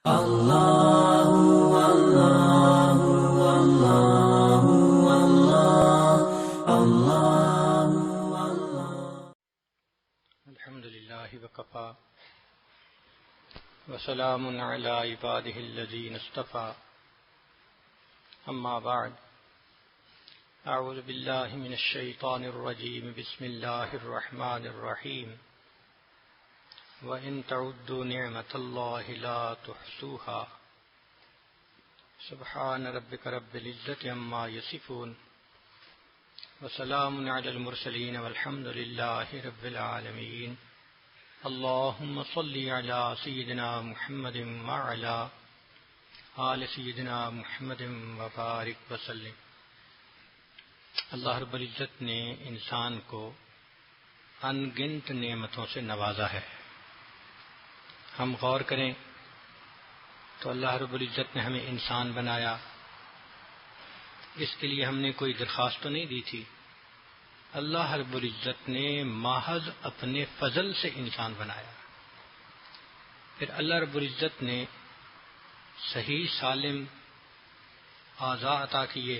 اللہ اللہ اللہ اللہ اللہ الحمد للہ وکفا وسلام علی عبادہ الذین اصطفى اما بعد اعوذ باللہ من الشیطان الرجیم بسم اللہ الرحمن الرحیم وَإِن تَعُدُّوا نِعْمَةَ اللَّهِ لَا تُحْصُوهَا سبحان ربک رب العزة عما یصفون وسلام علی المرسلین والحمد للہ رب العالمین اللہم صلی علی سیدنا محمد وعلی آل سیدنا محمد وبارک وسلم۔ اللہ رب العزت نے انسان کو ان گنت نعمتوں سے نوازا ہے۔ ہم غور کریں تو اللہ رب العزت نے ہمیں انسان بنایا، اس کے لیے ہم نے کوئی درخواست تو نہیں دی تھی۔ اللہ رب العزت نے محض اپنے فضل سے انسان بنایا۔ پھر اللہ رب العزت نے صحیح سالم اعضاء عطا کیے۔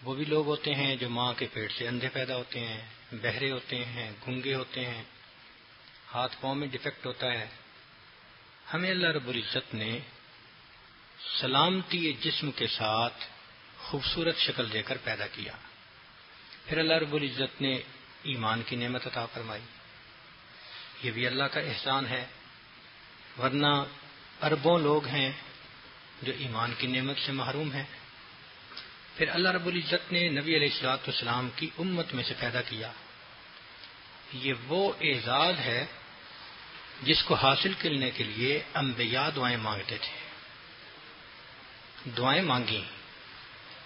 وہ بھی لوگ ہوتے ہیں جو ماں کے پیٹ سے اندھے پیدا ہوتے ہیں، بہرے ہوتے ہیں، گونگے ہوتے ہیں، ہاتھ پاؤں میں ڈیفیکٹ ہوتا ہے۔ ہمیں اللہ رب العزت نے سلامتی جسم کے ساتھ خوبصورت شکل دے کر پیدا کیا۔ پھر اللہ رب العزت نے ایمان کی نعمت عطا فرمائی، یہ بھی اللہ کا احسان ہے، ورنہ اربوں لوگ ہیں جو ایمان کی نعمت سے محروم ہیں۔ پھر اللہ رب العزت نے نبی علیہ الصلوۃ والسلام کی امت میں سے پیدا کیا۔ یہ وہ اعزاز ہے جس کو حاصل کرنے کے لیے انبیاء دعائیں مانگتے تھے، دعائیں مانگی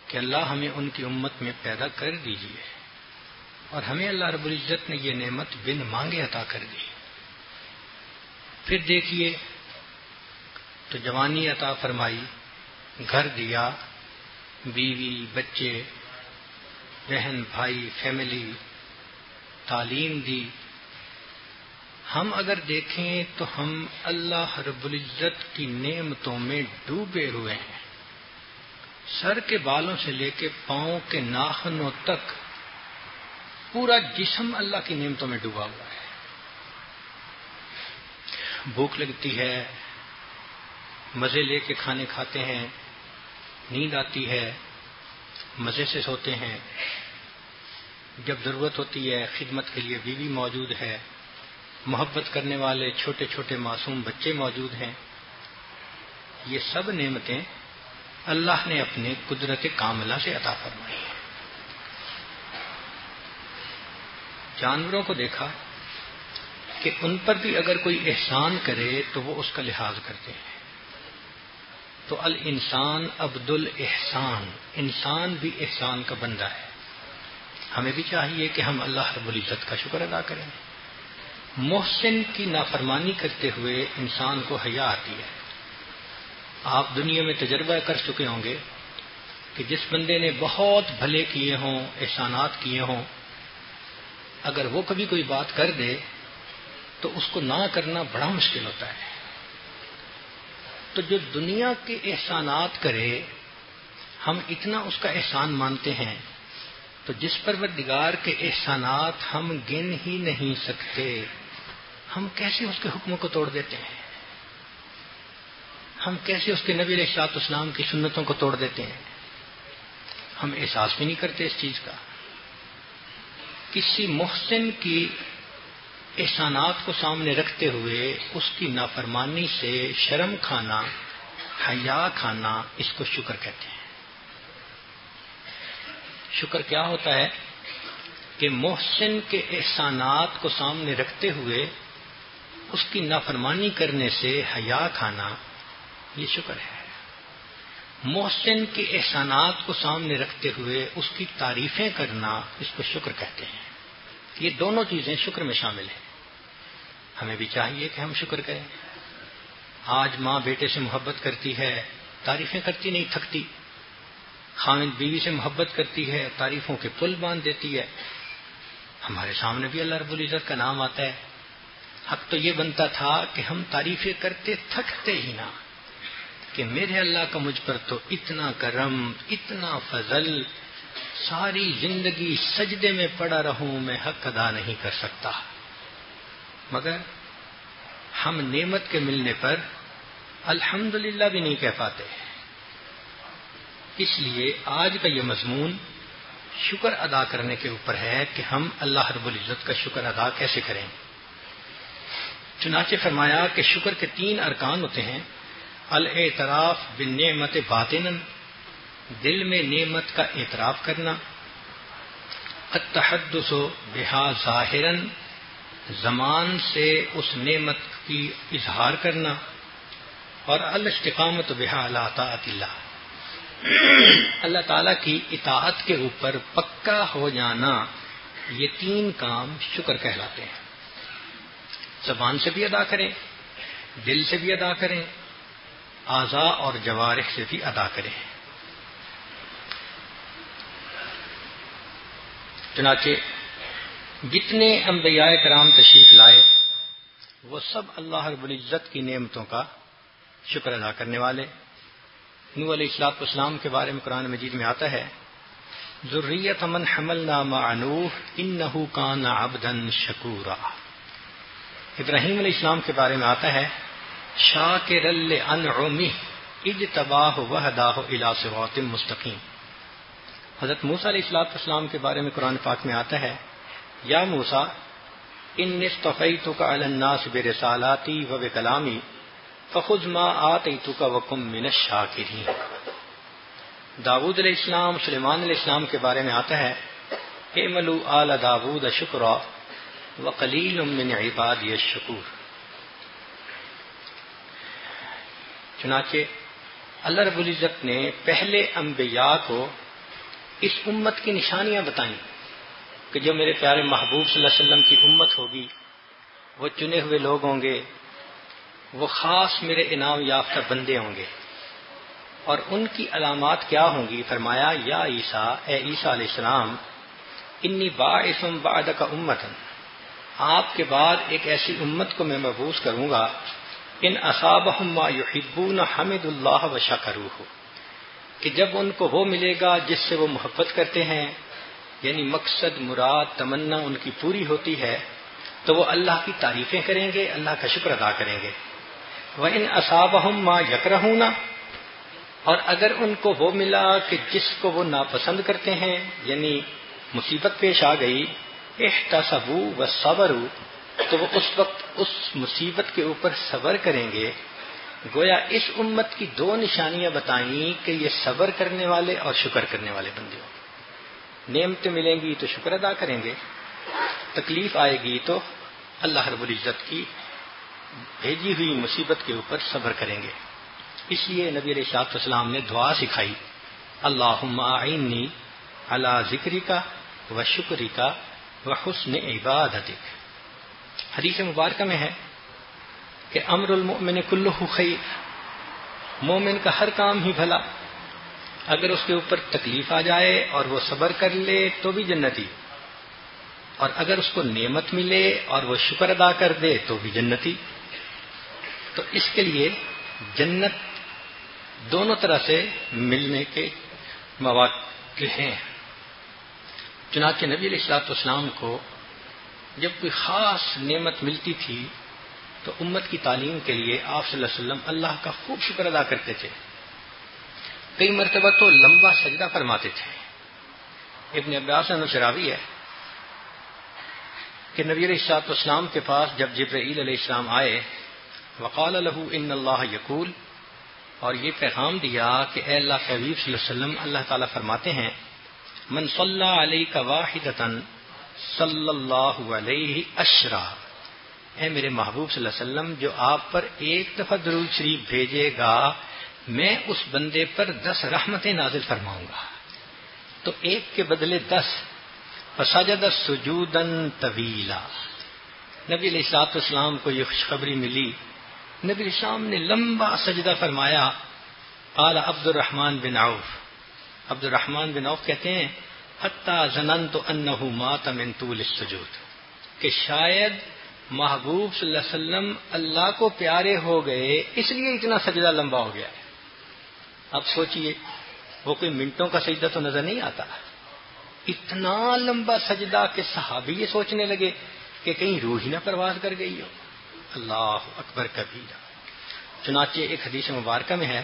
کہ اللہ ہمیں ان کی امت میں پیدا کر دیجیے، اور ہمیں اللہ رب العزت نے یہ نعمت بن مانگے عطا کر دی۔ پھر دیکھیے تو جوانی عطا فرمائی، گھر دیا، بیوی، بچے، بہن بھائی، فیملی، تعلیم دی۔ ہم اگر دیکھیں تو ہم اللہ رب العزت کی نعمتوں میں ڈوبے ہوئے ہیں، سر کے بالوں سے لے کے پاؤں کے ناخنوں تک پورا جسم اللہ کی نعمتوں میں ڈوبا ہوا ہے۔ بھوک لگتی ہے، مزے لے کے کھانے کھاتے ہیں، نیند آتی ہے، مزے سے سوتے ہیں، جب ضرورت ہوتی ہے خدمت کے لیے بیوی موجود ہے، محبت کرنے والے چھوٹے چھوٹے معصوم بچے موجود ہیں۔ یہ سب نعمتیں اللہ نے اپنے قدرت کاملہ سے عطا فرمائی ہیں۔ جانوروں کو دیکھا کہ ان پر بھی اگر کوئی احسان کرے تو وہ اس کا لحاظ کرتے ہیں۔ تو الانسان عبد الاحسان، انسان بھی احسان کا بندہ ہے۔ ہمیں بھی چاہیے کہ ہم اللہ رب العزت کا شکر ادا کریں۔ محسن کی نافرمانی کرتے ہوئے انسان کو حیا آتی ہے۔ آپ دنیا میں تجربہ کر چکے ہوں گے کہ جس بندے نے بہت بھلے کیے ہوں، احسانات کیے ہوں، اگر وہ کبھی کوئی بات کر دے تو اس کو نہ کرنا بڑا مشکل ہوتا ہے۔ تو جو دنیا کے احسانات کرے ہم اتنا اس کا احسان مانتے ہیں، تو جس پروردگار کے احسانات ہم گن ہی نہیں سکتے، ہم کیسے اس کے حکموں کو توڑ دیتے ہیں؟ ہم کیسے اس کے نبی علیہ الصلوۃ والسلام کی سنتوں کو توڑ دیتے ہیں؟ ہم احساس بھی نہیں کرتے اس چیز کا۔ کسی محسن کی احسانات کو سامنے رکھتے ہوئے اس کی نافرمانی سے شرم کھانا، حیا کھانا، اس کو شکر کہتے ہیں۔ شکر کیا ہوتا ہے کہ محسن کے احسانات کو سامنے رکھتے ہوئے اس کی نافرمانی کرنے سے حیا کھانا، یہ شکر ہے۔ محسن کے احسانات کو سامنے رکھتے ہوئے اس کی تعریفیں کرنا، اس کو شکر کہتے ہیں۔ یہ دونوں چیزیں شکر میں شامل ہیں۔ ہمیں بھی چاہیے کہ ہم شکر کریں۔ آج ماں بیٹے سے محبت کرتی ہے، تعریفیں کرتی نہیں تھکتی۔ خاوند بیوی سے محبت کرتی ہے، تعریفوں کے پل باندھ دیتی ہے۔ ہمارے سامنے بھی اللہ رب العزت کا نام آتا ہے، حق تو یہ بنتا تھا کہ ہم تعریفیں کرتے تھکتے ہی نہ کہ میرے اللہ کا مجھ پر تو اتنا کرم، اتنا فضل، ساری زندگی سجدے میں پڑا رہوں میں حق ادا نہیں کر سکتا، مگر ہم نعمت کے ملنے پر الحمدللہ بھی نہیں کہہ پاتے۔ اس لیے آج کا یہ مضمون شکر ادا کرنے کے اوپر ہے کہ ہم اللہ رب العزت کا شکر ادا کیسے کریں۔ چنانچہ فرمایا کہ شکر کے 3 ارکان ہوتے ہیں: الاعتراف بالنعمت باطنا، دل میں نعمت کا اعتراف کرنا، التحدث بها ظاہرا، زبان سے اس نعمت کی اظہار کرنا، اور الاستقامت بها علی طاعت اللہ، اللہ تعالی کی اطاعت کے اوپر پکا ہو جانا۔ یہ 3 کام شکر کہلاتے ہیں۔ زبان سے بھی ادا کریں، دل سے بھی ادا کریں، اعضاء اور جوارح سے بھی ادا کریں۔ چنانچہ جتنے انبیاء کرام تشریف لائے وہ سب اللہ رب العزت کی نعمتوں کا شکر ادا کرنے والے۔ نوح علیہ السلام کے بارے میں قرآن مجید میں آتا ہے: ذریۃ من حملنا مع نوح انہ کان عبدا شکورا۔ ابراہیم علیہ السلام کے بارے میں آتا ہے: شاکرا لانعمہ اجتباہ وہداہ الی صراط مستقیم۔ حضرت موسیٰ علیہ السلام کے بارے میں قرآن پاک میں آتا ہے: یا موسیٰ انی اصطفیتک علی الناس برسالاتی وبکلامی فخذ ما آتیتک وکن من الشاکرین۔ داؤد علیہ السلام، سلیمان علیہ السلام کے بارے میں آتا ہے: اعملوا آل داؤد شکرا وقلیل من عبادی الشکور۔ چنانچہ اللہ رب العزت نے پہلے انبیاء کو اس امت کی نشانیاں بتائیں کہ جو میرے پیارے محبوب صلی اللہ علیہ وسلم کی امت ہوگی، وہ چنے ہوئے لوگ ہوں گے، وہ خاص میرے انعام یافتہ بندے ہوں گے، اور ان کی علامات کیا ہوں گی؟ فرمایا: یا عیسیٰ، اے عیسیٰ علیہ السلام، انی باعث بعدک امۃ، آپ کے بعد ایک ایسی امت کو میں مبعوث کروں گا، ان اصابہم ما یحبون حمد اللہ وشکروہ، کہ جب ان کو وہ ملے گا جس سے وہ محبت کرتے ہیں، یعنی مقصد، مراد، تمنا ان کی پوری ہوتی ہے، تو وہ اللہ کی تعریفیں کریں گے، اللہ کا شکر ادا کریں گے۔ وَإِنْ أَصَابَهُمْ مَا يَكْرَهُونَ، اور اگر ان کو وہ ملا کہ جس کو وہ ناپسند کرتے ہیں، یعنی مصیبت پیش آ گئی، احتسبوا وصبروا، تو وہ اس وقت اس مصیبت کے اوپر صبر کریں گے۔ گویا اس امت کی 2 نشانیاں بتائیں کہ یہ صبر کرنے والے اور شکر کرنے والے بندے ہوں۔ نعمتیں ملیں گی تو شکر ادا کریں گے، تکلیف آئے گی تو اللہ رب العزت کی بھیجی ہوئی مصیبت کے اوپر صبر کریں گے۔ اس لیے نبی علیہ الصلوۃ والسلام نے دعا سکھائی: اللہم اعنی علی ذکرک و شکرک و حسن عبادتک۔ حدیث مبارکہ میں ہے کہ امر المؤمن کلہ خیر، مومن کا ہر کام ہی بھلا، اگر اس کے اوپر تکلیف آ جائے اور وہ صبر کر لے تو بھی جنتی، اور اگر اس کو نعمت ملے اور وہ شکر ادا کر دے تو بھی جنتی۔ تو اس کے لیے جنت دونوں طرح سے ملنے کے مواقع ہیں۔ چنانچہ نبی علیہ الصلوۃ والسلام کو جب کوئی خاص نعمت ملتی تھی تو امت کی تعلیم کے لیے آپ صلی اللہ علیہ وسلم اللہ کا خوب شکر ادا کرتے تھے۔ کئی مرتبہ تو لمبا سجدہ فرماتے تھے۔ ابن عباس نشراوی ہے کہ نبی علیہ الصلوۃ والسلام کے پاس جب جبرائیل علیہ السلام آئے، وقال له ان اللہ یقول، اور یہ پیغام دیا کہ اے اللہ کے حبیب صلی اللہ علیہ وسلم، اللہ تعالیٰ فرماتے ہیں: من صلی علیک واحدۃ صلی اللہ علیہ عشرا، اے میرے محبوب صلی اللہ علیہ وسلم، جو آپ پر ایک دفعہ درود شریف بھیجے گا میں اس بندے پر 10 رحمتیں نازل فرماؤں گا۔ تو ایک کے بدلے 10۔ فسجد سجودا طویلا، نبی علیہ الصلوۃ والسلام کو یہ خوشخبری ملی، نبی علیہ السلام نے لمبا سجدہ فرمایا۔ قال عبد الرحمن بن عوف، عبد الرحمن بن عوف کہتے ہیں: حتی ظننت انہ مات من طول السجود، کہ شاید محبوب صلی اللہ علیہ وسلم اللہ کو پیارے ہو گئے اس لیے اتنا سجدہ لمبا ہو گیا ہے. اب سوچئے وہ کوئی منٹوں کا سجدہ تو نظر نہیں آتا، اتنا لمبا سجدہ کہ صحابی یہ سوچنے لگے کہ کہیں روح ہی نہ پرواز کر گئی ہو. اللہ اکبر کبیرہ. چنانچہ ایک حدیث مبارکہ میں ہے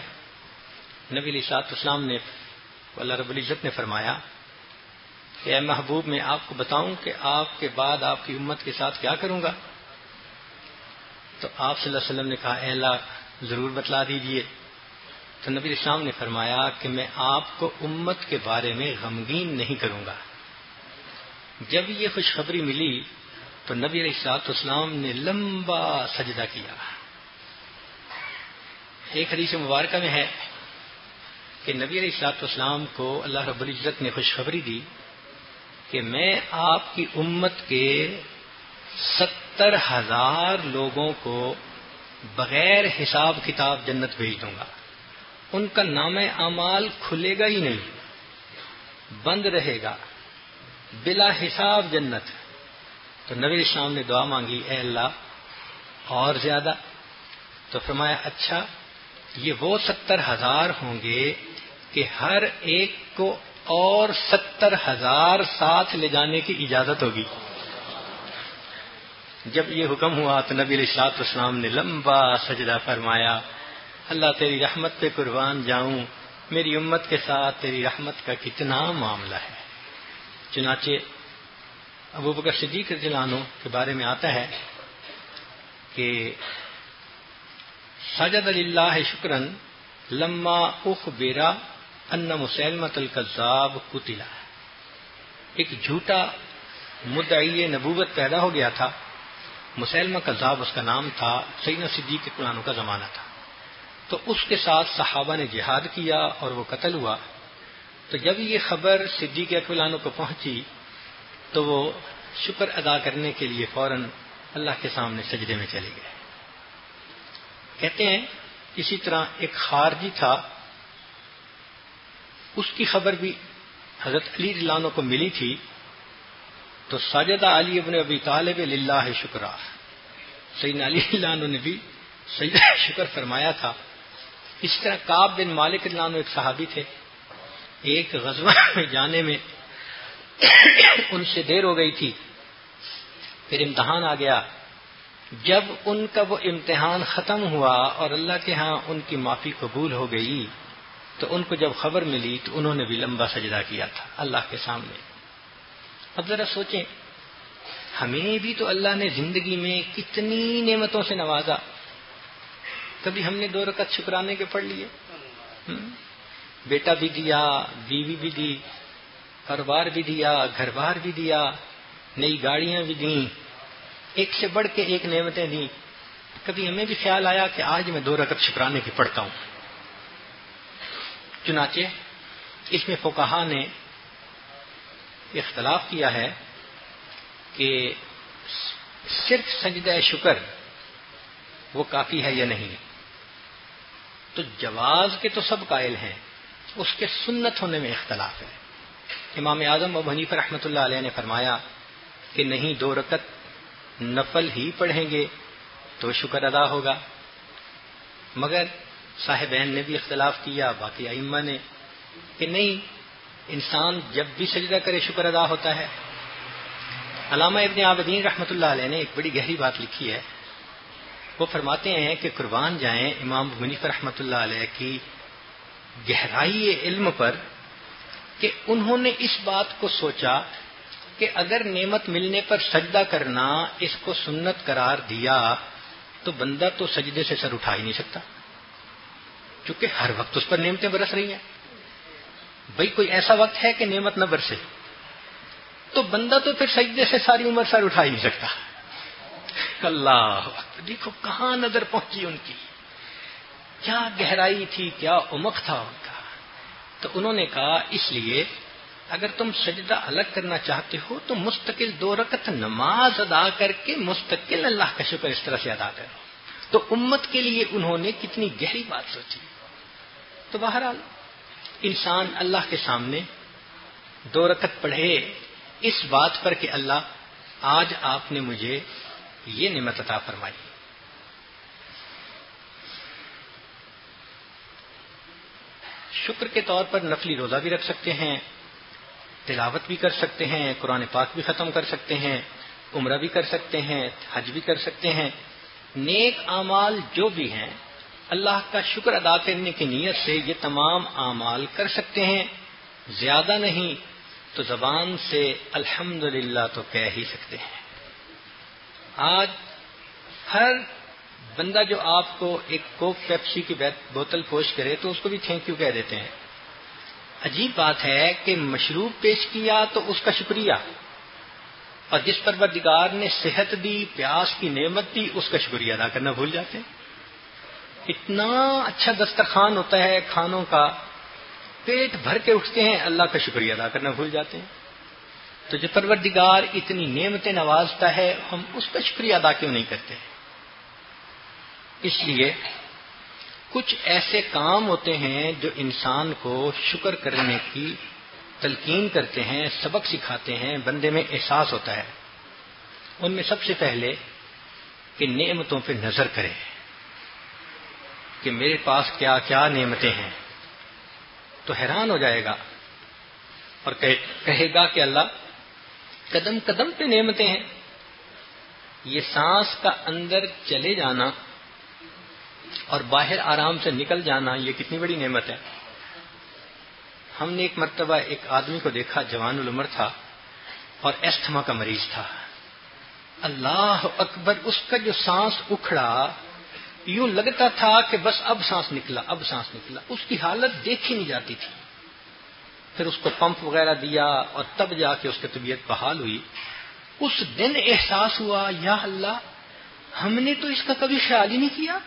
نبی علیہ الصلوۃ والسلام نے اللہ رب العزت نے فرمایا کہ اے محبوب میں آپ کو بتاؤں کہ آپ کے بعد آپ کی امت کے ساتھ کیا کروں گا؟ تو آپ صلی اللہ علیہ وسلم نے کہا اے اللہ ضرور بتلا دیجئے. تو نبی علیہ السلام نے فرمایا کہ میں آپ کو امت کے بارے میں غمگین نہیں کروں گا. جب یہ خوشخبری ملی تو نبی علیہ الصلوۃ والسلام نے لمبا سجدہ کیا. ایک حدیث مبارکہ میں ہے کہ نبی علیہ الصلوۃ والسلام کو اللہ رب العزت نے خوشخبری دی کہ میں آپ کی امت کے 70,000 لوگوں کو بغیر حساب کتاب جنت بھیج دوں گا. ان کا نامہ اعمال کھلے گا ہی نہیں، بند رہے گا، بلا حساب جنت. تو نبی علیہ السلام نے دعا مانگی اے اللہ اور زیادہ. تو فرمایا اچھا یہ وہ 70,000 ہوں گے کہ ہر ایک کو اور 70,000 ساتھ لے جانے کی اجازت ہوگی. جب یہ حکم ہوا تو نبی علیہ الصلوۃ والسلام نے لمبا سجدہ فرمایا اللہ تیری رحمت پہ قربان جاؤں، میری امت کے ساتھ تیری رحمت کا کتنا معاملہ ہے. چنانچہ ابوبکر صدیق رضی اللہ عنہ کے بارے میں آتا ہے کہ سجد للہ شکرا لما اخبر ان مسیلمۃ الکذاب قتل. ایک جھوٹا مدعی نبوت پیدا ہو گیا تھا، مسیلمہ کذاب اس کا نام تھا، سیدنا صدیق رضی اللہ عنہ کا زمانہ تھا. تو اس کے ساتھ صحابہ نے جہاد کیا اور وہ قتل ہوا. تو جب یہ خبر صدیق رضی اللہ عنہ کو پہنچی تو وہ شکر ادا کرنے کے لیے فوراً اللہ کے سامنے سجدے میں چلے گئے. کہتے ہیں اسی طرح ایک خارجی تھا، اس کی خبر بھی حضرت علی رضی اللہ عنہ کو ملی تھی. تو سجدہ علی ابن ابی طالب للہ شکرا، سیدنا علی رضی اللہ عنہ نے بھی سجدہ شکر فرمایا تھا. اس طرح کعب بن مالک رضی اللہ عنہ ایک صحابی تھے. ایک غزوہ میں جانے میں ان سے دیر ہو گئی تھی، پھر امتحان آ گیا. جب ان کا وہ امتحان ختم ہوا اور اللہ کے ہاں ان کی معافی قبول ہو گئی تو ان کو جب خبر ملی تو انہوں نے بھی لمبا سجدہ کیا تھا اللہ کے سامنے. اب ذرا سوچیں ہمیں بھی تو اللہ نے زندگی میں کتنی نعمتوں سے نوازا، کبھی ہم نے 2 رکعت شکرانے کے پڑھ لیے؟ بیٹا بھی دیا، بیوی بھی دی، کاروبار بھی دیا، گھر بار بھی دیا، نئی گاڑیاں بھی دیں، ایک سے بڑھ کے ایک نعمتیں دیں. کبھی ہمیں بھی خیال آیا کہ آج میں 2 رکعت شکرانے کی پڑھتا ہوں؟ چنانچہ اس میں فقہا نے اختلاف کیا ہے کہ صرف سجدہ شکر وہ کافی ہے یا نہیں. تو جواز کے تو سب قائل ہیں، اس کے سنت ہونے میں اختلاف ہے. امام اعظم ابو حنیفہ رحمۃ اللہ علیہ نے فرمایا کہ نہیں، 2 رکعت نفل ہی پڑھیں گے تو شکر ادا ہوگا. مگر صاحبین نے بھی اختلاف کیا، باقی ائمہ نے، کہ نہیں، انسان جب بھی سجدہ کرے شکر ادا ہوتا ہے. علامہ ابن عابدین رحمۃ اللہ علیہ نے ایک بڑی گہری بات لکھی ہے. وہ فرماتے ہیں کہ قربان جائیں امام ابو حنیفہ رحمۃ اللہ علیہ کی گہرائی علم پر کہ انہوں نے اس بات کو سوچا کہ اگر نعمت ملنے پر سجدہ کرنا اس کو سنت قرار دیا تو بندہ تو سجدے سے سر اٹھا ہی نہیں سکتا، کیونکہ ہر وقت اس پر نعمتیں برس رہی ہیں. بھئی کوئی ایسا وقت ہے کہ نعمت نہ برسے تو بندہ تو پھر سجدے سے ساری عمر سر اٹھا ہی نہیں سکتا. اللہ دیکھو کہاں نظر پہنچی ان کی، کیا گہرائی تھی، کیا عمق تھا ان کا. تو انہوں نے کہا اس لیے اگر تم سجدہ الگ کرنا چاہتے ہو تو مستقل 2 رکعت نماز ادا کر کے مستقل اللہ کا شکر اس طرح سے ادا کرو. تو امت کے لیے انہوں نے کتنی گہری بات سوچی. تو بہرحال انسان اللہ کے سامنے 2 رکعت پڑھے اس بات پر کہ اللہ آج آپ نے مجھے یہ نعمت عطا فرمائی۔ شکر کے طور پر نفلی روزہ بھی رکھ سکتے ہیں، تلاوت بھی کر سکتے ہیں، قرآن پاک بھی ختم کر سکتے ہیں، عمرہ بھی کر سکتے ہیں، حج بھی کر سکتے ہیں۔ نیک اعمال جو بھی ہیں اللہ کا شکر ادا کرنے کی نیت سے یہ تمام اعمال کر سکتے ہیں، زیادہ نہیں تو زبان سے الحمدللہ تو کہہ ہی سکتے ہیں۔ آج ہر بندہ جو آپ کو ایک کوک پیپسی کی بوتل فوش کرے تو اس کو بھی تھینک یو کہہ دیتے ہیں۔ عجیب بات ہے کہ مشروب پیش کیا تو اس کا شکریہ، اور جس پروردگار نے صحت دی، پیاس کی نعمت دی، اس کا شکریہ ادا کرنا بھول جاتے ہیں۔ اتنا اچھا دسترخوان ہوتا ہے کھانوں کا، پیٹ بھر کے اٹھتے ہیں، اللہ کا شکریہ ادا کرنا بھول جاتے ہیں۔ تو جو پروردگار اتنی نعمتیں نوازتا ہے ہم اس کا شکریہ ادا کیوں نہیں کرتے؟ اس لیے کچھ ایسے کام ہوتے ہیں جو انسان کو شکر کرنے کی تلقین کرتے ہیں، سبق سکھاتے ہیں، بندے میں احساس ہوتا ہے۔ ان میں سب سے پہلے کہ نعمتوں پہ نظر کرے کہ میرے پاس کیا کیا نعمتیں ہیں، تو حیران ہو جائے گا اور کہے گا کہ اللہ قدم قدم پہ نعمتیں ہیں۔ یہ سانس کا اندر چلے جانا اور باہر آرام سے نکل جانا یہ کتنی بڑی نعمت ہے۔ ہم نے ایک مرتبہ ایک آدمی کو دیکھا، جوان العمر تھا اور ایستھما کا مریض تھا۔ اللہ اکبر، اس کا جو سانس اکھڑا یوں لگتا تھا کہ بس اب سانس نکلا، اب سانس نکلا، اس کی حالت دیکھی نہیں جاتی تھی۔ پھر اس کو پمپ وغیرہ دیا اور تب جا کے اس کی طبیعت بحال ہوئی۔ اس دن احساس ہوا یا اللہ ہم نے تو اس کا کبھی خیال ہی نہیں کیا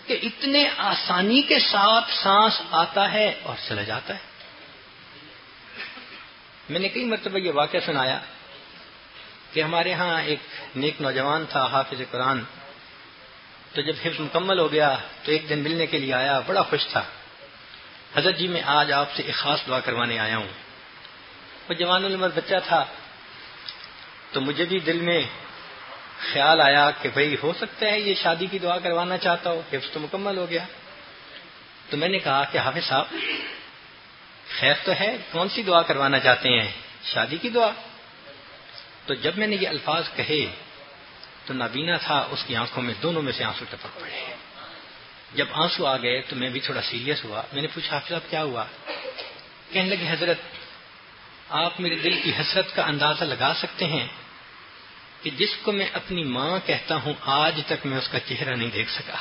کہ اتنے آسانی کے ساتھ سانس آتا ہے اور چلا جاتا ہے۔ میں نے کئی مرتبہ یہ واقعہ سنایا کہ ہمارے ہاں ایک نیک نوجوان تھا، حافظ قرآن، تو جب حفظ مکمل ہو گیا تو ایک دن ملنے کے لیے آیا، بڑا خوش تھا۔ حضرت جی میں آج آپ سے ایک خاص دعا کروانے آیا ہوں۔ وہ جوان العمر بچہ تھا تو مجھے بھی دل میں خیال آیا کہ بھئی ہو سکتا ہے یہ شادی کی دعا کروانا چاہتا ہو، حفظ تو مکمل ہو گیا۔ تو میں نے کہا کہ حافظ صاحب خیر تو ہے، کون سی دعا کروانا چاہتے ہیں؟ شادی کی دعا؟ تو جب میں نے یہ الفاظ کہے تو نابینا تھا، اس کی آنکھوں میں دونوں میں سے آنسو ٹپک پڑے۔ جب آنسو آ گئے تو میں بھی تھوڑا سیریس ہوا۔ میں نے پوچھا حافظ صاحب کیا ہوا؟ کہنے لگے حضرت آپ میرے دل کی حسرت کا اندازہ لگا سکتے ہیں کہ جس کو میں اپنی ماں کہتا ہوں آج تک میں اس کا چہرہ نہیں دیکھ سکا۔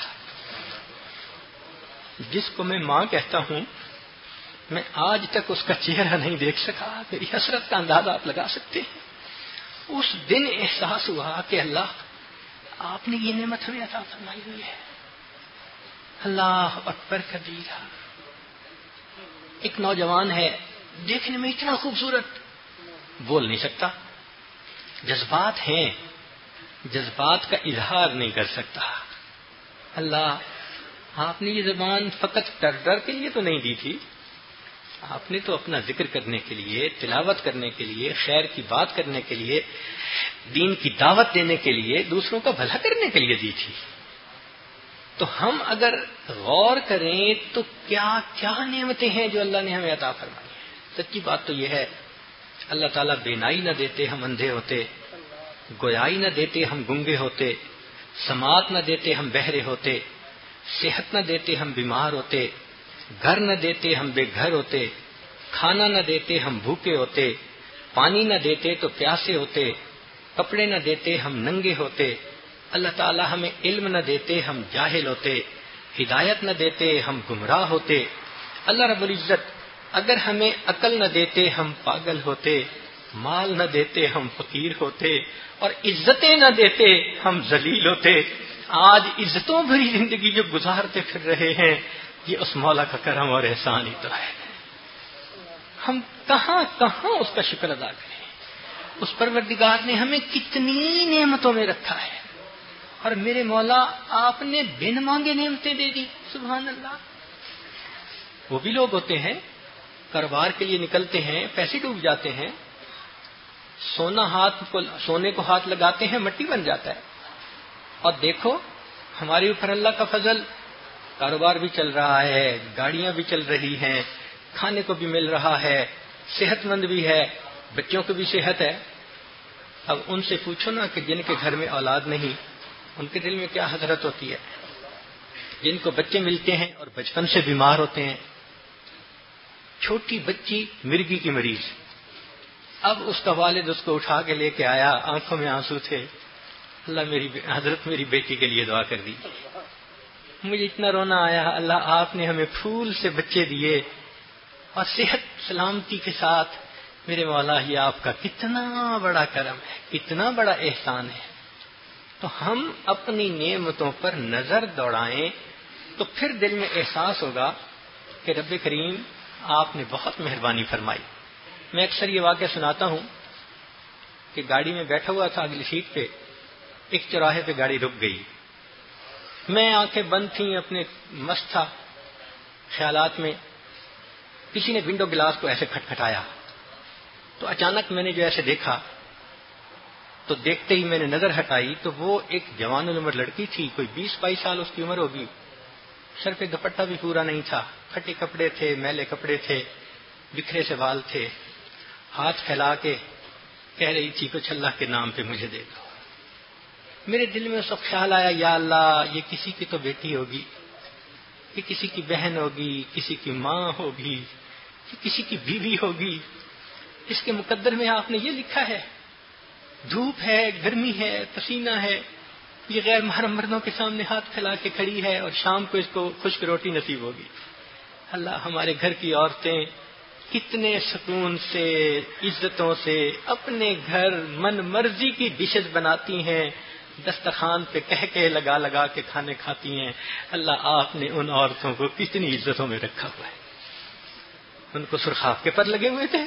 جس کو میں ماں کہتا ہوں میں آج تک اس کا چہرہ نہیں دیکھ سکا۔ میری حسرت کا اندازہ آپ لگا سکتے ہیں۔ اس دن احساس ہوا کہ اللہ آپ نے یہ نعمت ہمیں عطا فرمائی ہوئی ہے۔ اللہ اکبر کبیرہ۔ ایک نوجوان ہے، دیکھنے میں اتنا خوبصورت، بول نہیں سکتا، جذبات ہیں، جذبات کا اظہار نہیں کر سکتا۔ اللہ آپ نے یہ زبان فقط ڈر ڈر کے لیے تو نہیں دی تھی، آپ نے تو اپنا ذکر کرنے کے لیے، تلاوت کرنے کے لیے، خیر کی بات کرنے کے لیے، دین کی دعوت دینے کے لیے، دوسروں کا بھلا کرنے کے لیے دی تھی۔ تو ہم اگر غور کریں تو کیا کیا نعمتیں ہیں جو اللہ نے ہمیں عطا فرمائی ہیں۔ سچی بات تو یہ ہے اللہ تعالیٰ بینائی نہ دیتے ہم اندھے ہوتے، گویائی نہ دیتے ہم گنگے ہوتے، سماعت نہ دیتے ہم بہرے ہوتے، صحت نہ دیتے ہم بیمار ہوتے، گھر نہ دیتے ہم بے گھر ہوتے، کھانا نہ دیتے ہم بھوکے ہوتے، پانی نہ دیتے تو پیاسے ہوتے، کپڑے نہ دیتے ہم ننگے ہوتے، اللہ تعالیٰ ہمیں علم نہ دیتے ہم جاہل ہوتے، ہدایت نہ دیتے ہم گمراہ ہوتے۔ اللہ رب العزت اگر ہمیں عقل نہ دیتے ہم پاگل ہوتے، مال نہ دیتے ہم فقیر ہوتے، اور عزتیں نہ دیتے ہم ذلیل ہوتے۔ آج عزتوں بھری زندگی جو گزارتے پھر رہے ہیں یہ اس مولا کا کرم اور احسان ہی تو ہے۔ ہم کہاں کہاں اس کا شکر ادا کریں۔ اس پروردگار نے ہمیں کتنی نعمتوں میں رکھا ہے، اور میرے مولا آپ نے بن مانگے نعمتیں دے دی۔ سبحان اللہ۔ وہ بھی لوگ ہوتے ہیں کاروبار کے لیے نکلتے ہیں، پیسے ڈوب جاتے ہیں، سونے کو ہاتھ لگاتے ہیں مٹی بن جاتا ہے۔ اور دیکھو ہمارے اوپر اللہ کا فضل، کاروبار بھی چل رہا ہے، گاڑیاں بھی چل رہی ہیں، کھانے کو بھی مل رہا ہے، صحت مند بھی ہے، بچوں کو بھی صحت ہے۔ اب ان سے پوچھو نا کہ جن کے گھر میں اولاد نہیں، ان کے دل میں کیا حسرت ہوتی ہے، جن کو بچے ملتے ہیں اور بچپن سے بیمار ہوتے ہیں۔ چھوٹی بچی مرگی کی مریض، اب اس کا والد اس کو اٹھا کے لے کے آیا، آنکھوں میں آنسو تھے، اللہ حضرت میری بیٹی کے لیے دعا کر دی، مجھے اتنا رونا آیا، اللہ آپ نے ہمیں پھول سے بچے دیے اور صحت سلامتی کے ساتھ، میرے مولا یہ آپ کا کتنا بڑا کرم ہے، کتنا بڑا احسان ہے۔ تو ہم اپنی نعمتوں پر نظر دوڑائیں تو پھر دل میں احساس ہوگا کہ رب کریم آپ نے بہت مہربانی فرمائی۔ میں اکثر یہ واقعہ سناتا ہوں کہ گاڑی میں بیٹھا ہوا تھا اگلی سیٹ پہ، ایک چوراہے پہ گاڑی رک گئی، میں آنکھیں بند تھیں، اپنے مست تھا خیالات میں، کسی نے ونڈو گلاس کو ایسے کھٹکھٹایا تو اچانک میں نے جو ایسے دیکھا تو دیکھتے ہی میں نے نظر ہٹائی تو وہ ایک جوان العمر لڑکی تھی، کوئی 20-22 سال اس کی عمر ہوگی، سر پہ دوپٹہ بھی پورا نہیں تھا، پھٹے کپڑے تھے، میلے کپڑے تھے، بکھرے سے بال تھے، ہاتھ پھیلا کے کہہ رہی تھی کچھ اللہ کے نام پہ مجھے دے دو۔ میرے دل میں اس وقت خیال آیا، یا اللہ یہ کسی کی تو بیٹی ہوگی، یہ کسی کی بہن ہوگی، کسی کی ماں ہوگی، یہ کسی کی بیوی ہوگی، اس کے مقدر میں آپ نے یہ لکھا ہے، دھوپ ہے، گرمی ہے، پسینہ ہے، یہ غیر محرم مردوں کے سامنے ہاتھ پھیلا کے کھڑی ہے اور شام کو اس کو خشک روٹی نصیب ہوگی۔ اللہ ہمارے گھر کی عورتیں کتنے سکون سے، عزتوں سے اپنے گھر من مرضی کی ڈشز بناتی ہیں، دسترخوان پہ کہہ لگا لگا کے کھانے کھاتی ہیں۔ اللہ آپ نے ان عورتوں کو کتنی عزتوں میں رکھا ہوا ہے، ان کو سرخاب کے پر لگے ہوئے تھے،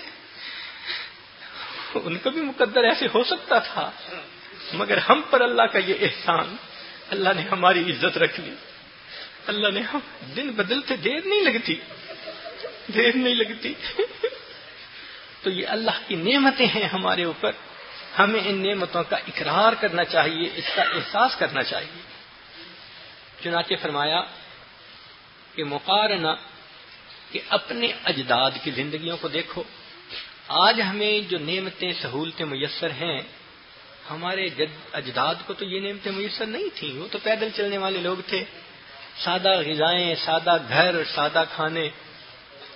ان کا بھی مقدر ایسے ہو سکتا تھا، مگر ہم پر اللہ کا یہ احسان، اللہ نے ہماری عزت رکھ لی، اللہ نے ہم دن بدلتے دیر نہیں لگتی تو یہ اللہ کی نعمتیں ہیں ہمارے اوپر، ہمیں ان نعمتوں کا اقرار کرنا چاہیے، اس کا احساس کرنا چاہیے۔ چنانچہ فرمایا کہ مقارنہ کہ اپنے اجداد کی زندگیوں کو دیکھو، آج ہمیں جو نعمتیں سہولتیں میسر ہیں، ہمارے اجداد کو تو یہ نعمتیں میسر نہیں تھیں، وہ تو پیدل چلنے والے لوگ تھے، سادہ غذائیں، سادہ گھر، سادہ کھانے۔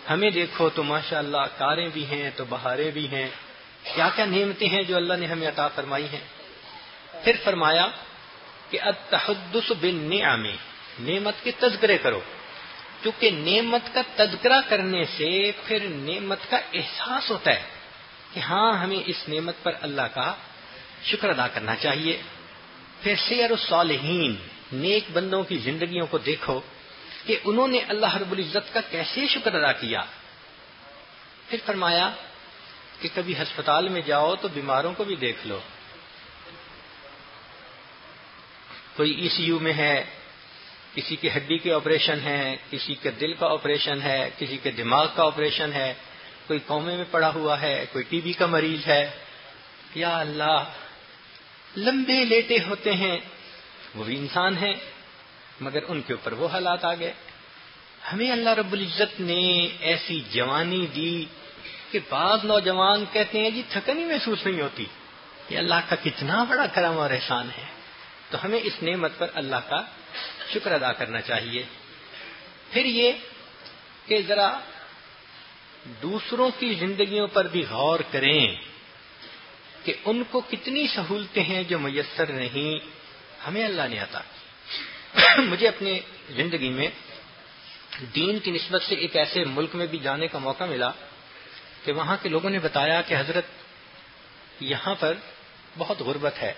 ہمیں دیکھو تو ماشاءاللہ کاریں بھی ہیں تو بہاریں بھی ہیں، کیا کیا نعمتیں ہیں جو اللہ نے ہمیں عطا فرمائی ہیں۔ پھر فرمایا کہ التحدث بالنعم، نعمت کے تذکرے کرو، کیونکہ نعمت کا تذکرہ کرنے سے پھر نعمت کا احساس ہوتا ہے کہ ہاں ہمیں اس نعمت پر اللہ کا شکر ادا کرنا چاہیے۔ پھر سیر الصالحین، نیک بندوں کی زندگیوں کو دیکھو کہ انہوں نے اللہ رب العزت کا کیسے شکر ادا کیا۔ پھر فرمایا کہ کبھی ہسپتال میں جاؤ تو بیماروں کو بھی دیکھ لو، کوئی ای سی یو میں ہے، کسی کی ہڈی کے آپریشن ہے، کسی کے دل کا آپریشن ہے، کسی کے دماغ کا آپریشن ہے، کوئی کومے میں پڑا ہوا ہے، کوئی ٹی بی کا مریض ہے، یا اللہ لمبے لیٹے ہوتے ہیں، وہ بھی انسان ہیں مگر ان کے اوپر وہ حالات آ گئے۔ ہمیں اللہ رب العزت نے ایسی جوانی دی کہ بعض نوجوان کہتے ہیں جی تھکن ہی محسوس نہیں ہوتی، یہ اللہ کا کتنا بڑا کرم اور احسان ہے۔ تو ہمیں اس نعمت پر اللہ کا شکر ادا کرنا چاہیے۔ پھر یہ کہ ذرا دوسروں کی زندگیوں پر بھی غور کریں کہ ان کو کتنی سہولتیں ہیں جو میسر نہیں، ہمیں اللہ نے عطا کی۔ مجھے اپنے زندگی میں دین کی نسبت سے ایک ایسے ملک میں بھی جانے کا موقع ملا کہ وہاں کے لوگوں نے بتایا کہ حضرت یہاں پر بہت غربت ہے۔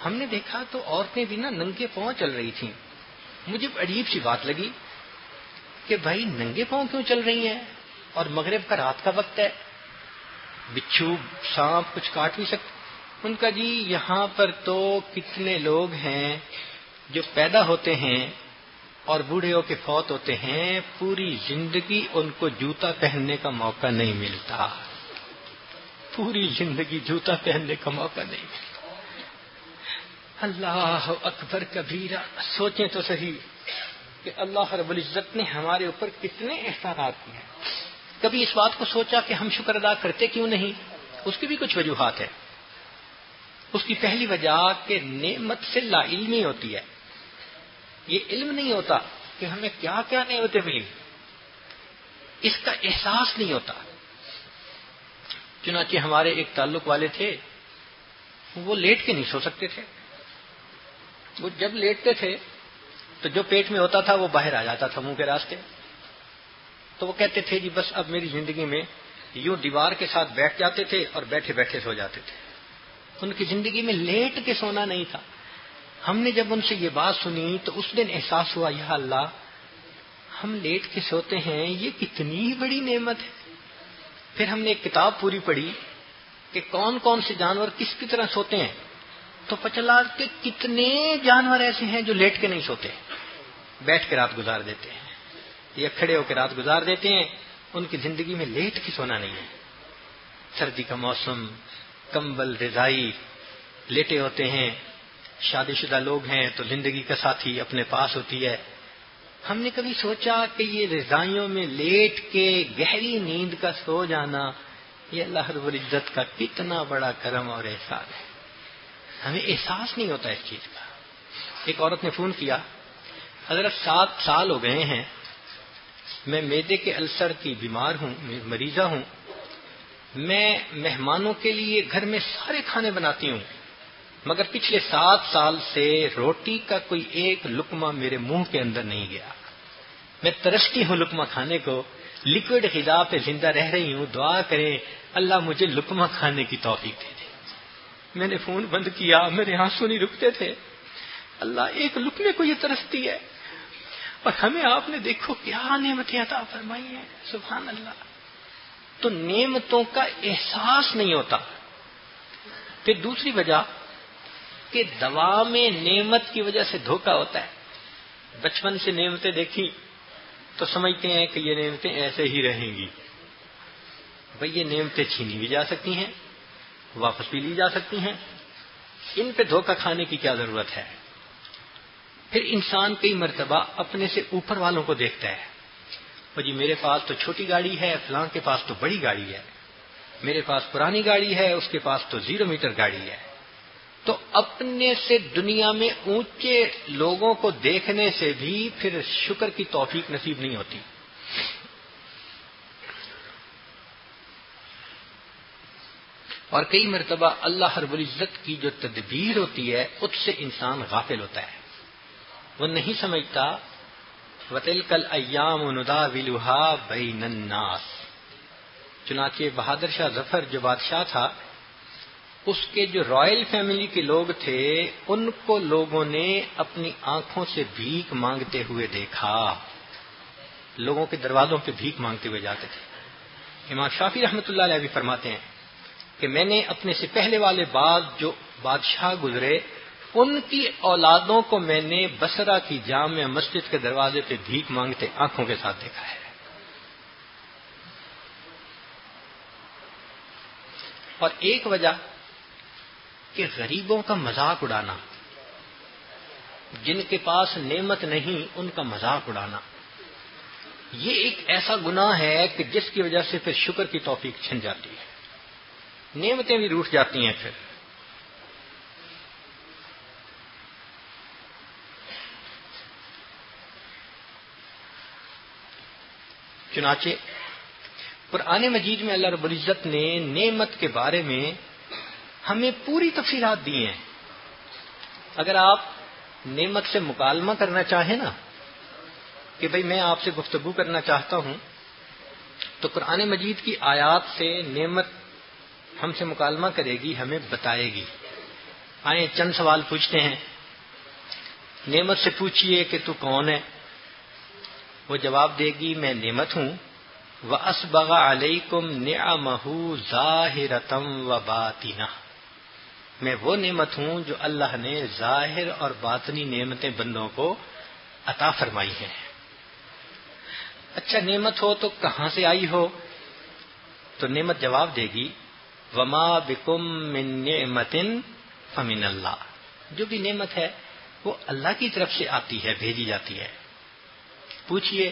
ہم نے دیکھا تو عورتیں بھی نا ننگے پاؤں چل رہی تھیں۔ مجھے عجیب سی بات لگی کہ بھائی ننگے پاؤں کیوں چل رہی ہیں، اور مغرب کا رات کا وقت ہے، بچھو سانپ کچھ کاٹ نہیں سکتے۔ ان کا جی یہاں پر تو کتنے لوگ ہیں جو پیدا ہوتے ہیں اور بوڑھے ہو کے فوت ہوتے ہیں، پوری زندگی ان کو جوتا پہننے کا موقع نہیں ملتا، پوری زندگی جوتا پہننے کا موقع نہیں ملتا۔ اللہ اکبر کبیرہ. سوچیں تو صحیح کہ اللہ رب العزت نے ہمارے اوپر کتنے احسانات کیے ہیں. کبھی اس بات کو سوچا کہ ہم شکر ادا کرتے کیوں نہیں؟ اس کی بھی کچھ وجوہات ہیں. اس کی پہلی وجہ کہ نعمت سے لا علمی ہوتی ہے. یہ علم نہیں ہوتا کہ ہمیں کیا کیا نعمتیں ملی، اس کا احساس نہیں ہوتا. چنانچہ ہمارے ایک تعلق والے تھے، وہ لیٹ کے نہیں سو سکتے تھے. وہ جب لیٹتے تھے تو جو پیٹ میں ہوتا تھا وہ باہر آ جاتا تھا منہ کے راستے. تو وہ کہتے تھے جی بس اب میری زندگی میں یوں دیوار کے ساتھ بیٹھ جاتے تھے اور بیٹھے بیٹھے سو جاتے تھے. ان کی زندگی میں لیٹ کے سونا نہیں تھا. ہم نے جب ان سے یہ بات سنی تو اس دن احساس ہوا یا اللہ ہم لیٹ کے سوتے ہیں، یہ کتنی بڑی نعمت ہے. پھر ہم نے ایک کتاب پوری پڑھی کہ کون کون سے جانور کس کی طرح سوتے ہیں، تو پتہ چلا کہ کتنے جانور ایسے ہیں جو لیٹ کے نہیں سوتے، بیٹھ کے رات گزار دیتے ہیں یا کھڑے ہو کے رات گزار دیتے ہیں. ان کی زندگی میں لیٹ کے سونا نہیں ہے. سردی کا موسم، کمبل رضائی، لیٹے ہوتے ہیں. شادی شدہ لوگ ہیں تو زندگی کا ساتھی اپنے پاس ہوتی ہے. ہم نے کبھی سوچا کہ یہ رضائیوں میں لیٹ کے گہری نیند کا سو جانا یہ اللہ رب العزت کا کتنا بڑا کرم اور احسان ہے. ہمیں احساس نہیں ہوتا اس چیز کا. ایک عورت نے فون کیا، حضرت 7 سال ہو گئے ہیں میں معدے کے السر کی بیمار ہوں، مریضہ ہوں. میں مہمانوں کے لیے گھر میں سارے کھانے بناتی ہوں، مگر پچھلے 7 سال سے روٹی کا کوئی ایک لقمہ میرے منہ کے اندر نہیں گیا. میں ترستی ہوں لقمہ کھانے کو، لکوڈ غذا پہ زندہ رہ رہی ہوں. دعا کریں اللہ مجھے لقمہ کھانے کی توفیق دے دے. میں نے فون بند کیا، میرے آنسو نہیں رکتے تھے. اللہ ایک لقمے کو یہ ترستی ہے، اور ہمیں آپ نے دیکھو کیا نعمتیں عطا فرمائی ہیں. سبحان اللہ. تو نعمتوں کا احساس نہیں ہوتا. پھر دوسری وجہ کہ دوام نعمت کی وجہ سے دھوکہ ہوتا ہے. بچپن سے نعمتیں دیکھی تو سمجھتے ہیں کہ یہ نعمتیں ایسے ہی رہیں گی. بھئی یہ نعمتیں چھینی بھی جا سکتی ہیں، واپس بھی لی جا سکتی ہیں. ان پہ دھوکہ کھانے کی کیا ضرورت ہے؟ پھر انسان کئی مرتبہ اپنے سے اوپر والوں کو دیکھتا ہے، وہ جی میرے پاس تو چھوٹی گاڑی ہے، فلاں کے پاس تو بڑی گاڑی ہے، میرے پاس پرانی گاڑی ہے، اس کے پاس تو 0 میٹر گاڑی ہے. تو اپنے سے دنیا میں اونچے لوگوں کو دیکھنے سے بھی پھر شکر کی توفیق نصیب نہیں ہوتی. اور کئی مرتبہ اللہ رب العزت کی جو تدبیر ہوتی ہے اس سے انسان غافل ہوتا ہے. وہ نہیں سمجھتا وَتِلْكَ الْأَيَّامُ نُدَاوِلُهَا بَيْنَ النَّاسِ. چنانچہ بہادر شاہ ظفر جو بادشاہ تھا، اس کے جو رائل فیملی کے لوگ تھے ان کو لوگوں نے اپنی آنکھوں سے بھیک مانگتے ہوئے دیکھا. لوگوں کے دروازوں پہ بھیک مانگتے ہوئے جاتے تھے. امام شافعی رحمۃ اللہ علیہ بھی فرماتے ہیں کہ میں نے اپنے سے پہلے والے بعض جو بادشاہ گزرے ان کی اولادوں کو میں نے بصرہ کی جامع مسجد کے دروازے پہ بھیک مانگتے آنکھوں کے ساتھ دیکھا ہے. اور ایک وجہ کہ غریبوں کا مذاق اڑانا، جن کے پاس نعمت نہیں ان کا مذاق اڑانا، یہ ایک ایسا گناہ ہے کہ جس کی وجہ سے پھر شکر کی توفیق چھن جاتی ہے، نعمتیں بھی روٹھ جاتی ہیں. پھر چنانچہ قرآن مجید میں اللہ رب العزت نے نعمت کے بارے میں ہمیں پوری تفصیلات دی ہیں. اگر آپ نعمت سے مکالمہ کرنا چاہیں نا کہ بھئی میں آپ سے گفتگو کرنا چاہتا ہوں، تو قرآن مجید کی آیات سے نعمت ہم سے مکالمہ کرے گی، ہمیں بتائے گی. آئیں چند سوال پوچھتے ہیں. نعمت سے پوچھئے کہ تو کون ہے؟ وہ جواب دے گی میں نعمت ہوں. وَأَسْبَغَ عَلَيْكُمْ نِعَمَهُ ظَاهِرَةً وَبَاطِنَةً. میں وہ نعمت ہوں جو اللہ نے ظاہر اور باطنی نعمتیں بندوں کو عطا فرمائی ہیں. اچھا نعمت ہو تو کہاں سے آئی ہو؟ تو نعمت جواب دے گی وَمَا بِكُم مِّن نِّعْمَةٍ فَمِنَ اللَّهِ. جو بھی نعمت ہے وہ اللہ کی طرف سے آتی ہے، بھیجی جاتی ہے۔ پوچھئے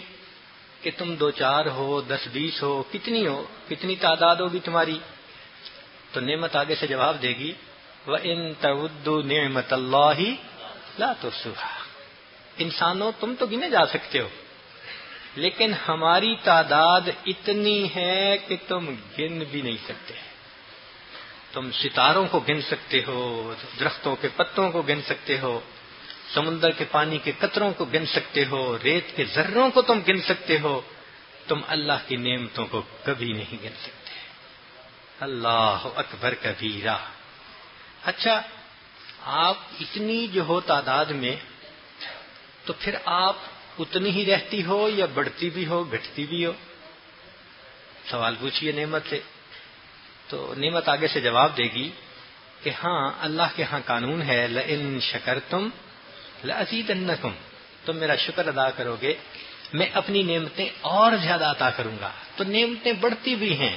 کہ تم 2-4 ہو، 10-20 ہو، کتنی ہو، کتنی تعداد ہوگی تمہاری؟ تو نعمت آگے سے جواب دے گی وَإِن تَعُدُّوا نِعْمَتَ اللَّهِ لَا تُحْصُوهَا، انسانوں تم تو گنے جا سکتے ہو، لیکن ہماری تعداد اتنی ہے کہ تم گن بھی نہیں سکتے۔ تم ستاروں کو گن سکتے ہو، درختوں کے پتوں کو گن سکتے ہو، سمندر کے پانی کے قطروں کو گن سکتے ہو، ریت کے ذروں کو تم گن سکتے ہو، تم اللہ کی نعمتوں کو کبھی نہیں گن سکتے۔ اللہ اکبر کبیرہ۔ اچھا، آپ اتنی جو ہو تعداد میں، تو پھر آپ اتنی ہی رہتی ہو یا بڑھتی بھی ہو، گھٹتی بھی ہو؟ سوال پوچھئے نعمت سے، تو نعمت آگے سے جواب دے گی کہ ہاں، اللہ کے ہاں قانون ہے لئن شکرتم لأزیدنکم، تم میرا شکر ادا کرو گے میں اپنی نعمتیں اور زیادہ عطا کروں گا۔ تو نعمتیں بڑھتی بھی ہیں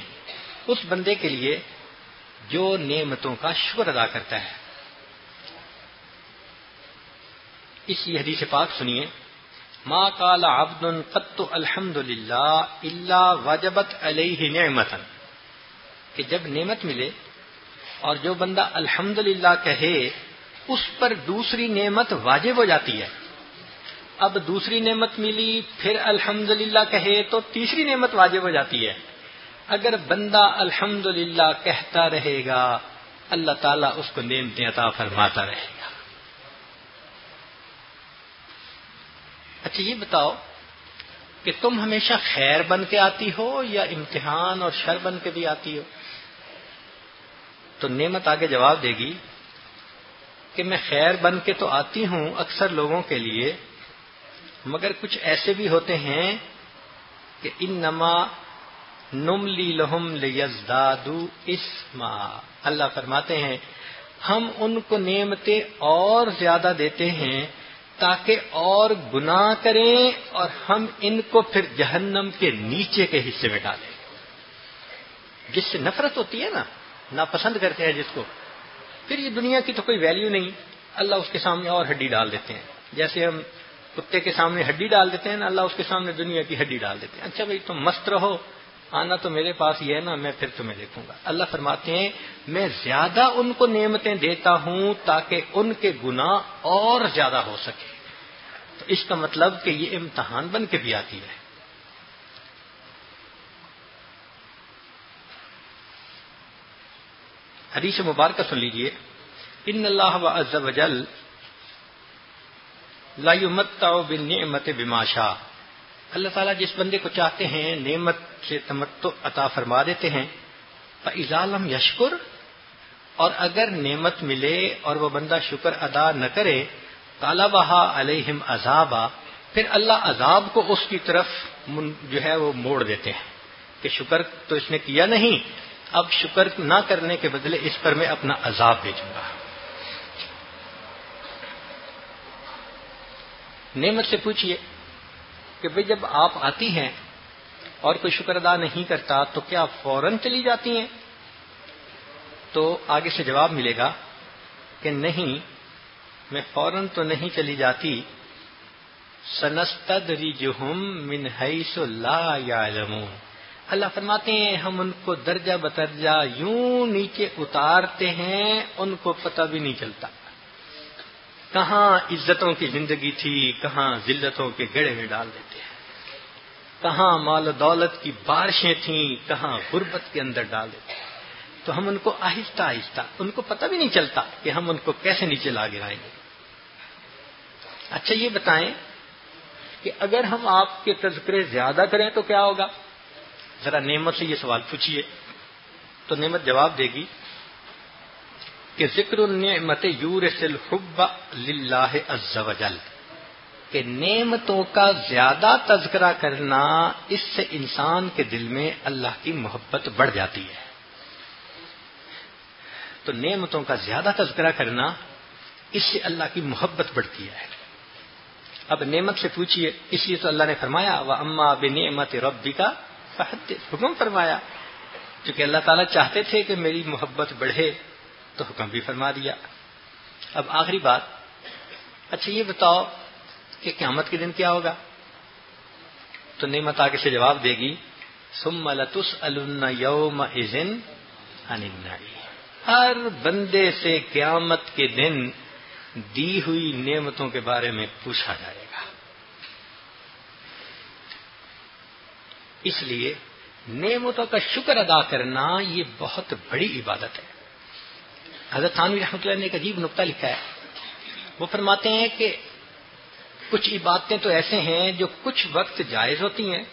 اس بندے کے لیے جو نعمتوں کا شکر ادا کرتا ہے۔ اسی حدیث پاک سنیے، ما قال عبد قط الحمد للہ الا وجبت علیہ نعمتا، کہ جب نعمت ملے اور جو بندہ الحمدللہ کہے اس پر دوسری نعمت واجب ہو جاتی ہے۔ اب دوسری نعمت ملی، پھر الحمدللہ کہے تو تیسری نعمت واجب ہو جاتی ہے۔ اگر بندہ الحمدللہ کہتا رہے گا، اللہ تعالیٰ اس کو نعمتیں عطا فرماتا رہے گا۔ اچھا یہ بتاؤ کہ تم ہمیشہ خیر بن کے آتی ہو یا امتحان اور شر بن کے بھی آتی ہو؟ تو نعمت آگے جواب دے گی کہ میں خیر بن کے تو آتی ہوں اکثر لوگوں کے لیے، مگر کچھ ایسے بھی ہوتے ہیں کہ انما نملی لہم لیزدادوا اثما، اللہ فرماتے ہیں ہم ان کو نعمتیں اور زیادہ دیتے ہیں تاکہ اور گناہ کریں اور ہم ان کو پھر جہنم کے نیچے کے حصے میں ڈالیں۔ جس سے نفرت ہوتی ہے نا، ناپسند کرتے ہیں جس کو، پھر یہ دنیا کی تو کوئی ویلیو نہیں، اللہ اس کے سامنے اور ہڈی ڈال دیتے ہیں۔ جیسے ہم کتے کے سامنے ہڈی ڈال دیتے ہیں نا، اللہ اس کے سامنے دنیا کی ہڈی ڈال دیتے ہیں۔ اچھا بھائی تم مست رہو، آنا تو میرے پاس یہ ہے نا، میں پھر تمہیں دیکھوں گا۔ اللہ فرماتے ہیں میں زیادہ ان کو نعمتیں دیتا ہوں تاکہ ان کے گناہ اور زیادہ ہو سکے۔ تو اس کا مطلب کہ یہ امتحان بن کے بھی آتی ہے۔ حدیث مبارکہ سن لیجئے، ان اللہ عز وجل لا یمتع بالنعمت بما شاء، اللہ تعالیٰ جس بندے کو چاہتے ہیں نعمت سے تمتع عطا فرما دیتے ہیں۔ فإذا لم یشکر، اور اگر نعمت ملے اور وہ بندہ شکر ادا نہ کرے، طلبھا علیہم عذابا، پھر اللہ عذاب کو اس کی طرف جو ہے وہ موڑ دیتے ہیں کہ شکر تو اس نے کیا نہیں، اب شکر نہ کرنے کے بدلے اس پر میں اپنا عذاب بھیجوں گا۔ نعمت سے پوچھئے کہ بھئی جب آپ آتی ہیں اور کوئی شکر ادا نہیں کرتا تو کیا فوراً چلی جاتی ہیں؟ تو آگے سے جواب ملے گا کہ نہیں، میں فوراً تو نہیں چلی جاتی، سنستدرجہم من حیث لا یعلمون، اللہ فرماتے ہیں ہم ان کو درجہ بدرجہ یوں نیچے اتارتے ہیں ان کو پتہ بھی نہیں چلتا۔ کہاں عزتوں کی زندگی تھی، کہاں ذلتوں کے گڑھے میں ڈال دیتے ہیں، کہاں مال و دولت کی بارشیں تھیں، کہاں غربت کے اندر ڈال دیتے ہیں۔ تو ہم ان کو آہستہ آہستہ، ان کو پتہ بھی نہیں چلتا کہ ہم ان کو کیسے نیچے لا گرائیں گے۔ اچھا یہ بتائیں کہ اگر ہم آپ کے تذکرے زیادہ کریں تو کیا ہوگا؟ ذرا نعمت سے یہ سوال پوچھیے، تو نعمت جواب دے گی کہ ذکر النعمت یورث الحب للہ عز وجل، کہ نعمتوں کا زیادہ تذکرہ کرنا اس سے انسان کے دل میں اللہ کی محبت بڑھ جاتی ہے۔ تو نعمتوں کا زیادہ تذکرہ کرنا اس سے اللہ کی محبت بڑھتی ہے۔ اب نعمت سے پوچھئے، اس لیے تو اللہ نے فرمایا وَأَمَّا بِنِعْمَةِ رَبِّكَ فَحَدِّثْ، حکم فرمایا، کیونکہ اللہ تعالیٰ چاہتے تھے کہ میری محبت بڑھے تو حکم بھی فرما دیا۔ اب آخری بات، اچھا یہ بتاؤ کہ قیامت کے دن کیا ہوگا؟ تو نعمت آگے سے جواب دے گی ثم لتسألن یومئذ عن النعیم، ہر بندے سے قیامت کے دن دی ہوئی نعمتوں کے بارے میں پوچھا جائے گا۔ اس لیے نعمتوں کا شکر ادا کرنا یہ بہت بڑی عبادت ہے۔ حضرت تھانوی رحمۃ اللہ نے ایک عجیب نقطہ لکھا ہے، وہ فرماتے ہیں کہ کچھ عبادتیں تو ایسے ہیں جو کچھ وقت جائز ہوتی ہیں،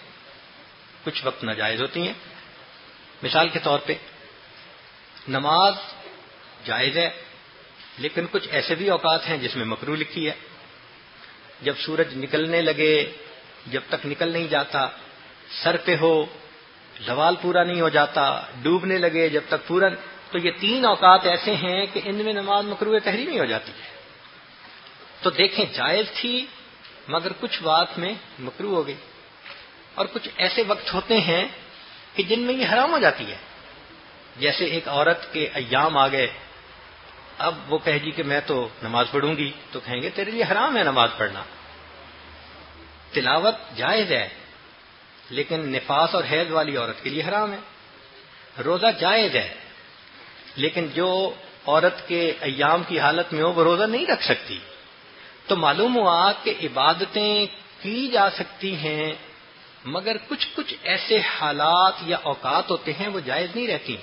کچھ وقت ناجائز ہوتی ہیں۔ مثال کے طور پہ نماز جائز ہے، لیکن کچھ ایسے بھی اوقات ہیں جس میں مکروہ لکھی ہے۔ جب سورج نکلنے لگے، جب تک نکل نہیں جاتا، سر پہ ہو، زوال پورا نہیں ہو جاتا، ڈوبنے لگے جب تک پورا، تو یہ 3 اوقات ایسے ہیں کہ ان میں نماز مکروہ تحریمی ہو جاتی ہے۔ تو دیکھیں جائز تھی مگر کچھ بات میں مکروہ ہو گئی، اور کچھ ایسے وقت ہوتے ہیں کہ جن میں یہ حرام ہو جاتی ہے۔ جیسے ایک عورت کے ایام آ گئے، اب وہ کہے گی کہ میں تو نماز پڑھوں گی، تو کہیں گے تیرے لیے حرام ہے نماز پڑھنا۔ تلاوت جائز ہے لیکن نفاس اور حیض والی عورت کے لیے حرام ہے۔ روزہ جائز ہے لیکن جو عورت کے ایام کی حالت میں ہو وہ روزہ نہیں رکھ سکتی۔ تو معلوم ہوا کہ عبادتیں کی جا سکتی ہیں مگر کچھ ایسے حالات یا اوقات ہوتے ہیں وہ جائز نہیں رہتی۔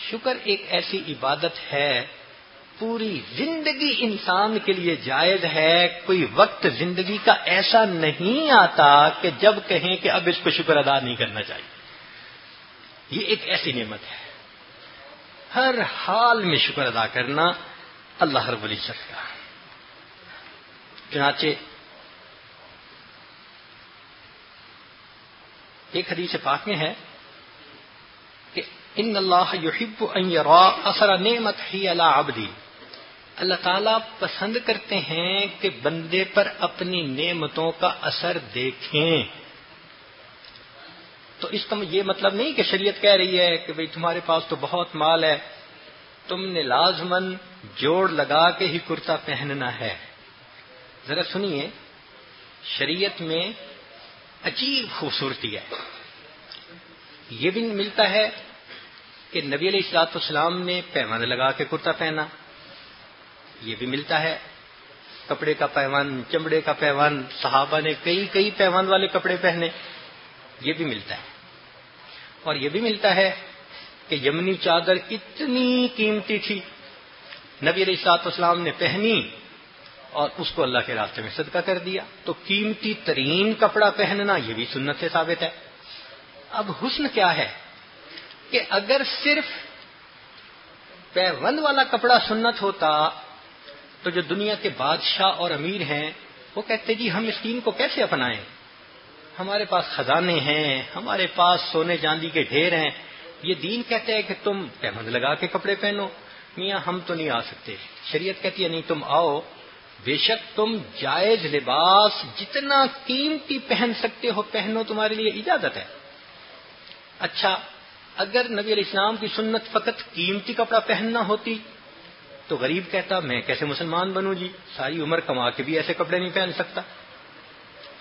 شکر ایک ایسی عبادت ہے پوری زندگی انسان کے لیے جائز ہے، کوئی وقت زندگی کا ایسا نہیں آتا کہ جب کہیں کہ اب اس کو شکر ادا نہیں کرنا چاہیے۔ یہ ایک ایسی نعمت ہے، ہر حال میں شکر ادا کرنا اللہ رب العزت کا۔ چنانچہ ایک حدیث پاک میں ہے کہ ان اللہ یحب ان یرا اثر نعمتہ علی عبدی، اللہ تعالیٰ پسند کرتے ہیں کہ بندے پر اپنی نعمتوں کا اثر دیکھیں۔ تو اس کا یہ مطلب نہیں کہ شریعت کہہ رہی ہے کہ بھئی تمہارے پاس تو بہت مال ہے، تم نے لازماً جوڑ لگا کے ہی کرتا پہننا ہے۔ ذرا سنیے، شریعت میں عجیب خوبصورتی ہے۔ یہ بھی ملتا ہے کہ نبی علیہ الصلوۃ والسلام نے پیوند لگا کے کرتا پہنا، یہ بھی ملتا ہے کپڑے کا پیوند، چمڑے کا پیوند، صحابہ نے کئی پیوند والے کپڑے پہنے، یہ بھی ملتا ہے۔ اور یہ بھی ملتا ہے کہ یمنی چادر اتنی قیمتی تھی، نبی علیہ الصلوۃ والسلام نے پہنی اور اس کو اللہ کے راستے میں صدقہ کر دیا۔ تو قیمتی ترین کپڑا پہننا یہ بھی سنت سے ثابت ہے۔ اب حسن کیا ہے کہ اگر صرف پیوند والا کپڑا سنت ہوتا تو جو دنیا کے بادشاہ اور امیر ہیں وہ کہتے جی ہم اس دین کو کیسے اپنائیں، ہمارے پاس خزانے ہیں، ہمارے پاس سونے چاندی کے ڈھیر ہیں، یہ دین کہتے ہیں کہ تم پیوند لگا کے کپڑے پہنو، میاں ہم تو نہیں آ سکتے۔ شریعت کہتی ہے نہیں، تم آؤ، بے شک تم جائز لباس جتنا قیمتی پہن سکتے ہو پہنو، تمہارے لیے اجازت ہے۔ اچھا اگر نبی علیہ السلام کی سنت فقط قیمتی کپڑا پہننا ہوتی تو غریب کہتا میں کیسے مسلمان بنوں جی، ساری عمر کما کے بھی ایسے کپڑے نہیں پہن سکتا۔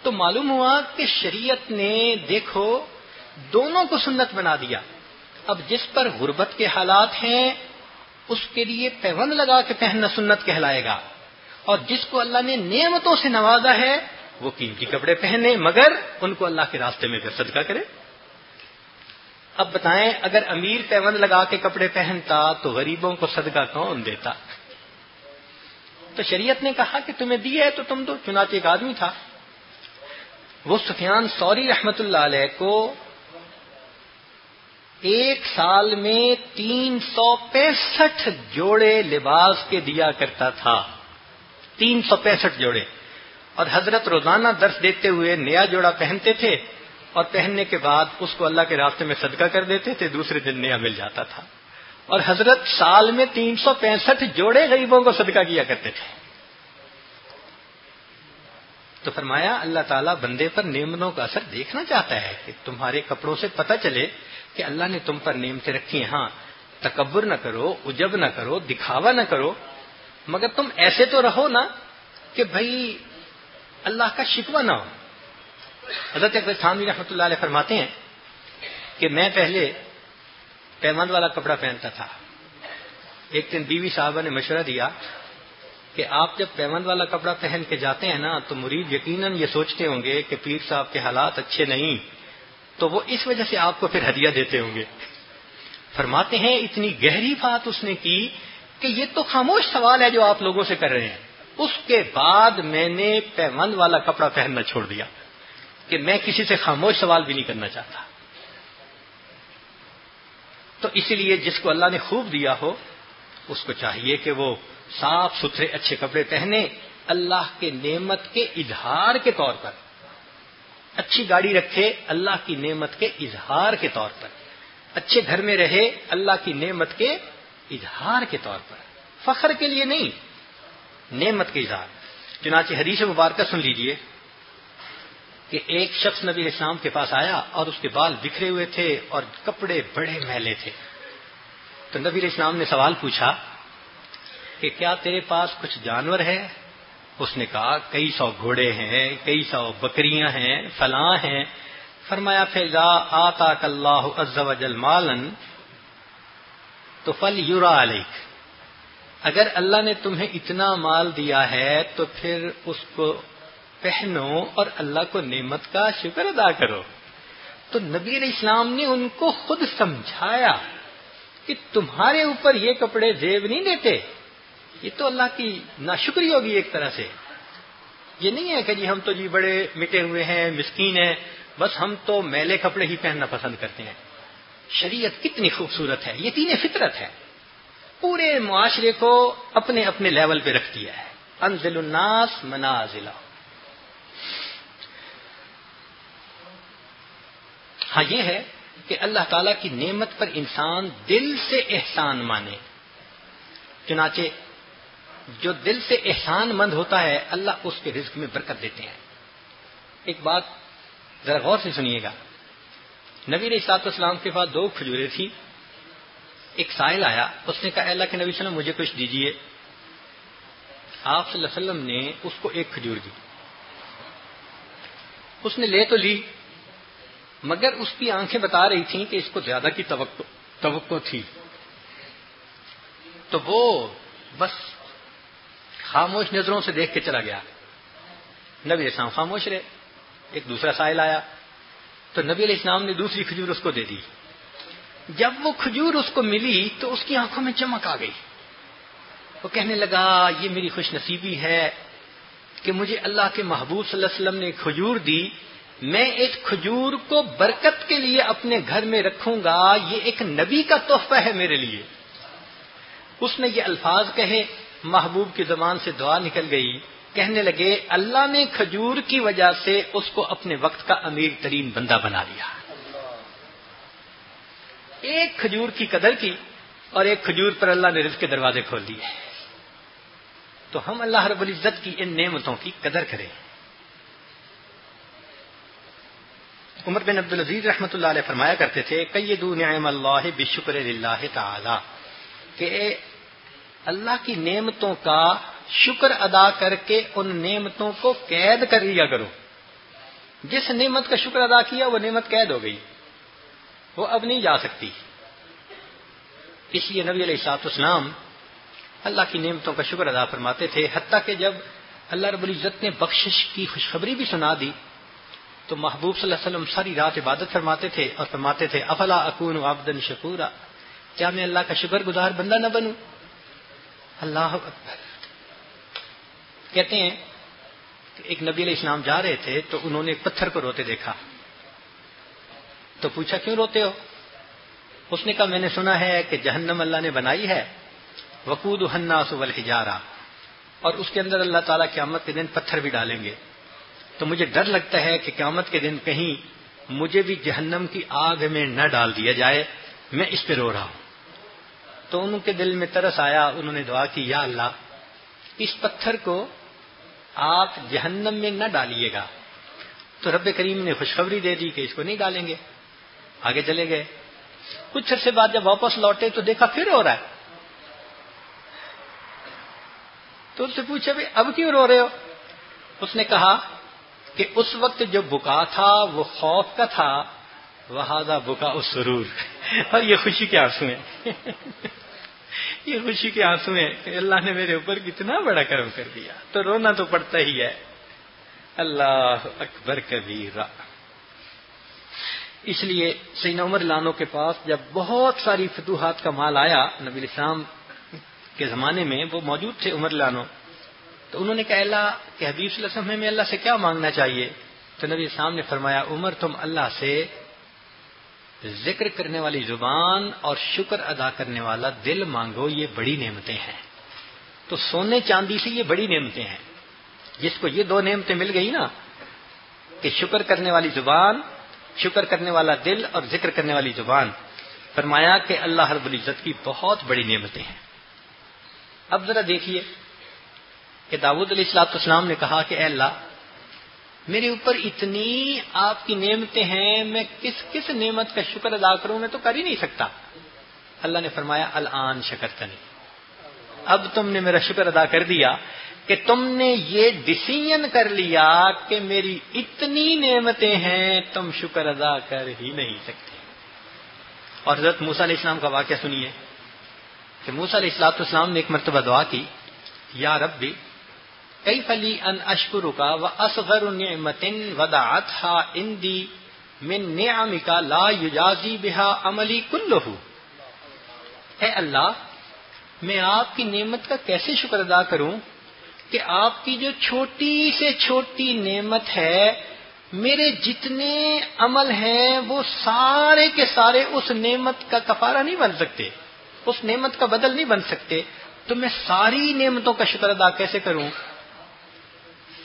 تو معلوم ہوا کہ شریعت نے دیکھو دونوں کو سنت بنا دیا۔ اب جس پر غربت کے حالات ہیں اس کے لیے پیوند لگا کے پہننا سنت کہلائے گا، اور جس کو اللہ نے نعمتوں سے نوازا ہے وہ قیمتی کپڑے پہنے مگر ان کو اللہ کے راستے میں پھر صدقہ کرے۔ اب بتائیں اگر امیر پیوند لگا کے کپڑے پہنتا تو غریبوں کو صدقہ کون دیتا؟ تو شریعت نے کہا کہ تمہیں دی ہے تو تم دو۔ چنانچہ ایک آدمی تھا، وہ سفیان ثوری رحمت اللہ علیہ کو ایک سال میں 365 جوڑے لباس کے دیا کرتا تھا، 365 جوڑے، اور حضرت روزانہ درس دیتے ہوئے نیا جوڑا پہنتے تھے اور پہننے کے بعد اس کو اللہ کے راستے میں صدقہ کر دیتے تھے، دوسرے دن نیا مل جاتا تھا، اور حضرت سال میں 365 جوڑے غریبوں کو صدقہ کیا کرتے تھے۔ تو فرمایا اللہ تعالیٰ بندے پر نعمتوں کا اثر دیکھنا چاہتا ہے کہ تمہارے کپڑوں سے پتہ چلے کہ اللہ نے تم پر نعمتیں رکھی ہیں۔ ہاں تکبر نہ کرو، عجب نہ کرو، دکھاوا نہ کرو، مگر تم ایسے تو رہو نا کہ بھائی اللہ کا شکوہ نہ ہو. حضرت اکبر تھانوی رحمۃ اللہ علیہ فرماتے ہیں کہ میں پہلے پیمند والا کپڑا پہنتا تھا. ایک دن بیوی صاحبہ نے مشورہ دیا کہ آپ جب پیمند والا کپڑا پہن کے جاتے ہیں نا تو مرید یقیناً یہ سوچتے ہوں گے کہ پیر صاحب کے حالات اچھے نہیں، تو وہ اس وجہ سے آپ کو پھر ہدیہ دیتے ہوں گے. فرماتے ہیں اتنی گہری بات اس نے کی کہ یہ تو خاموش سوال ہے جو آپ لوگوں سے کر رہے ہیں. اس کے بعد میں نے پیمند والا کپڑا پہننا چھوڑ دیا کہ میں کسی سے خاموش سوال بھی نہیں کرنا چاہتا. تو اسی لیے جس کو اللہ نے خوب دیا ہو اس کو چاہیے کہ وہ صاف ستھرے اچھے کپڑے پہنے، اللہ کے نعمت کے اظہار کے طور پر. اچھی گاڑی رکھے اللہ کی نعمت کے اظہار کے طور پر. اچھے گھر میں رہے اللہ کی نعمت کے اظہار کے طور پر، فخر کے لیے نہیں، نعمت کے اظہار. چنانچہ حدیث مبارکہ سن لیجئے کہ ایک شخص نبی علیہ السلام کے پاس آیا اور اس کے بال بکھرے ہوئے تھے اور کپڑے بڑے میلے تھے. تو نبی علیہ السلام نے سوال پوچھا کہ کیا تیرے پاس کچھ جانور ہے؟ اس نے کہا کئی سو گھوڑے ہیں، کئی سو بکریاں ہیں، فلاں ہیں. فرمایا فیضا آتاک اللہ عز وجل مالا تو فلیرا علیک، اگر اللہ نے تمہیں اتنا مال دیا ہے تو پھر اس کو پہنو اور اللہ کو نعمت کا شکر ادا کرو. تو نبی علیہ السلام نے ان کو خود سمجھایا کہ تمہارے اوپر یہ کپڑے زیب نہیں دیتے، یہ تو اللہ کی ناشکری ہوگی ایک طرح سے. یہ نہیں ہے کہ جی ہم تو جی بڑے مٹے ہوئے ہیں، مسکین ہیں، بس ہم تو میلے کپڑے ہی پہننا پسند کرتے ہیں. شریعت کتنی خوبصورت ہے، یہ دین فطرت ہے، پورے معاشرے کو اپنے اپنے لیول پہ رکھ دیا ہے. انزل الناس منازلہ. ہاں یہ ہے کہ اللہ تعالیٰ کی نعمت پر انسان دل سے احسان مانے. چنانچہ جو دل سے احسان مند ہوتا ہے اللہ اس کے رزق میں برکت دیتے ہیں. ایک بات ذرا غور سے سنیے گا. نبی علیہ الصلوۃ والسلام کے پاس 2 کھجوریں تھی. ایک سائل آیا، اس نے کہا اے اللہ کے نبی صلی اللہ علیہ وسلم مجھے کچھ دیجیے. آپ صلی اللہ علیہ وسلم نے اس کو 1 کھجور دی. اس نے لے تو لی مگر اس کی آنکھیں بتا رہی تھیں کہ اس کو زیادہ کی توقع تھی. تو وہ بس خاموش نظروں سے دیکھ کے چلا گیا. نبی علیہ السلام خاموش رہے. ایک دوسرا سائل آیا تو نبی علیہ السلام نے دوسری کھجور اس کو دے دی. جب وہ کھجور اس کو ملی تو اس کی آنکھوں میں چمک آ گئی. وہ کہنے لگا یہ میری خوش نصیبی ہے کہ مجھے اللہ کے محبوب صلی اللہ علیہ وسلم نے کھجور دی. میں اس کھجور کو برکت کے لیے اپنے گھر میں رکھوں گا، یہ ایک نبی کا تحفہ ہے میرے لیے. اس نے یہ الفاظ کہے، محبوب کی زبان سے دعا نکل گئی. کہنے لگے اللہ نے کھجور کی وجہ سے اس کو اپنے وقت کا امیر ترین بندہ بنا لیا. ایک کھجور کی قدر کی اور ایک کھجور پر اللہ نے رزق کے دروازے کھول دیے. تو ہم اللہ رب العزت کی ان نعمتوں کی قدر کریں. عمر بن عبدالعزیز رحمۃ اللہ علیہ فرمایا کرتے تھے قیدوا نعم اللہ بالشکر للہ تعالی، کہ اللہ کی نعمتوں کا شکر ادا کر کے ان نعمتوں کو قید کر لیا کرو. جس نعمت کا شکر ادا کیا وہ نعمت قید ہو گئی، وہ اب نہیں جا سکتی. اس لیے نبی علیہ الصلوۃ والسلام اللہ کی نعمتوں کا شکر ادا فرماتے تھے. حتیٰ کہ جب اللہ رب العزت نے بخشش کی خوشخبری بھی سنا دی تو محبوب صلی اللہ علیہ وسلم ساری رات عبادت فرماتے تھے اور فرماتے تھے افلا اکون عبدا شکورا، کیا میں اللہ کا شکر گزار بندہ نہ بنوں. اللہ اکبر. کہتے ہیں کہ ایک نبی علیہ السلام جا رہے تھے تو انہوں نے ایک پتھر کو روتے دیکھا تو پوچھا کیوں روتے ہو؟ اس نے کہا میں نے سنا ہے کہ جہنم اللہ نے بنائی ہے، وقودھا الناس والحجارہ، اور اس کے اندر اللہ تعالیٰ قیامت کے دن پتھر بھی ڈالیں گے. تو مجھے ڈر لگتا ہے کہ قیامت کے دن کہیں مجھے بھی جہنم کی آگ میں نہ ڈال دیا جائے، میں اس پہ رو رہا ہوں. تو ان کے دل میں ترس آیا. انہوں نے دعا کی یا اللہ اس پتھر کو آپ جہنم میں نہ ڈالیے گا. تو رب کریم نے خوشخبری دے دی کہ اس کو نہیں ڈالیں گے. آگے چلے گئے. کچھ عرصے بعد جب واپس لوٹے تو دیکھا پھر ہو رہا ہے. تو اس سے پوچھا بھی اب کیوں رو رہے ہو؟ اس نے کہا کہ اس وقت جو بکا تھا وہ خوف کا تھا، وہذا بکا السرور، اور یہ خوشی کے آنسو ہیں یہ خوشی کے آنسو ہیں کہ اللہ نے میرے اوپر کتنا بڑا کرم کر دیا، تو رونا تو پڑتا ہی ہے۔ اللہ اکبر کبیرہ۔ اس لیے سیدنا عمر لانو کے پاس جب بہت ساری فتوحات کا مال آیا نبی الاسلام کے زمانے میں، وہ موجود تھے عمر لانو، تو انہوں نے کہا اللہ کہ حبیب صلی اللہ علیہ وسلم ہمیں اللہ سے کیا مانگنا چاہیے؟ تو نبی الاسلام نے فرمایا عمر تم اللہ سے ذکر کرنے والی زبان اور شکر ادا کرنے والا دل مانگو، یہ بڑی نعمتیں ہیں۔ تو سونے چاندی سے یہ بڑی نعمتیں ہیں، جس کو یہ دو نعمتیں مل گئی نا کہ شکر کرنے والی زبان، شکر کرنے والا دل اور ذکر کرنے والی زبان، فرمایا کہ اللہ رب العزت کی بہت بڑی نعمتیں ہیں۔ اب ذرا دیکھیے کہ داؤد علیہ السلام نے کہا کہ اے اللہ میرے اوپر اتنی آپ کی نعمتیں ہیں، میں کس کس نعمت کا شکر ادا کروں، میں تو کر ہی نہیں سکتا۔ اللہ نے فرمایا الآن شکرتنی، اب تم نے میرا شکر ادا کر دیا کہ تم نے یہ ڈیسیژن کر لیا کہ میری اتنی نعمتیں ہیں تم شکر ادا کر ہی نہیں سکتے۔ اور حضرت موسیٰ علیہ السلام کا واقعہ سنیے کہ موسیٰ علیہ السلام نے ایک مرتبہ دعا کی، یا ربی کیف لی ان اشکرک واصغر نعمت ودعتها عندی من نعمک لا یجازی بها عملی کلہ۔ اے اللہ میں آپ کی نعمت کا کیسے شکر ادا کروں کہ آپ کی جو چھوٹی سے چھوٹی نعمت ہے، میرے جتنے عمل ہیں وہ سارے کے سارے اس نعمت کا کفارہ نہیں بن سکتے، اس نعمت کا بدل نہیں بن سکتے، تو میں ساری نعمتوں کا شکر ادا کیسے کروں؟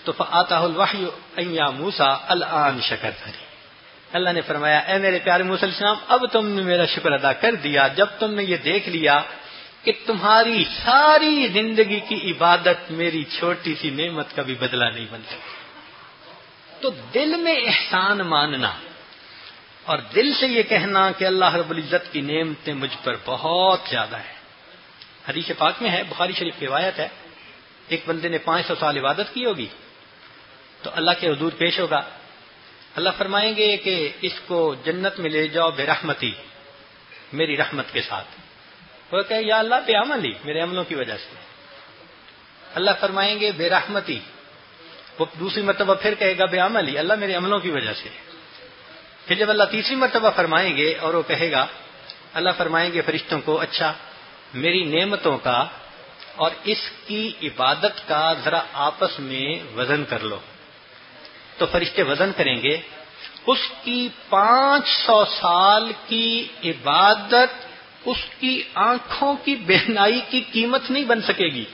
تو فآتاہ الوحی ان یا موسیٰ الآن شکرتنی، اللہ نے فرمایا اے میرے پیارے موسیٰ علیہ السلام اب تم نے میرا شکر ادا کر دیا، جب تم نے یہ دیکھ لیا کہ تمہاری ساری زندگی کی عبادت میری چھوٹی سی نعمت کا بھی بدلہ نہیں بن سکتی۔ تو دل میں احسان ماننا اور دل سے یہ کہنا کہ اللہ رب العزت کی نعمتیں مجھ پر بہت زیادہ ہیں۔ حدیث پاک میں ہے، بخاری شریف کی روایت ہے، ایک بندے نے 500 سال عبادت کی ہوگی تو اللہ کے حضور پیش ہوگا، اللہ فرمائیں گے کہ اس کو جنت میں لے جاؤ بے رحمتی، میری رحمت کے ساتھ۔ وہ کہے یا اللہ بے عملی، میرے عملوں کی وجہ سے۔ اللہ فرمائیں گے بے رحمتی، وہ دوسری مرتبہ پھر کہے گا بے عملی، اللہ میرے عملوں کی وجہ سے۔ پھر جب اللہ تیسری مرتبہ فرمائیں گے اور وہ کہے گا، اللہ فرمائیں گے فرشتوں کو اچھا میری نعمتوں کا اور اس کی عبادت کا ذرا آپس میں وزن کر لو۔ تو فرشتے وزن کریں گے، اس کی 500 سال کی عبادت اس کی آنکھوں کی بہنائی کی قیمت نہیں بن سکے گی۔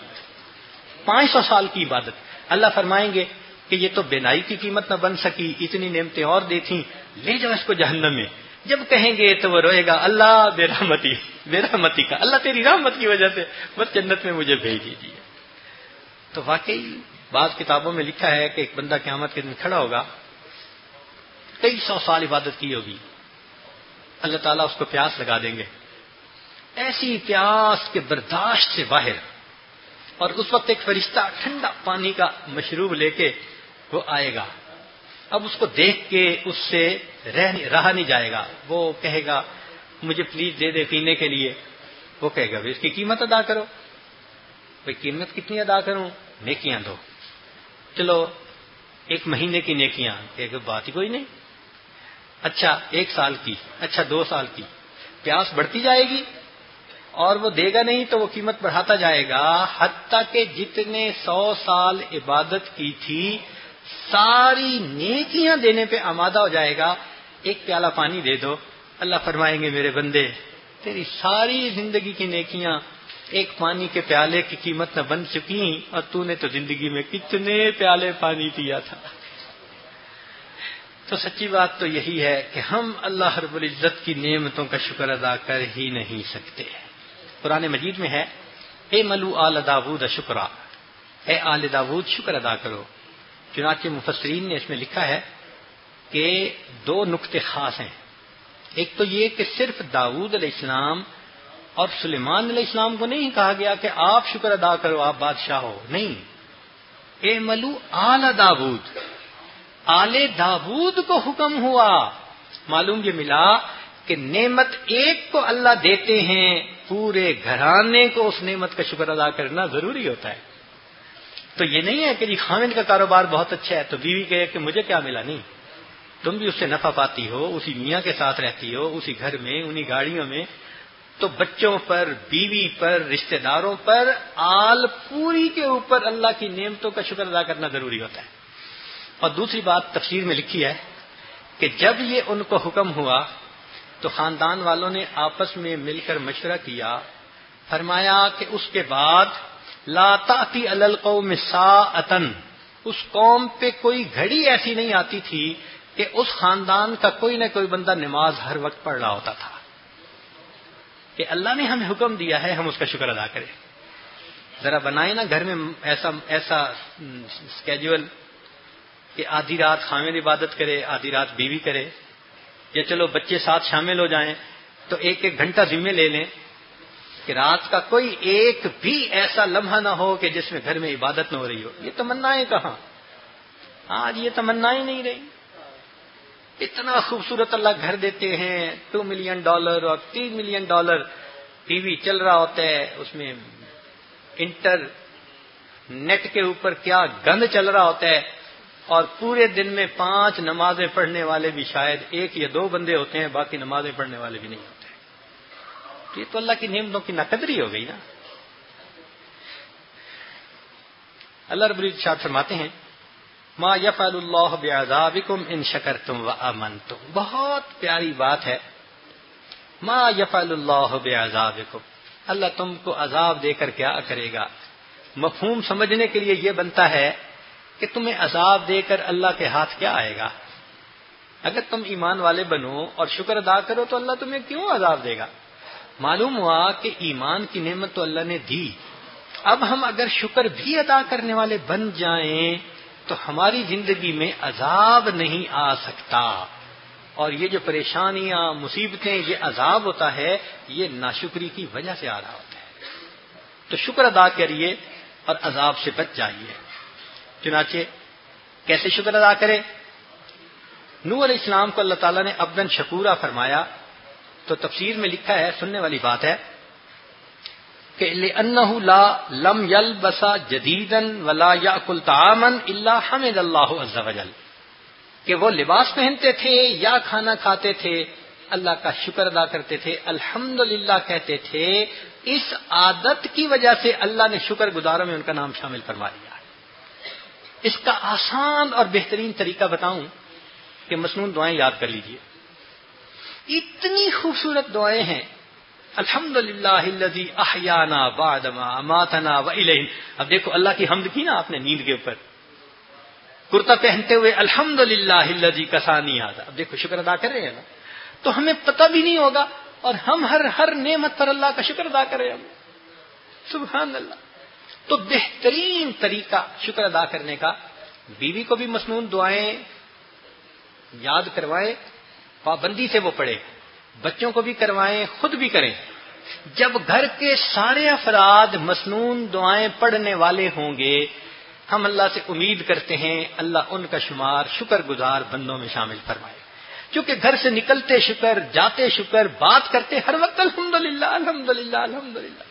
500 سال کی عبادت، اللہ فرمائیں گے کہ یہ تو بہنائی کی قیمت نہ بن سکی، اتنی نعمتیں اور دی تھیں، لے جاؤ اس کو جہنم میں۔ جب کہیں گے تو وہ روئے گا اللہ بے رحمتی، بے رحمتی کا، اللہ تیری رحمت کی وجہ سے بس جنت میں مجھے بھیج دیجیے۔ تو واقعی بعض کتابوں میں لکھا ہے کہ ایک بندہ قیامت کے دن کھڑا ہوگا، کئی 100 سال عبادت کی ہوگی، اللہ تعالیٰ اس کو پیاس لگا دیں گے، ایسی پیاس کے برداشت سے باہر، اور اس وقت ایک فرشتہ ٹھنڈا پانی کا مشروب لے کے وہ آئے گا۔ اب اس کو دیکھ کے اس سے رہا نہیں جائے گا، وہ کہے گا مجھے پلیز دے دے پینے کے لیے۔ وہ کہے گا اس کی قیمت ادا کرو۔ بھائی قیمت کتنی ادا کروں؟ نیکیاں دو۔ چلو 1 مہینے کی نیکیاں، کہ بات ہی کوئی نہیں۔ اچھا 1 سال کی، اچھا 2 سال کی، پیاس بڑھتی جائے گی اور وہ دے گا نہیں تو وہ قیمت بڑھاتا جائے گا، حتیٰ کہ جتنے 100 سال عبادت کی تھی ساری نیکیاں دینے پہ آمادہ ہو جائے گا۔ 1 پیالہ پانی دے دو، اللہ فرمائیں گے میرے بندے تیری ساری زندگی کی نیکیاں 1 پانی کے پیالے کی قیمت نہ بن چکی، اور تو نے تو زندگی میں کتنے پیالے پانی پیا تھا۔ تو سچی بات تو یہی ہے کہ ہم اللہ رب العزت کی نعمتوں کا شکر ادا کر ہی نہیں سکتے۔ قرآن مجید میں ہے اے ملو آل داود شکرا، اے آل داود شکر ادا کرو۔ چنانچہ مفسرین نے اس میں لکھا ہے کہ 2 نقطے خاص ہیں۔ ایک تو یہ کہ صرف داؤد علیہ السلام اور سلیمان علیہ السلام کو نہیں کہا گیا کہ آپ شکر ادا کرو آپ بادشاہ ہو، نہیں، اعملوا آل داود، آل داود کو حکم ہوا۔ معلوم یہ ملا کہ نعمت ایک کو اللہ دیتے ہیں، پورے گھرانے کو اس نعمت کا شکر ادا کرنا ضروری ہوتا ہے۔ تو یہ نہیں ہے کہ جی خاوند کا کاروبار بہت اچھا ہے تو بیوی کہے کہ مجھے کیا ملا، نہیں، تم بھی اس سے نفع پاتی ہو، اسی میاں کے ساتھ رہتی ہو، اسی گھر میں، انہی گاڑیوں میں، تو بچوں پر، بیوی پر، رشتہ داروں پر، آل پوری کے اوپر اللہ کی نعمتوں کا شکر ادا کرنا ضروری ہوتا ہے۔ اور دوسری بات تفسیر میں لکھی ہے کہ جب یہ ان کو حکم ہوا تو خاندان والوں نے آپس میں مل کر مشورہ کیا، فرمایا کہ اس کے بعد لا تأتی علی القوم ساعۃ، اس قوم پہ کوئی گھڑی ایسی نہیں آتی تھی کہ اس خاندان کا کوئی نہ کوئی بندہ نماز ہر وقت پڑھ رہا ہوتا تھا، کہ اللہ نے ہمیں حکم دیا ہے ہم اس کا شکر ادا کریں۔ ذرا بنائیں نا گھر میں ایسا اسکیجول کہ آدھی رات خاوند عبادت کرے، آدھی رات بیوی کرے، یا چلو بچے ساتھ شامل ہو جائیں تو ایک ایک گھنٹہ ذمہ لے لیں کہ رات کا کوئی ایک بھی ایسا لمحہ نہ ہو کہ جس میں گھر میں عبادت نہ ہو رہی ہو۔ یہ تمنائیں کہاں، آج یہ تمنائیں نہیں رہی۔ اتنا خوبصورت اللہ گھر دیتے ہیں، $2 ملین اور $3 ملین، ٹی وی چل رہا ہوتا ہے، اس میں انٹرنیٹ کے اوپر کیا گند چل رہا ہوتا ہے، اور پورے دن میں 5 نمازیں پڑھنے والے بھی شاید 1 یا 2 بندے ہوتے ہیں، باقی نمازیں پڑھنے والے بھی نہیں ہوتے۔ یہ تو اللہ کی نعمتوں کی ناقدری ہو گئی نا۔ اللہ رب العزت فرماتے ہیں ما یفعل اللہ بعذابکم ان شکرتم وآمنتم، بہت پیاری بات ہے، ما یفعل اللہ بعذابکم، اللہ تم کو عذاب دے کر کیا کرے گا۔ مفہوم سمجھنے کے لیے یہ بنتا ہے کہ تمہیں عذاب دے کر اللہ کے ہاتھ کیا آئے گا؟ اگر تم ایمان والے بنو اور شکر ادا کرو تو اللہ تمہیں کیوں عذاب دے گا؟ معلوم ہوا کہ ایمان کی نعمت تو اللہ نے دی، اب ہم اگر شکر بھی ادا کرنے والے بن جائیں تو ہماری زندگی میں عذاب نہیں آ سکتا، اور یہ جو پریشانیاں، مصیبتیں، یہ عذاب ہوتا ہے، یہ ناشکری کی وجہ سے آ رہا ہوتا ہے۔ تو شکر ادا کریے اور عذاب سے بچ جائیے۔ چنانچہ کیسے شکر ادا کریں؟ نوح علیہ السلام کو اللہ تعالیٰ نے عبداً شکورا فرمایا، تو تفسیر میں لکھا ہے، سننے والی بات ہے کہ لِأَنَّهُ لَمْ يَلْبَسَ جَدِيدًا وَلَا يَأْكُلْ طَعَامًا إِلَّا حَمِدَ اللَّهُ عَزَّ وَجَلَّ، کہ وہ لباس پہنتے تھے یا کھانا کھاتے تھے، اللہ کا شکر ادا کرتے تھے، الحمدللہ کہتے تھے۔ اس عادت کی وجہ سے اللہ نے شکر گزاروں میں ان کا نام شامل فرما لیا۔ اس کا آسان اور بہترین طریقہ بتاؤں کہ مسنون دعائیں یاد کر لیجئے، اتنی خوبصورت دعائیں ہیں۔ الحمدللہ الذی احیانا بعد ما اماتنا والیہ، اب دیکھو اللہ کی حمد کی نا آپ نے نیند کے اوپر، کرتا پہنتے ہوئے الحمدللہ الذی کسانی ھذا، اب دیکھو شکر ادا کر رہے ہیں نا، تو ہمیں پتہ بھی نہیں ہوگا اور ہم ہر نعمت پر اللہ کا شکر ادا کر رہے ہیں۔ سبحان اللہ۔ تو بہترین طریقہ شکر ادا کرنے کا، بیوی کو بھی مسنون دعائیں یاد کروائیں، پابندی سے وہ پڑھے، بچوں کو بھی کروائیں، خود بھی کریں۔ جب گھر کے سارے افراد مسنون دعائیں پڑھنے والے ہوں گے، ہم اللہ سے امید کرتے ہیں اللہ ان کا شمار شکر گزار بندوں میں شامل فرمائے، کیونکہ گھر سے نکلتے شکر، جاتے شکر، بات کرتے ہر وقت الحمدللہ الحمدللہ الحمدللہ۔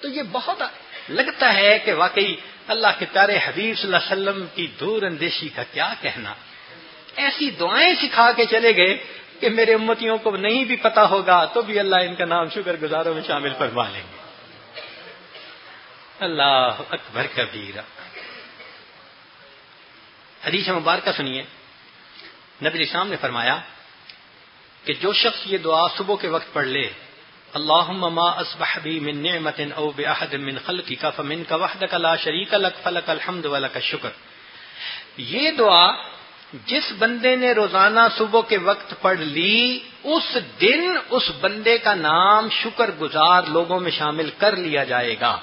تو یہ بہت لگتا ہے کہ واقعی اللہ کے پیارے حبیب صلی اللہ علیہ وسلم کی دور اندیشی کا کیا کہنا، ایسی دعائیں سکھا کے چلے گئے کہ میرے امتیوں کو نہیں بھی پتا ہوگا تو بھی اللہ ان کا نام شکر گزاروں میں شامل فرما لیں گے۔ اللہ اکبر کبیرہ۔ حدیث مبارکہ سنیے، نبی علیہ السلام نے فرمایا کہ جو شخص یہ دعا صبح کے وقت پڑھ لے، اللہم ما اصبح بی من نعمت او باحد من خلقک فمنک وحدک لا شریک لک فلک الحمد ولک الشکر، یہ دعا جس بندے نے روزانہ صبح کے وقت پڑھ لی، اس دن اس بندے کا نام شکر گزار لوگوں میں شامل کر لیا جائے گا۔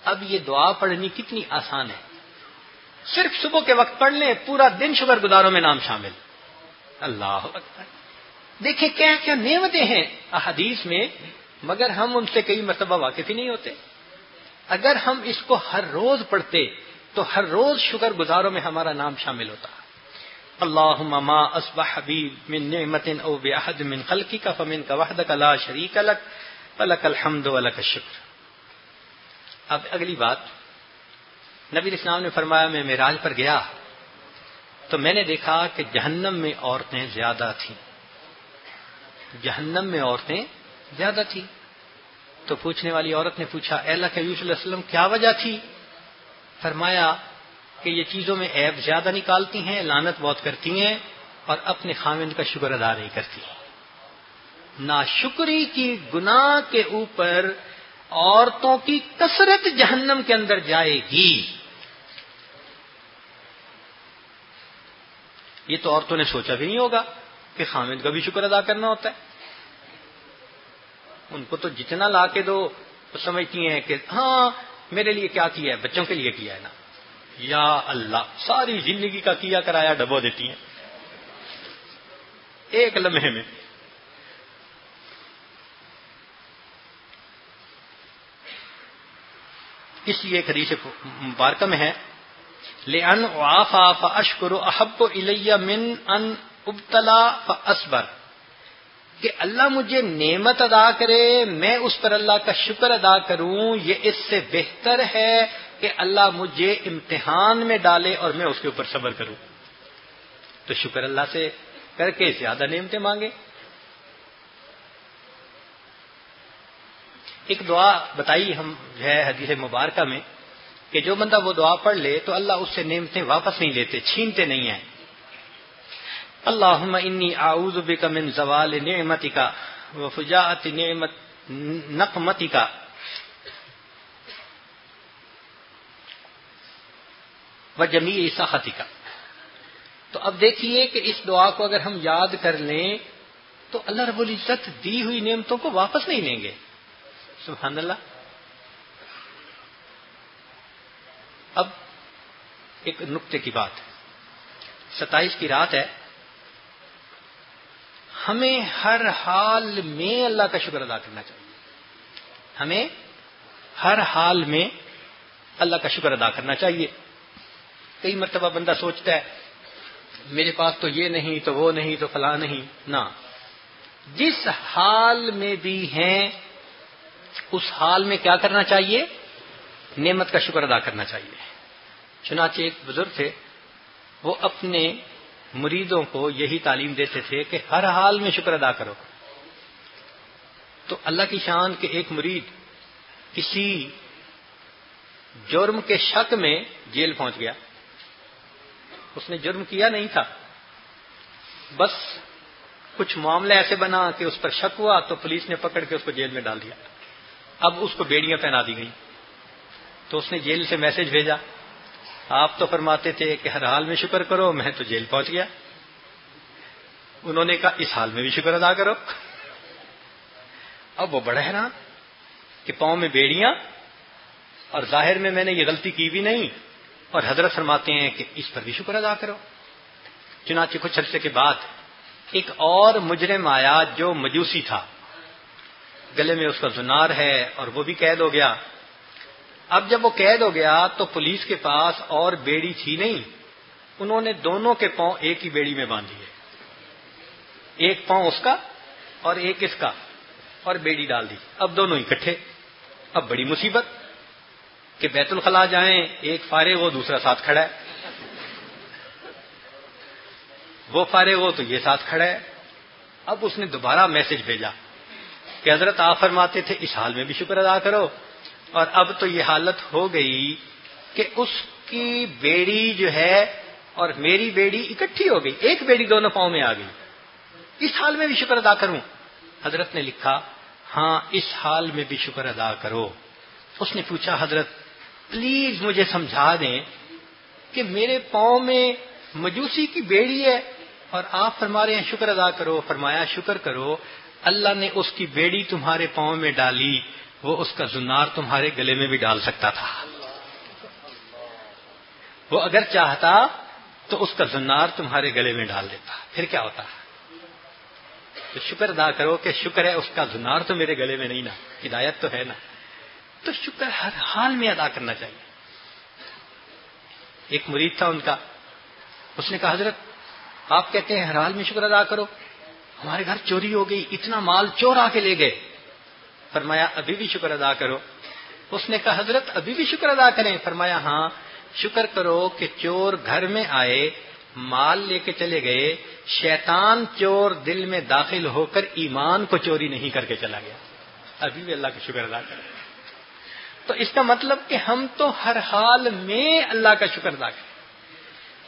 اب یہ دعا پڑھنی کتنی آسان ہے، صرف صبح کے وقت پڑھ لیں، پورا دن شکر گزاروں میں نام شامل۔ اللہ اکبر۔ دیکھیں کیا کیا نعمتیں ہیں۔ احادیث میں مگر ہم ان سے کئی مرتبہ واقف ہی نہیں ہوتے. اگر ہم اس کو ہر روز پڑھتے تو ہر روز شکر گزاروں میں ہمارا نام شامل ہوتا. اللہم ما اصبح بی من نعمت او باحد من خلقک فمنک وحدک لا شریک لک فلک الحمد ولک الشکر. اب اگلی بات، نبی اسلام نے فرمایا میں معراج پر گیا تو میں نے دیکھا کہ جہنم میں عورتیں زیادہ تھیں. جہنم میں عورتیں زیادہ تھیں. تو پوچھنے والی عورت نے پوچھا اے اللہ کے حبیب صلی اللہ علیہ وسلم کیا وجہ تھی؟ فرمایا کہ یہ چیزوں میں عیب زیادہ نکالتی ہیں، لعنت بہت کرتی ہیں اور اپنے خاوند کا شکر ادا نہیں کرتی. ناشکری کی گناہ کے اوپر عورتوں کی کثرت جہنم کے اندر جائے گی. یہ تو عورتوں نے سوچا بھی نہیں ہوگا کہ خاوند کا بھی شکر ادا کرنا ہوتا ہے. ان کو تو جتنا لا کے دو تو سمجھتی ہیں کہ ہاں میرے لیے کیا کیا ہے، بچوں کے لیے کیا ہے نا. یا اللہ، ساری زندگی کا کیا کرایا ڈبو دیتی ہیں ایک لمحے میں. اس لیے ایک حدیث مبارکہ میں ہے لِأَنْ أُعَافَى فَأَشْكُرُ أَحَبُّ إِلَيَّ مِنْ أَنْ أُبْتَلَى فَأَصْبَرَ، کہ اللہ مجھے نعمت عطا کرے میں اس پر اللہ کا شکر ادا کروں، یہ اس سے بہتر ہے کہ اللہ مجھے امتحان میں ڈالے اور میں اس کے اوپر صبر کروں. تو شکر اللہ سے کر کے زیادہ نعمتیں مانگے. ایک دعا بتائی ہم ہے حدیث مبارکہ میں کہ جو بندہ وہ دعا پڑھ لے تو اللہ اس سے نعمتیں واپس نہیں لیتے، چھینتے نہیں ہیں. اللہم انی اعوذ بک من زوال نعمتک وفجاءۃ نقمتک وجمیع سخطک. تو اب دیکھیے کہ اس دعا کو اگر ہم یاد کر لیں تو اللہ رب العزت دی ہوئی نعمتوں کو واپس نہیں لیں گے. سبحان اللہ. اب ایک نقطے کی بات، 27 کی رات ہے. ہمیں ہر حال میں اللہ کا شکر ادا کرنا چاہیے. ہمیں ہر حال میں اللہ کا شکر ادا کرنا چاہیے. کئی مرتبہ بندہ سوچتا ہے میرے پاس تو یہ نہیں تو وہ نہیں تو فلاں نہیں. نہ، جس حال میں بھی ہیں اس حال میں کیا کرنا چاہیے؟ نعمت کا شکر ادا کرنا چاہیے. چنانچہ ایک بزرگ تھے، وہ اپنے مریدوں کو یہی تعلیم دیتے تھے کہ ہر حال میں شکر ادا کرو. تو اللہ کی شان کہ ایک مرید کسی جرم کے شک میں جیل پہنچ گیا. اس نے جرم کیا نہیں تھا، بس کچھ معاملہ ایسے بنا کہ اس پر شک ہوا تو پولیس نے پکڑ کے اس کو جیل میں ڈال دیا. اب اس کو بیڑیاں پہنا دی گئیں. تو اس نے جیل سے میسج بھیجا آپ تو فرماتے تھے کہ ہر حال میں شکر کرو، میں تو جیل پہنچ گیا. انہوں نے کہا اس حال میں بھی شکر ادا کرو. اب وہ بڑا حیران کہ پاؤں میں بیڑیاں اور ظاہر میں نے یہ غلطی کی بھی نہیں، اور حضرت فرماتے ہیں کہ اس پر بھی شکر ادا کرو. چنانچہ کچھ عرصے کے بعد ایک اور مجرم آیا جو مجوسی تھا، گلے میں اس کا زنار ہے اور وہ بھی قید ہو گیا. اب جب وہ قید ہو گیا تو پولیس کے پاس اور بیڑی تھی نہیں، انہوں نے دونوں کے پاؤں ایک ہی بیڑی میں باندھ دیے. ایک پاؤں اس کا اور ایک اس کا، اور بیڑی ڈال دی. اب دونوں اکٹھے. اب بڑی مصیبت کہ بیت الخلاء جائیں، ایک فارغ ہو دوسرا ساتھ کھڑا ہے، وہ فارغ ہو تو یہ ساتھ کھڑا ہے. اب اس نے دوبارہ میسج بھیجا کہ حضرت آپ فرماتے تھے اس حال میں بھی شکر ادا کرو، اور اب تو یہ حالت ہو گئی کہ اس کی بیڑی جو ہے اور میری بیڑی اکٹھی ہو گئی، ایک بیڑی دونوں پاؤں میں آ گئی، اس حال میں بھی شکر ادا کروں؟ حضرت نے لکھا ہاں اس حال میں بھی شکر ادا کرو. اس نے پوچھا حضرت پلیز مجھے سمجھا دیں کہ میرے پاؤں میں مجوسی کی بیڑی ہے اور آپ فرما رہے ہیں شکر ادا کرو. فرمایا شکر کرو، اللہ نے اس کی بیڑی تمہارے پاؤں میں ڈالی، وہ اس کا زنار تمہارے گلے میں بھی ڈال سکتا تھا. وہ اگر چاہتا تو اس کا زنار تمہارے گلے میں ڈال دیتا، پھر کیا ہوتا؟ تو شکر ادا کرو کہ شکر ہے اس کا زنار تو میرے گلے میں نہیں نا، ہدایت تو ہے نا. تو شکر ہر حال میں ادا کرنا چاہیے. ایک مرید تھا ان کا، اس نے کہا حضرت آپ کہتے ہیں ہر حال میں شکر ادا کرو، ہمارے گھر چوری ہو گئی، اتنا مال چور آ کے لے گئے. فرمایا ابھی بھی شکر ادا کرو. اس نے کہا حضرت ابھی بھی شکر ادا کریں. فرمایا ہاں، شکر کرو کہ چور گھر میں آئے، مال لے کے چلے گئے، شیطان چور دل میں داخل ہو کر ایمان کو چوری نہیں کر کے چلا گیا. ابھی بھی اللہ کا شکر ادا کریں. تو اس کا مطلب کہ ہم تو ہر حال میں اللہ کا شکر ادا کریں.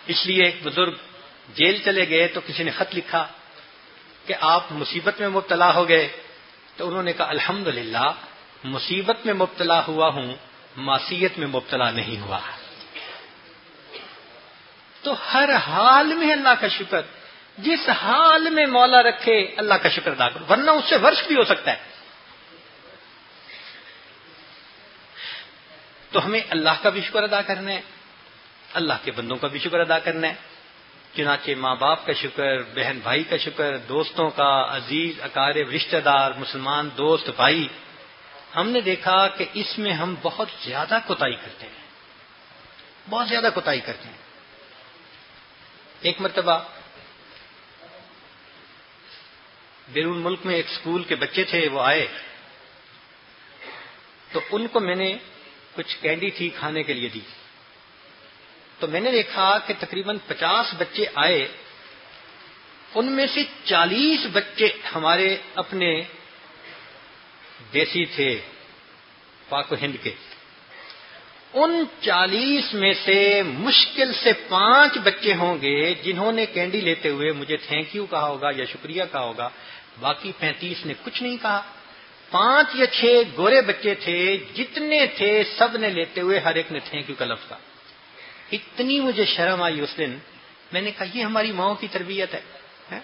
اس لیے ایک بزرگ جیل چلے گئے تو کسی نے خط لکھا کہ آپ مصیبت میں مبتلا ہو گئے. تو انہوں نے کہا الحمدللہ مصیبت میں مبتلا ہوا ہوں، معصیت میں مبتلا نہیں ہوا. تو ہر حال میں اللہ کا شکر، جس حال میں مولا رکھے اللہ کا شکر ادا کرو، ورنہ اس سے ورش بھی ہو سکتا ہے. تو ہمیں اللہ کا بھی شکر ادا کرنا ہے، اللہ کے بندوں کا بھی شکر ادا کرنا ہے. چنانچہ ماں باپ کا شکر، بہن بھائی کا شکر، دوستوں کا، عزیز اقارب رشتہ دار مسلمان دوست بھائی، ہم نے دیکھا کہ اس میں ہم بہت زیادہ کوتاہی کرتے ہیں، بہت زیادہ کوتاہی کرتے ہیں. ایک مرتبہ بیرون ملک میں ایک اسکول کے بچے تھے، وہ آئے تو ان کو میں نے کچھ کینڈی تھی کھانے کے لیے دی. تو میں نے دیکھا کہ تقریباً 50 بچے آئے، ان میں سے 40 بچے ہمارے اپنے دیسی تھے، پاک و ہند کے. ان 40 میں سے مشکل سے 5 بچے ہوں گے جنہوں نے کینڈی لیتے ہوئے مجھے تھینک یو کہا ہوگا یا شکریہ کہا ہوگا. باقی 35 نے کچھ نہیں کہا. 5 یا 6 گورے بچے تھے، جتنے تھے سب نے لیتے ہوئے ہر ایک نے تھینک یو کا لفظ کہا. اتنی مجھے شرم آئی اس دن. میں نے کہا یہ ہماری ماؤں کی تربیت ہے.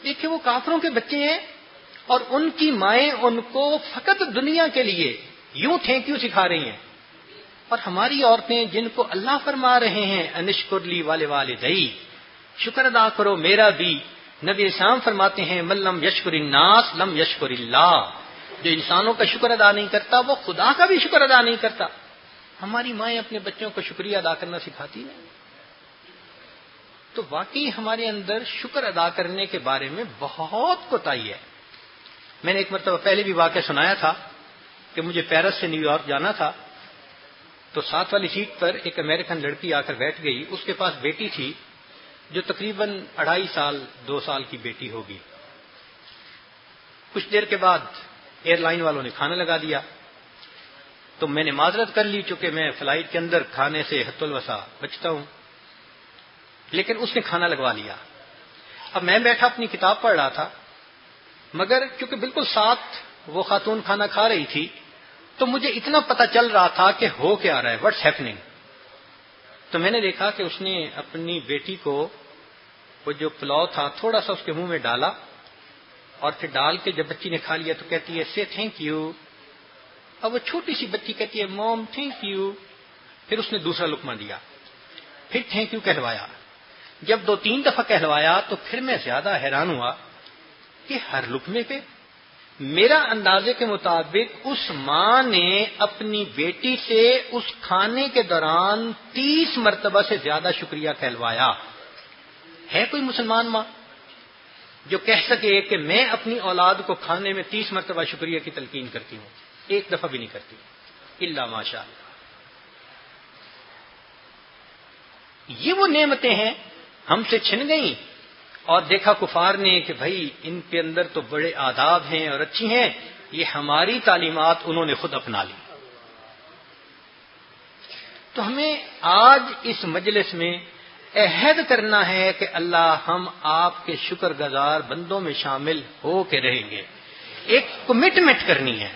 دیکھیں وہ کافروں کے بچے ہیں اور ان کی مائیں ان کو فقط دنیا کے لیے یوں تھینک یو سکھا رہی ہیں، اور ہماری عورتیں جن کو اللہ فرما رہے ہیں انشکر لی والے والدئی، شکر ادا کرو میرا بھی. نبی اسلام فرماتے ہیں من لم یشکر الناس لم یشکر اللہ، جو انسانوں کا شکر ادا نہیں کرتا وہ خدا کا بھی شکر ادا نہیں کرتا. ہماری مائیں اپنے بچوں کو شکریہ ادا کرنا سکھاتی ہیں. تو واقعی ہمارے اندر شکر ادا کرنے کے بارے میں بہت کوتاہی ہے. میں نے ایک مرتبہ پہلے بھی واقعہ سنایا تھا کہ مجھے پیرس سے نیو یارک جانا تھا، تو ساتھ والی سیٹ پر ایک امریکن لڑکی آ کر بیٹھ گئی. اس کے پاس بیٹی تھی جو تقریباً 2.5 سال 2 سال کی بیٹی ہوگی. کچھ دیر کے بعد ایئر لائن والوں نے کھانا لگا دیا. تو میں نے معذرت کر لی چونکہ میں فلائٹ کے اندر کھانے سے حت الوسع بچتا ہوں، لیکن اس نے کھانا لگوا لیا. اب میں بیٹھا اپنی کتاب پڑھ رہا تھا، مگر کیونکہ بالکل ساتھ وہ خاتون کھانا کھا رہی تھی تو مجھے اتنا پتہ چل رہا تھا کہ ہو کیا رہا ہے، واٹس ہیپننگ. تو میں نے دیکھا کہ اس نے اپنی بیٹی کو وہ جو پلاؤ تھا تھوڑا سا اس کے منہ میں ڈالا، اور پھر ڈال کے جب بچی نے کھا لیا تو کہتی ہے سے تھینک یو. اب وہ چھوٹی سی بچی کہتی ہے موم تھینک یو. پھر اس نے دوسرا لقمہ دیا، پھر تھینک یو کہلوایا. جب 2-3 دفعہ کہلوایا تو پھر میں زیادہ حیران ہوا کہ ہر لقمے پہ میرا اندازے کے مطابق اس ماں نے اپنی بیٹی سے اس کھانے کے دوران 30 مرتبہ سے زیادہ شکریہ کہلوایا. ہے کوئی مسلمان ماں جو کہہ سکے کہ میں اپنی اولاد کو کھانے میں 30 مرتبہ شکریہ کی تلقین کرتی ہوں؟ ایک دفعہ بھی نہیں کرتی، الا ماشاء اللہ. یہ وہ نعمتیں ہیں ہم سے چھن گئیں، اور دیکھا کفار نے کہ بھائی ان کے اندر تو بڑے آداب ہیں اور اچھی ہیں، یہ ہماری تعلیمات انہوں نے خود اپنا لی. تو ہمیں آج اس مجلس میں عہد کرنا ہے کہ اللہ ہم آپ کے شکر گزار بندوں میں شامل ہو کے رہیں گے. ایک کمٹمنٹ کرنی ہے.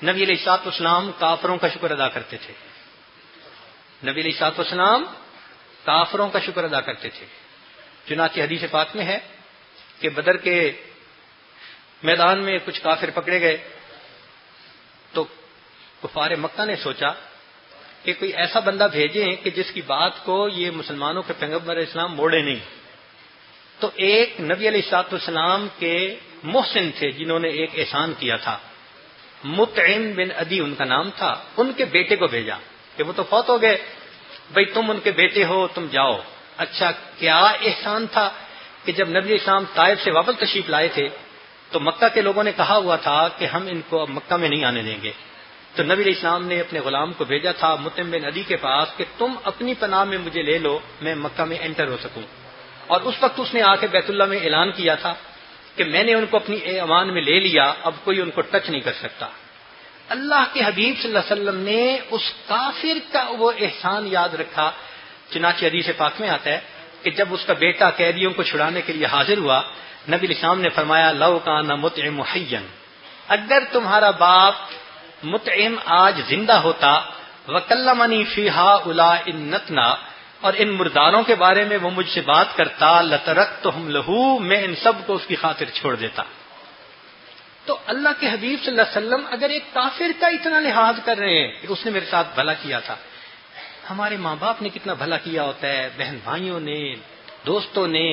نبی علیہ الصلوۃ والسلام کافروں کا شکر ادا کرتے تھے. نبی علیہ الصلوۃ والسلام کافروں کا شکر ادا کرتے تھے. چنانچہ حدیث پاک میں ہے کہ بدر کے میدان میں کچھ کافر پکڑے گئے تو کفار مکہ نے سوچا کہ کوئی ایسا بندہ بھیجیں کہ جس کی بات کو یہ مسلمانوں کے پیغمبر اسلام موڑے نہیں. تو ایک نبی علیہ الصلوۃ والسلام کے محسن تھے جنہوں نے ایک احسان کیا تھا، مطعم بن عدی ان کا نام تھا، ان کے بیٹے کو بھیجا کہ وہ تو فوت ہو گئے، بھئی تم ان کے بیٹے ہو، تم جاؤ۔ اچھا کیا احسان تھا کہ جب نبی اسلام طائف سے واپس تشریف لائے تھے تو مکہ کے لوگوں نے کہا ہوا تھا کہ ہم ان کو اب مکہ میں نہیں آنے دیں گے، تو نبی علیہ السلام نے اپنے غلام کو بھیجا تھا مطعم بن عدی کے پاس کہ تم اپنی پناہ میں مجھے لے لو، میں مکہ میں انٹر ہو سکوں۔ اور اس وقت اس نے آ کے بیت اللہ میں اعلان کیا تھا کہ میں نے ان کو اپنی امان میں لے لیا، اب کوئی ان کو ٹچ نہیں کر سکتا۔ اللہ کے حبیب صلی اللہ علیہ وسلم نے اس کافر کا وہ احسان یاد رکھا، چنانچہ حدیث پاک میں آتا ہے کہ جب اس کا بیٹا قیدیوں کو چھڑانے کے لیے حاضر ہوا، نبی علیہ السلام نے فرمایا لو کان مطعم حیا، اگر تمہارا باپ مطعم آج زندہ ہوتا، وکلمنی فی ہؤلاء النتنا، اور ان مرداروں کے بارے میں وہ مجھ سے بات کرتا، لترکتہم لہو، میں ان سب کو اس کی خاطر چھوڑ دیتا۔ تو اللہ کے حبیب صلی اللہ علیہ وسلم اگر ایک کافر کا اتنا لحاظ کر رہے ہیں کہ اس نے میرے ساتھ بھلا کیا تھا، ہمارے ماں باپ نے کتنا بھلا کیا ہوتا ہے، بہن بھائیوں نے، دوستوں نے،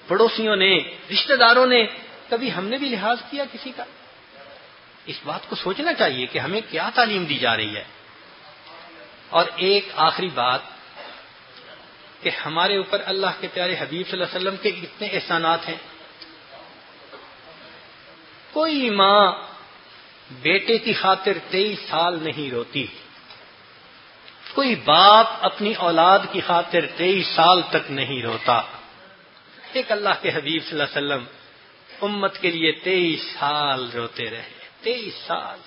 پڑوسیوں نے، رشتہ داروں نے، کبھی ہم نے بھی لحاظ کیا کسی کا؟ اس بات کو سوچنا چاہیے کہ ہمیں کیا تعلیم دی جا رہی ہے۔ اور ایک آخری بات کہ ہمارے اوپر اللہ کے پیارے حبیب صلی اللہ علیہ وسلم کے اتنے احسانات ہیں۔ کوئی ماں بیٹے کی خاطر 23 سال نہیں روتی، کوئی باپ اپنی اولاد کی خاطر 23 سال تک نہیں روتا۔ ایک اللہ کے حبیب صلی اللہ علیہ وسلم امت کے لیے 23 سال روتے رہے، 23 سال۔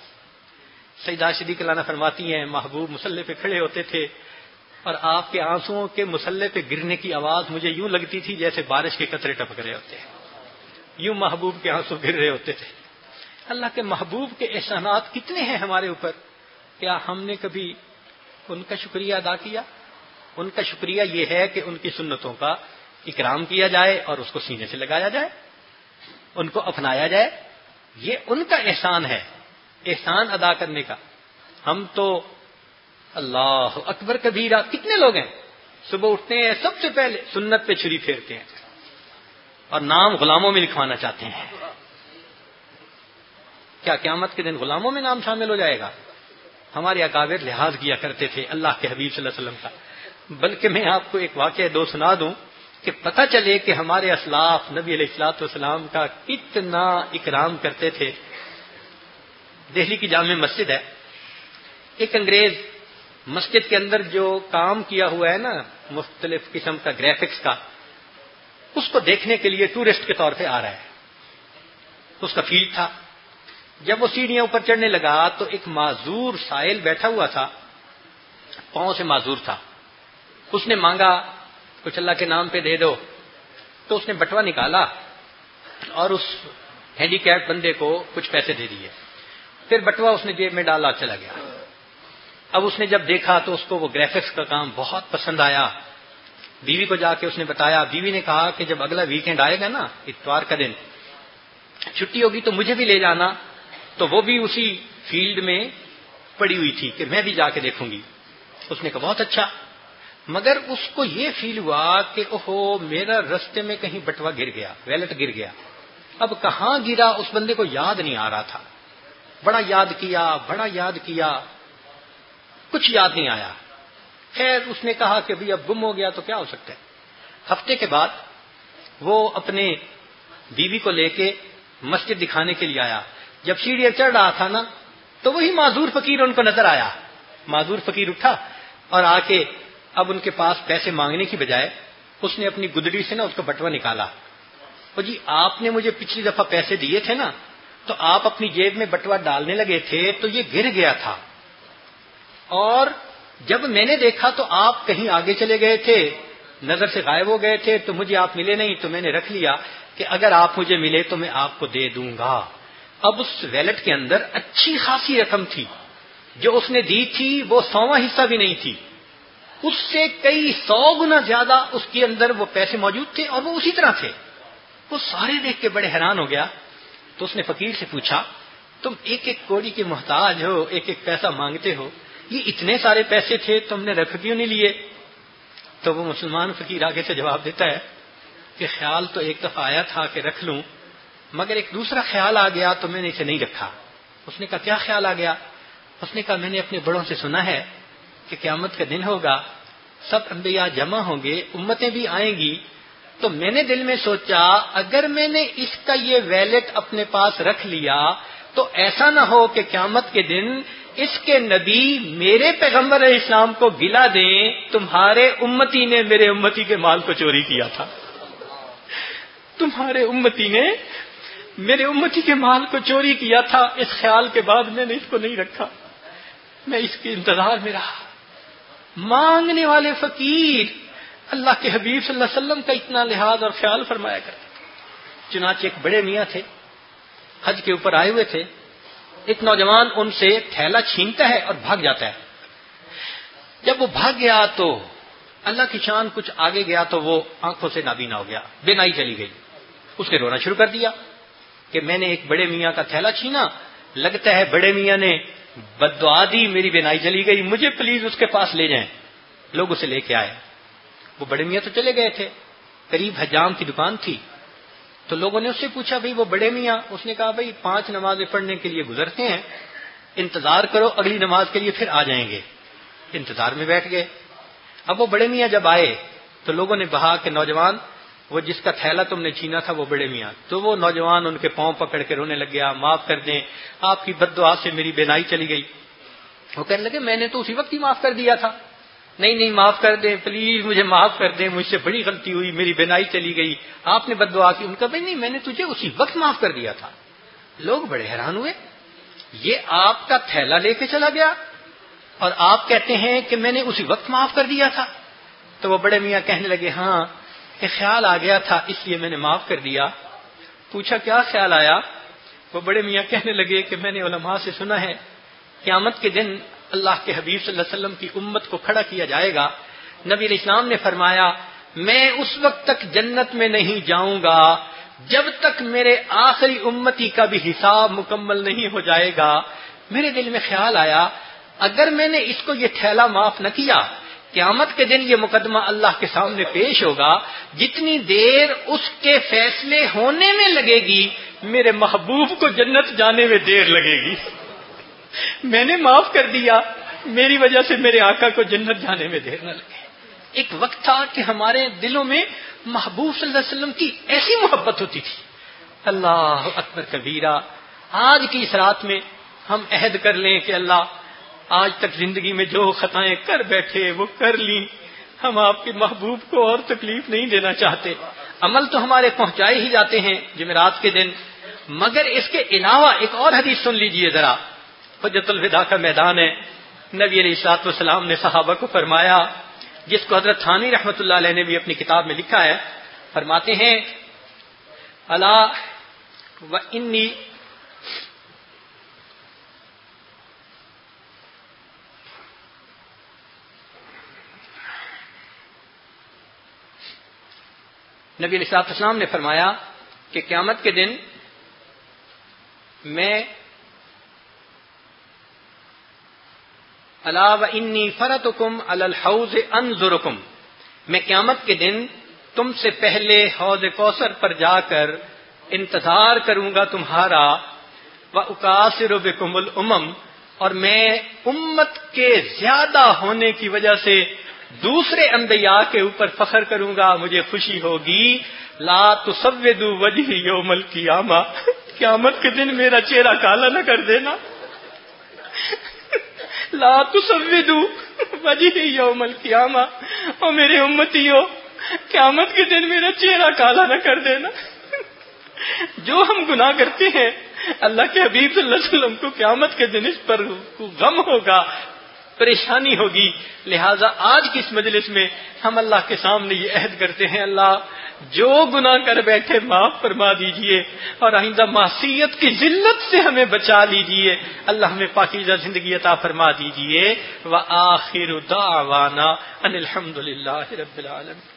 سیدہ صدیقہ عنہا فرماتی ہیں محبوب مصلی پہ کھڑے ہوتے تھے اور آپ کے آنسوؤں کے مصلی پہ گرنے کی آواز مجھے یوں لگتی تھی جیسے بارش کے قطرے ٹپک رہے ہوتے ہیں، یوں محبوب کے آنسو گر رہے ہوتے تھے۔ اللہ کے محبوب کے احسانات کتنے ہیں ہمارے اوپر، کیا ہم نے کبھی ان کا شکریہ ادا کیا؟ ان کا شکریہ یہ ہے کہ ان کی سنتوں کا اکرام کیا جائے اور اس کو سینے سے لگایا جائے، ان کو اپنایا جائے، یہ ان کا احسان ہے، احسان ادا کرنے کا۔ ہم تو اللہ اکبر کبیرہ، کتنے لوگ ہیں صبح اٹھتے ہیں سب سے پہلے سنت پہ چھری پھیرتے ہیں اور نام غلاموں میں لکھوانا چاہتے ہیں۔ کیا قیامت کے دن غلاموں میں نام شامل ہو جائے گا؟ ہمارے اکابر لحاظ کیا کرتے تھے اللہ کے حبیب صلی اللہ علیہ وسلم کا۔ بلکہ میں آپ کو ایک واقعہ دو سنا دوں کہ پتہ چلے کہ ہمارے اسلاف نبی علیہ الصلوۃ والسلام کا کتنا اکرام کرتے تھے۔ دہلی کی جامع مسجد ہے، ایک انگریز مسجد کے اندر جو کام کیا ہوا ہے نا مختلف قسم کا گرافکس کا، اس کو دیکھنے کے لیے ٹورسٹ کے طور پہ آ رہا ہے۔ اس کا فیلڈ تھا۔ جب وہ سیڑھیاں اوپر چڑھنے لگا تو ایک معذور سائل بیٹھا ہوا تھا، پاؤں سے معذور تھا۔ اس نے مانگا کچھ اللہ کے نام پہ دے دو، تو اس نے بٹوا نکالا اور اس ہینڈی کیپ بندے کو کچھ پیسے دے دیے۔ پھر بٹوا اس نے جیب میں ڈالا، چلا گیا۔ اب اس نے جب دیکھا تو اس کو وہ گرافکس کا کام بہت پسند آیا۔ بیوی کو جا کے اس نے بتایا، بیوی نے کہا کہ جب اگلا ویکینڈ آئے گا نا، اتوار کا دن چھٹی ہوگی تو مجھے بھی لے جانا۔ تو وہ بھی اسی فیلڈ میں پڑی ہوئی تھی کہ میں بھی جا کے دیکھوں گی۔ اس نے کہا بہت اچھا، مگر اس کو یہ فیل ہوا کہ اوہو میرا رستے میں کہیں بٹوا گر گیا، ویلٹ گر گیا۔ اب کہاں گرا اس بندے کو یاد نہیں آ رہا تھا، بڑا یاد کیا، کچھ یاد نہیں آیا۔ خیر اس نے کہا کہ اب گم ہو گیا تو کیا ہو سکتا ہے۔ ہفتے کے بعد وہ اپنے بیوی کو لے کے مسجد دکھانے کے لیے آیا۔ جب سیڑھیاں چڑھ رہا تھا نا تو وہی معذور فقیر ان کو نظر آیا۔ معذور فقیر اٹھا اور آ کے اب ان کے پاس پیسے مانگنے کی بجائے اس نے اپنی گدڑی سے نا اس کا بٹوا نکالا۔ اور جی آپ نے مجھے پچھلی دفعہ پیسے دیے تھے نا، تو آپ اپنی جیب میں بٹوا ڈالنے لگے تھے تو یہ گر گیا تھا، اور جب میں نے دیکھا تو آپ کہیں آگے چلے گئے تھے، نظر سے غائب ہو گئے تھے، تو مجھے آپ ملے نہیں، تو میں نے رکھ لیا کہ اگر آپ مجھے ملے تو میں آپ کو دے دوں گا۔ اب اس ویلٹ کے اندر اچھی خاصی رقم تھی، جو اس نے دی تھی وہ 100واں حصہ بھی نہیں تھی، اس سے کئی 100 گنا زیادہ اس کے اندر وہ پیسے موجود تھے اور وہ اسی طرح تھے۔ وہ سارے دیکھ کے بڑے حیران ہو گیا۔ تو اس نے فقیر سے پوچھا تم ایک ایک کوڑی کے محتاج ہو، ایک ایک پیسہ مانگتے ہو، یہ اتنے سارے پیسے تھے تم نے رکھ کیوں نہیں لیے؟ تو وہ مسلمان فقیر آگے سے جواب دیتا ہے کہ خیال تو ایک دفعہ آیا تھا کہ رکھ لوں، مگر ایک دوسرا خیال آ گیا تو میں نے اسے نہیں رکھا۔ اس نے کہا کیا خیال آ گیا؟ اس نے کہا میں نے اپنے بڑوں سے سنا ہے کہ قیامت کا دن ہوگا، سب انبیاء جمع ہوں گے، امتیں بھی آئیں گی، تو میں نے دل میں سوچا اگر میں نے اس کا یہ ویلٹ اپنے پاس رکھ لیا تو ایسا نہ ہو کہ قیامت کے دن اس کے نبی میرے پیغمبر علیہ السلام کو گلا دیں تمہارے امتی نے میرے امتی کے مال کو چوری کیا تھا، تمہارے امتی نے میرے امتی کے مال کو چوری کیا تھا۔ اس خیال کے بعد میں نے اس کو نہیں رکھا، میں اس کے انتظار میں رہا۔ مانگنے والے فقیر اللہ کے حبیب صلی اللہ علیہ وسلم کا اتنا لحاظ اور خیال فرمایا کرتے۔ چنانچہ ایک بڑے میاں تھے، حج کے اوپر آئے ہوئے تھے، ایک نوجوان ان سے تھیلا چھینتا ہے اور بھاگ جاتا ہے۔ جب وہ بھاگ گیا تو اللہ کی شان کچھ آگے گیا تو وہ آنکھوں سے نابینا ہو گیا، بینائی چلی گئی۔ اس نے رونا شروع کر دیا کہ میں نے ایک بڑے میاں کا تھیلا چھینا، لگتا ہے بڑے میاں نے بد دعا دی، میری بینائی چلی گئی، مجھے پلیز اس کے پاس لے جائیں۔ لوگ اسے لے کے آئے، وہ بڑے میاں تو چلے گئے تھے، قریب حجام کی دکان تھی، تو لوگوں نے اس سے پوچھا بھئی وہ بڑے میاں؟ اس نے کہا بھئی 5 نمازیں پڑھنے کے لیے گزرتے ہیں، انتظار کرو اگلی نماز کے لیے پھر آ جائیں گے۔ انتظار میں بیٹھ گئے۔ اب وہ بڑے میاں جب آئے تو لوگوں نے کہا کہ نوجوان وہ جس کا تھیلا تم نے چھینا تھا وہ بڑے میاں۔ تو وہ نوجوان ان کے پاؤں پکڑ کے رونے لگ گیا، معاف کر دیں، آپ کی بد دعا سے میری بینائی چلی گئی۔ وہ کہنے لگے میں نے تو اسی وقت ہی معاف کر دیا تھا۔ نہیں معاف کر دیں، پلیز مجھے معاف کر دیں، مجھ سے بڑی غلطی ہوئی، میری بینائی چلی گئی، آپ نے بد دعا کی۔ ان کا بھائی نہیں، میں نے تجھے اسی وقت معاف کر دیا تھا۔ لوگ بڑے حیران ہوئے، یہ آپ کا تھیلا لے کے چلا گیا اور آپ کہتے ہیں کہ میں نے اسی وقت معاف کر دیا تھا۔ تو وہ بڑے میاں کہنے لگے ہاں کہ خیال آ گیا تھا اس لیے میں نے معاف کر دیا۔ پوچھا کیا خیال آیا؟ وہ بڑے میاں کہنے لگے کہ میں نے علماء سے سنا ہے قیامت کے دن اللہ کے حبیب صلی اللہ علیہ وسلم کی امت کو کھڑا کیا جائے گا، نبی علیہ السلام نے فرمایا میں اس وقت تک جنت میں نہیں جاؤں گا جب تک میرے آخری امتی کا بھی حساب مکمل نہیں ہو جائے گا۔ میرے دل میں خیال آیا اگر میں نے اس کو یہ تھیلا معاف نہ کیا، قیامت کے دن یہ مقدمہ اللہ کے سامنے پیش ہوگا، جتنی دیر اس کے فیصلے ہونے میں لگے گی میرے محبوب کو جنت جانے میں دیر لگے گی۔ میں نے معاف کر دیا، میری وجہ سے میرے آقا کو جنت جانے میں دیر نہ لگے۔ ایک وقت تھا کہ ہمارے دلوں میں محبوب صلی اللہ علیہ وسلم کی ایسی محبت ہوتی تھی، اللہ اکبر کبیرہ۔ آج کی اس رات میں ہم عہد کر لیں کہ اللہ آج تک زندگی میں جو خطائیں کر بیٹھے وہ کر لیں، ہم آپ کے محبوب کو اور تکلیف نہیں دینا چاہتے۔ عمل تو ہمارے پہنچائے ہی جاتے ہیں جمعرات کے دن، مگر اس کے علاوہ ایک اور حدیث سن لیجئے ذرا۔ حجۃ الوداع کا میدان ہے، نبی علیہ الصلوۃ والسلام نے صحابہ کو فرمایا، جس کو حضرت تھانوی رحمۃ اللہ علیہ نے بھی اپنی کتاب میں لکھا ہے، فرماتے ہیں الا وانی نبی علیہ الصلوۃ والسلام نے فرمایا کہ قیامت کے دن میں الا وانی فرطکم علی الحوض انظرکم، میں قیامت کے دن تم سے پہلے حوض کوثر پر جا کر انتظار کروں گا تمہارا، واکاثر بکم الامم، اور میں امت کے زیادہ ہونے کی وجہ سے دوسرے انبیاء کے اوپر فخر کروں گا، مجھے خوشی ہوگی۔ لا تسودوا وجہی یوم القیامہ، قیامت کے دن میرا چہرہ کالا نہ کر دینا۔ لا تسودوا وجہی یوم القیامہ، اور میرے امتیوں قیامت کے دن میرا چہرہ کالا نہ کر دینا۔ جو ہم گناہ کرتے ہیں اللہ کے حبیب صلی اللہ علیہ وسلم کو قیامت کے دن اس پر غم ہوگا، پریشانی ہوگی، لہذا آج کی اس مجلس میں ہم اللہ کے سامنے یہ عہد کرتے ہیں اللہ جو گناہ کر بیٹھے معاف فرما دیجئے اور آئندہ معصیت کی ذلت سے ہمیں بچا لیجئے، اللہ ہمیں پاکیزہ زندگی عطا فرما دیجئے۔ وآخر دعوانا ان الحمد للہ رب العالمین۔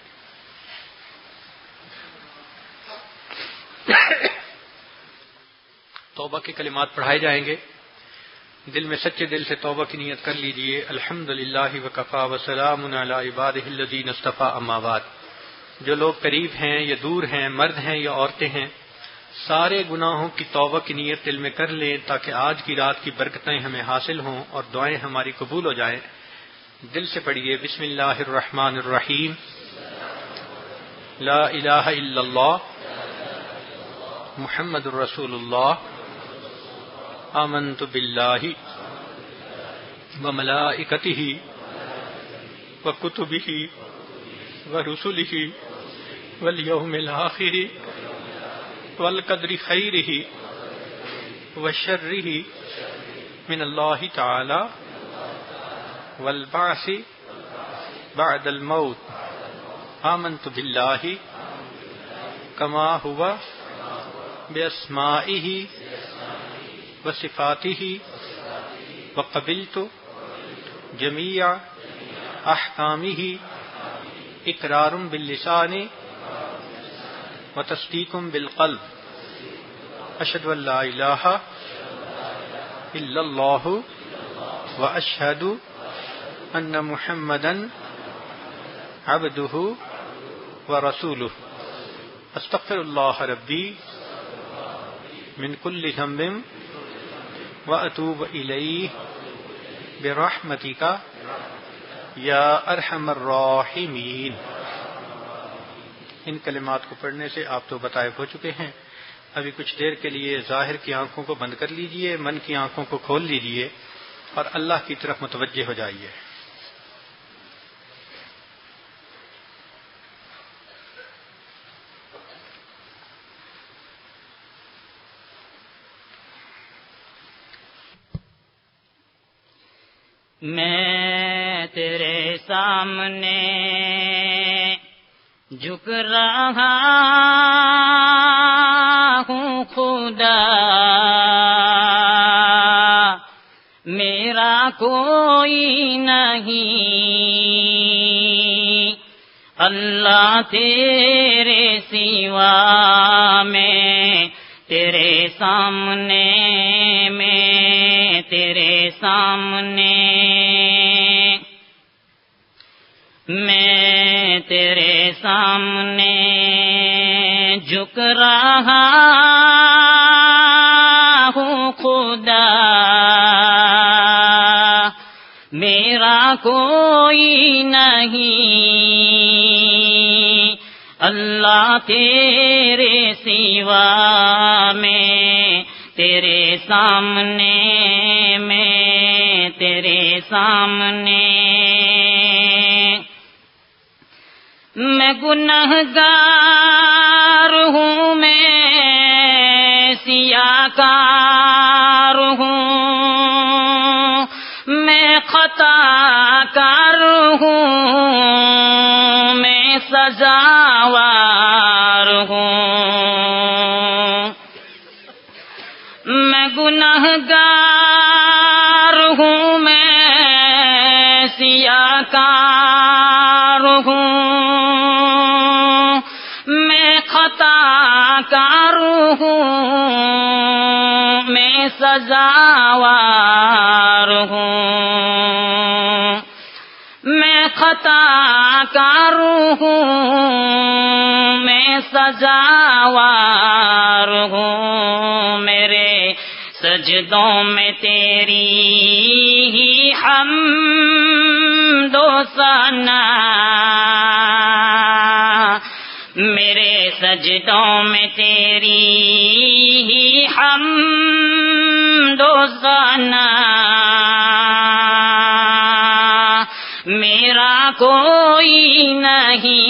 توبہ کے کلمات پڑھائے جائیں گے، دل میں سچے دل سے توبہ کی نیت کر لیجئے۔ الحمد للہ وکفی وسلام علی عبادہ الذین اصطفی، اما بعد۔ جو لوگ قریب ہیں یا دور ہیں، مرد ہیں یا عورتیں ہیں، سارے گناہوں کی توبہ کی نیت دل میں کر لیں تاکہ آج کی رات کی برکتیں ہمیں حاصل ہوں اور دعائیں ہماری قبول ہو جائیں۔ دل سے پڑھیے بسم اللہ الرحمن الرحیم، لا الہ الا اللہ محمد الرسول اللہ، آمنت باللہ وملائکتہ وکتبہ ورسلہ والیوم الآخر والقدر خیرہ وشرہ من اللہ تعالی والبعث بعد الموت، آمنت باللہ کما ہوا باسمائہ وصفاتہ وقبلت جمیع احکامہ اقرار باللسان وتصدیق بالقلب، اشہد ان لا الہ الا اللہ واشہد ان محمدا عبدہ ورسولہ، استغفر اللہ ربی من کل ذنب واتوب الیہ برحمتک یا ارحم الراحمین۔ ان کلمات کو پڑھنے سے آپ تو بتائے ہو چکے ہیں۔ ابھی کچھ دیر کے لیے ظاہر کی آنکھوں کو بند کر لیجئے، من کی آنکھوں کو کھول لیجئے اور اللہ کی طرف متوجہ ہو جائیے۔ میں تیرے سامنے جھک رہا ہوں خدا، میرا کوئی نہیں، اللہ تیرے سوا میں تیرے سامنے، میں تیرے سامنے، میں تیرے سامنے جھک رہا ہوں خدا، میرا کوئی نہیں، اللہ تیرے سوا میں تیرے سامنے، میں تیرے سامنے، میں گنہگار ہوں، میں سیاہ کار ہوں، میں خطا کار ہوں، میں سزاوار ہوں، میں گنہگار ہوں، میں سیاہ کار ہوں، میں خطا کار ہوں، میں سزاوار ہوں، میں خطا کار ہوں، میں سزاوار ہوں، میرے سجدوں میں تیری ہی حمد و ثنا، میرے سجدوں میں تیری ہی حمد و ثنا، میرا کوئی نہیں،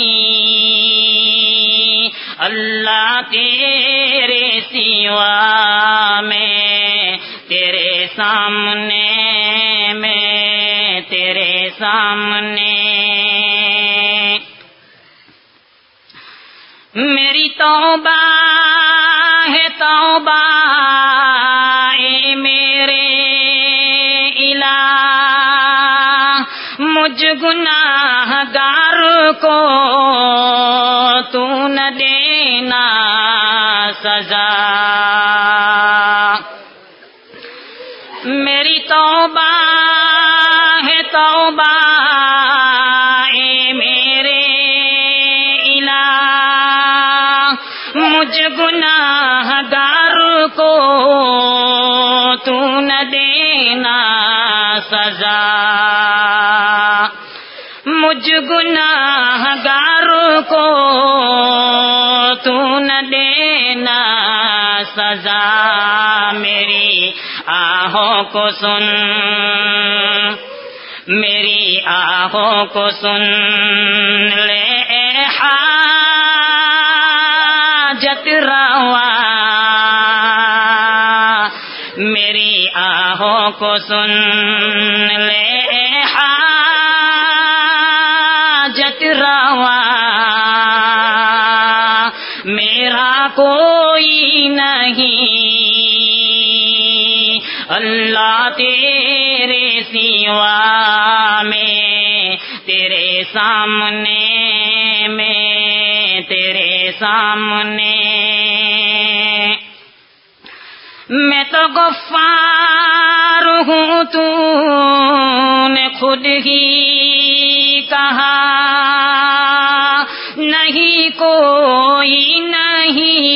اللہ تیرے سوا میں تیرے سامنے، میں تیرے سامنے، میری توبہ ہے توبہ اے میرے الہ، مجھ گناہگار کو تو نہ دینا سزا، میری توبہ ہے توبہ اے میرے الہ، مجھ گناہگار کو تو نہ دینا سزا، مجھ گناہگار کو تو نہ دینا سزا، میری آہوں کو سن، میری آہوں کو سن لے اے حاجت روا، میری آہوں کو سن لے اے حاجت روا، میرا کوئی نہیں اللہ تیرے سوا، میں تیرے سامنے، میں تیرے سامنے، میں تو غفار ہوں، تو نے خود ہی کہا، نہیں کوئی نہیں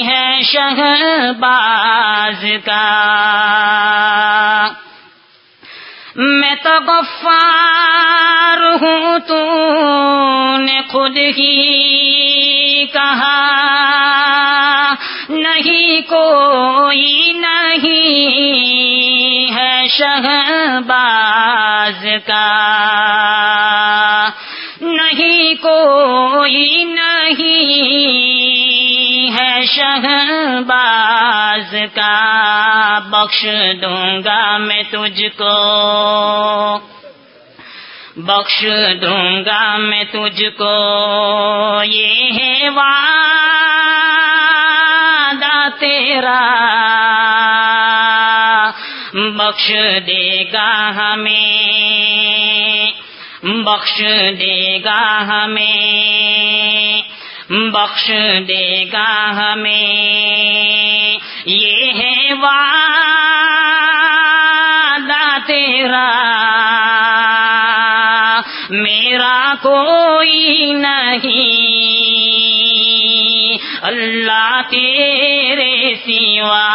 ہے شہباز کا، میں تو غفار ہوں، تو نے خود ہی کہا، نہیں کوئی نہیں ہے شہباز کا، نہیں کوئی نہیں ہے شہباز کا، بخش دوں گا میں تجھ کو، بخش دوں گا میں تجھ کو، یہ ہے وعدہ تیرا، بخش دے گا ہمیں، بخش دے گا ہمیں، بخش دے گا ہمیں، یہ ہے وعدہ تیرا، میرا کوئی نہیں اللہ تیرے سوا،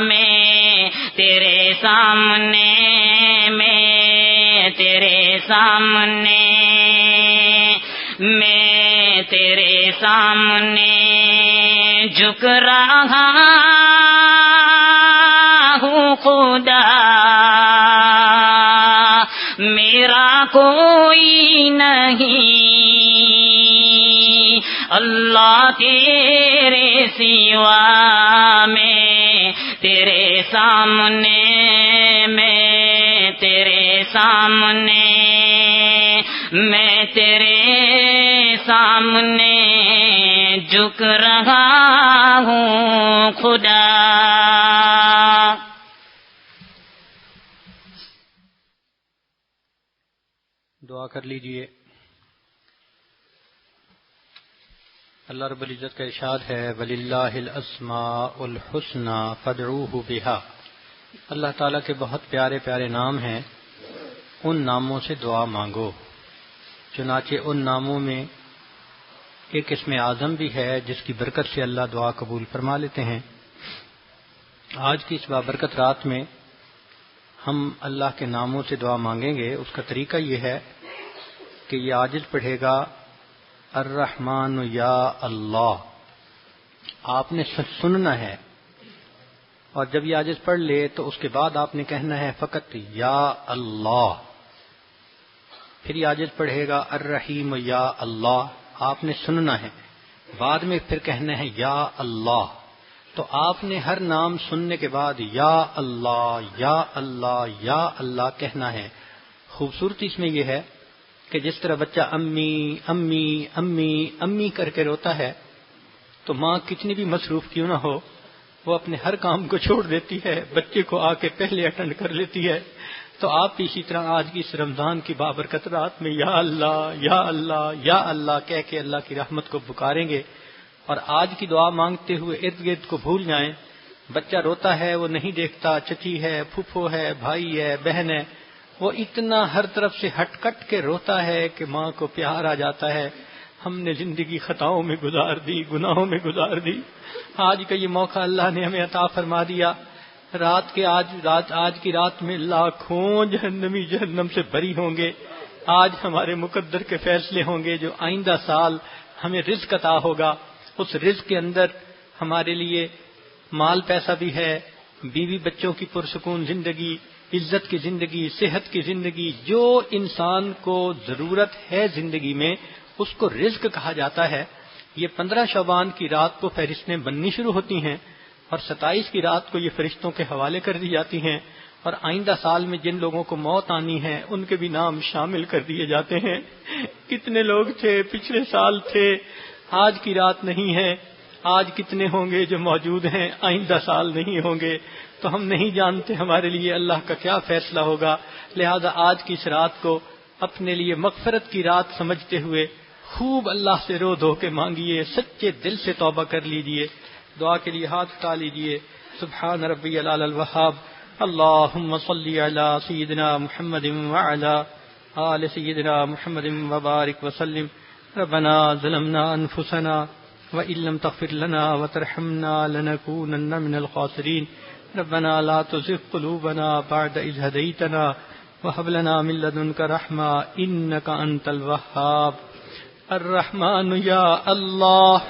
میں تیرے سامنے، میں تیرے سامنے، میں تیرے سامنے جھک رہا ہوں خدا، میرا کوئی نہیں اللہ تیرے سوا، میں تیرے سامنے، میں تیرے سامنے، میں تیرے سامنے جھک رہا ہوں خدا۔ دعا کر لیجئے۔ اللہ رب العزت کا ارشاد ہے وَلِلَّهِ الْأَسْمَاءُ الْحُسْنَى فَادْعُوهُ بِهَا، اللہ تعالیٰ کے بہت پیارے پیارے نام ہیں، ان ناموں سے دعا مانگو۔ چنانچہ ان ناموں میں ایک اسم اعظم بھی ہے جس کی برکت سے اللہ دعا قبول فرما لیتے ہیں۔ آج کی اس بابرکت رات میں ہم اللہ کے ناموں سے دعا مانگیں گے۔ اس کا طریقہ یہ ہے کہ یہ عاجز پڑھے گا الرحمن یا اللہ، آپ نے سننا ہے، اور جب یہ عاجز پڑھ لے تو اس کے بعد آپ نے کہنا ہے فقط یا اللہ۔ پھر یہ عاجز پڑھے گا الرحیم یا اللہ، آپ نے سننا ہے، بعد میں پھر کہنا ہے یا اللہ۔ تو آپ نے ہر نام سننے کے بعد یا اللہ یا اللہ یا اللہ کہنا ہے۔ خوبصورتی اس میں یہ ہے کہ جس طرح بچہ امی امی امی امی کر کے روتا ہے تو ماں کتنی بھی مصروف کیوں نہ ہو وہ اپنے ہر کام کو چھوڑ دیتی ہے، بچے کو آ کے پہلے اٹینڈ کر لیتی ہے۔ تو آپ بھی اسی طرح آج کی اس رمضان کی بابرکت رات میں یا اللہ یا اللہ یا اللہ کہہ کے اللہ کی رحمت کو پکاریں گے، اور آج کی دعا مانگتے ہوئے ارد گرد کو بھول جائیں۔ بچہ روتا ہے وہ نہیں دیکھتا چچی ہے، پھوپھو ہے، بھائی ہے، بہن ہے، وہ اتنا ہر طرف سے ہٹ کٹ کے روتا ہے کہ ماں کو پیار آ جاتا ہے۔ ہم نے زندگی خطاؤں میں گزار دی، گناہوں میں گزار دی. آج کا یہ موقع اللہ نے ہمیں عطا فرما دیا. آج کی رات میں لاکھوں جہنمی جہنم سے بری ہوں گے. آج ہمارے مقدر کے فیصلے ہوں گے جو آئندہ سال ہمیں رزق عطا ہوگا. اس رزق کے اندر ہمارے لیے مال پیسہ بھی ہے، بیوی بچوں کی پرسکون زندگی، عزت کی زندگی، صحت کی زندگی. جو انسان کو ضرورت ہے زندگی میں اس کو رزق کہا جاتا ہے. یہ 15 شعبان کی رات کو فہرستیں بننی شروع ہوتی ہیں اور 27 کی رات کو یہ فرشتوں کے حوالے کر دی جاتی ہیں، اور آئندہ سال میں جن لوگوں کو موت آنی ہے ان کے بھی نام شامل کر دیے جاتے ہیں. کتنے لوگ تھے پچھلے سال تھے، آج کی رات نہیں ہے. آج کتنے ہوں گے جو موجود ہیں آئندہ سال نہیں ہوں گے. تو ہم نہیں جانتے ہمارے لیے اللہ کا کیا فیصلہ ہوگا. لہذا آج کی اس رات کو اپنے لیے مغفرت کی رات سمجھتے ہوئے خوب اللہ سے رو دھو کے مانگیے، سچے دل سے توبہ کر لیجئے. دعا کے لیے ہاتھ اٹھا لیجئے. سبحان ربی العلی الوہاب. اللہم صلی علی سیدنا محمد وعلی آل سیدنا محمد وبارک وسلم. ربنا ظلمنا انفسنا وإن لم تغفر لنا وترحمنا لنكونن من الخاسرين. ربنا لا تزغ قلوبنا بعد إذ هديتنا وهب لنا من لدنك رحمة إنك أنت الوهاب. الرحمن يا الله،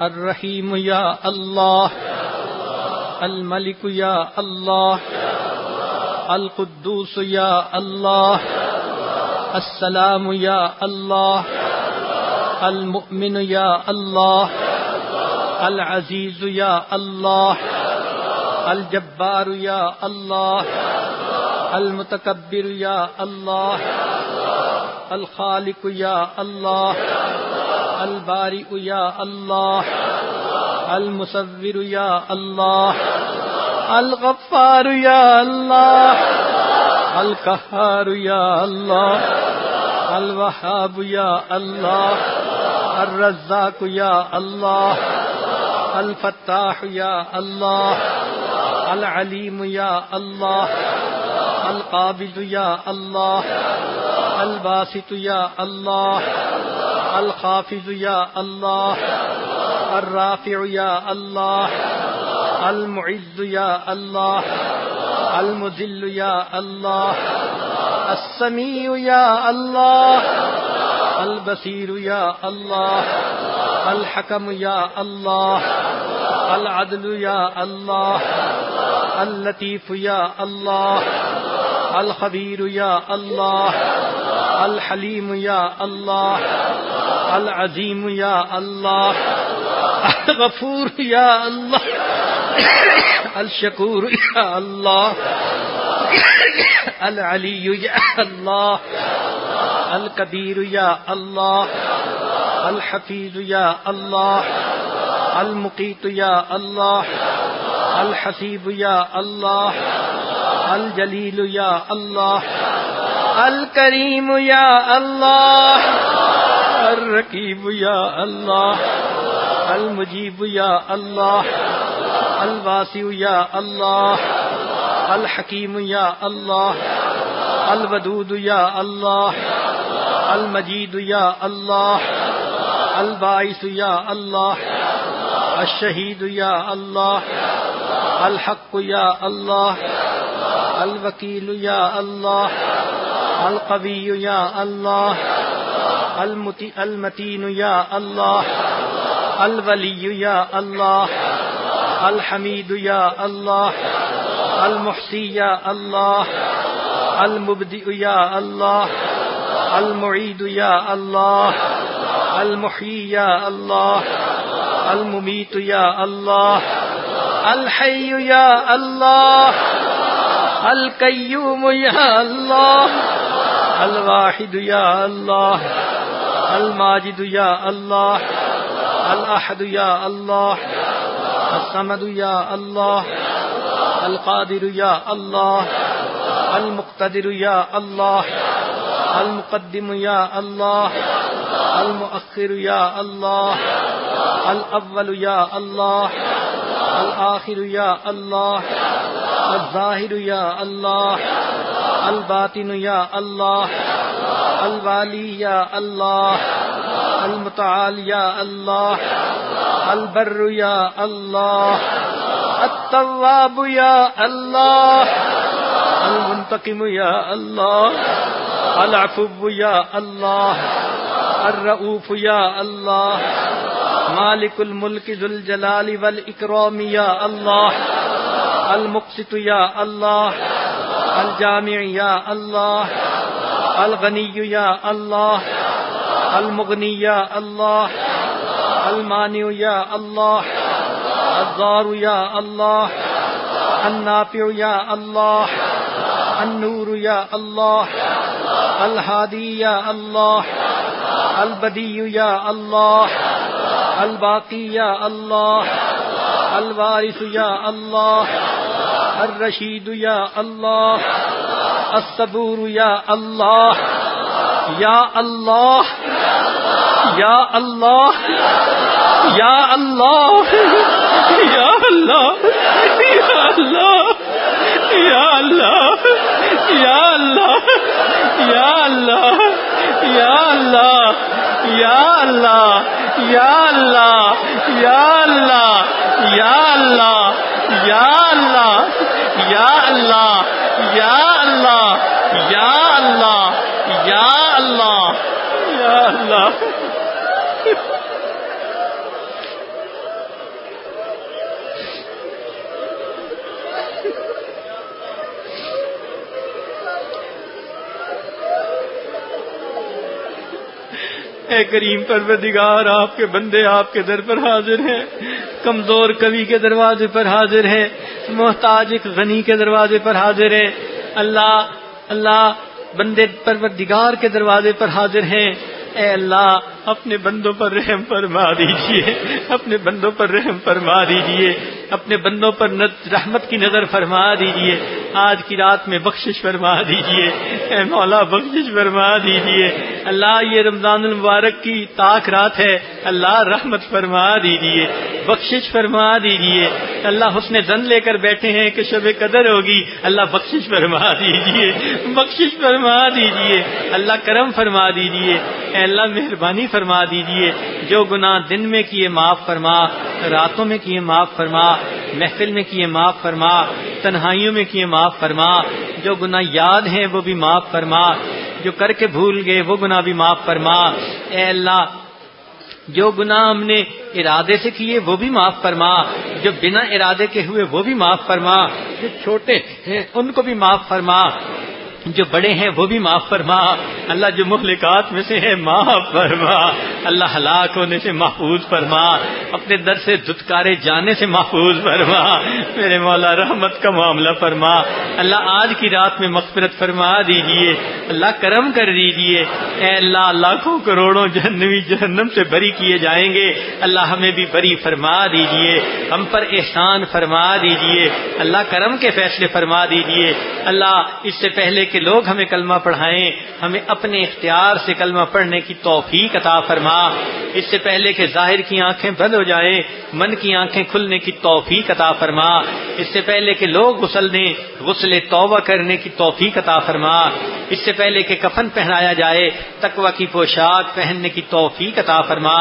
الرحيم يا الله، الملك يا الله، القدوس يا الله، السلام يا الله، المؤمن يا الله، العزيز يا الله، الجبار يا الله، المتكبر يا الله، الخالق يا الله، البارئ يا الله، المصور يا الله، الغفار يا الله، القهار يا الله، الوهاب يا الله، الرزاق يا الله، الفتاح يا الله، العليم يا الله، القابض يا الله، الباسط يا الله، الخافض يا الله، الرافع يا الله، المعز يا الله، المذل يا الله، السميع يا الله، البصير يا الله، الحكم يا الله، العدل يا الله، اللطيف يا الله، الخبير يا الله، الحليم يا الله، العظيم يا الله، الغفور يا الله، الشكور يا الله، العلي يا الله، الكبير يا الله، الحفيظ يا الله، المقيت يا الله، الحسيب يا الله، الجليل يا الله، الكريم يا الله، الرقيب يا الله، المجيب يا الله، الواسع يا الله، الحكيم يا الله، الودود يا الله، المجيد يا الله، الباعث يا الله، الشهيد يا الله، الحق يا الله، الوكيل يا الله، القوي يا الله، المتين يا الله، الولي يا الله، الحميد يا الله، المحصي يا الله، المبدئ يا الله، المعيد يا الله، المحيي يا الله، المميت يا الله، الحي يا الله، القيوم يا الله، الواحد يا الله، الماجد يا الله، الأحد يا الله، الصمد يا الله، القادر يا الله، المقتدر يا الله، المقدم يا الله، المؤخر يا الله، الأول يا الله، الآخر يا الله، الظاهر يا الله، الباطن يا الله، الوالي يا الله، المتعال یا اللہ، البر یا اللہ، التواب یا اللہ، المنتقم یا اللہ، العفو یا اللہ، الرؤوف یا اللہ، مالک الملک ذو الجلال والاکرام یا اللہ، المقسط یا اللہ، الجامع یا اللہ، الغنی یا اللہ، المغنی یا اللہ، المانع یا اللہ، الضار یا اللہ، النافع یا اللہ، النور یا اللہ، الہادی یا اللہ، البدیع یا اللہ، الباقی یا اللہ، الوارث یا اللہ، الرشید یا اللہ، الصبور یا اللہ، یا اللہ، یا اللہ، یا اللہ، یا اللہ، یا اللہ، یا اللہ، یا اللہ، یا اللہ، یا اللہ، یا اللہ، یا اللہ، یا اللہ، یا اللہ، یا اللہ، یا اللہ، یا اللہ، یا اللہ، یا اللہ، یا اللہ۔ اے کریم پروردگار، آپ کے بندے آپ کے در پر حاضر ہیں، کمزور کبھی کے دروازے پر حاضر ہیں، محتاج ایک غنی کے دروازے پر حاضر ہیں۔ اللہ اللہ بندے پروردگار کے دروازے پر حاضر ہیں۔ اے اللہ اپنے بندوں پر رحم فرما دیجئے، اپنے بندوں پر رحم فرما دیجئے، اپنے بندوں پر رحمت کی نظر فرما دیجئے۔ آج کی رات میں بخشش فرما دیجئے، اے مولا بخشش فرما دیجئے۔ اللہ یہ رمضان المبارک کی طاق رات ہے، اللہ رحمت فرما دیجئے، بخشش فرما دیجئے۔ اللہ حسن ظن لے کر بیٹھے ہیں کہ شب قدر ہوگی، اللہ بخشش فرما دیجئے، بخشش فرما دیجئے، اللہ کرم فرما دیجئے۔ اے اللہ مہربانی فرما دیجئے، جو گناہ دن میں کیے معاف فرما، راتوں میں کیے معاف فرما، محفل میں کیے معاف فرما، تنہائیوں میں کیے معاف فرما، جو گناہ یاد ہیں وہ بھی معاف فرما، جو کر کے بھول گئے وہ گناہ بھی معاف فرما۔ اے اللہ جو گناہ ہم نے ارادے سے کیے وہ بھی معاف فرما، جو بنا ارادے کے ہوئے وہ بھی معاف فرما، جو چھوٹے ہیں ان کو بھی معاف فرما، جو بڑے ہیں وہ بھی معاف فرما۔ اللہ جو مہلکات میں سے ہے معاف فرما، اللہ ہلاک ہونے سے محفوظ فرما، اپنے در سے دھتکارے جانے سے محفوظ فرما۔ میرے مولا رحمت کا معاملہ فرما۔ اللہ آج کی رات میں مغفرت فرما دیجئے، اللہ کرم کر دیجئے۔ اے اللہ لاکھوں کروڑوں جہنمی جہنم سے بری کیے جائیں گے، اللہ ہمیں بھی بری فرما دیجئے، ہم پر احسان فرما دیجئے، اللہ کرم کے فیصلے فرما دیجئے۔ اللہ اس سے پہلے کہ لوگ ہمیں کلمہ پڑھائیں، ہمیں اپنے اختیار سے کلمہ پڑھنے کی توفیق عطا فرما۔ اس سے پہلے کہ ظاہر کی آنکھیں بند ہو جائیں، من کی آنکھیں کھلنے کی توفیق عطا فرما۔ اس سے پہلے کہ لوگ غسل دیں، غسل توبہ کرنے کی توفیق عطا فرما۔ اس سے پہلے کہ کفن پہنایا جائے، تقوی کی پوشاک پہننے کی توفیق عطا فرما۔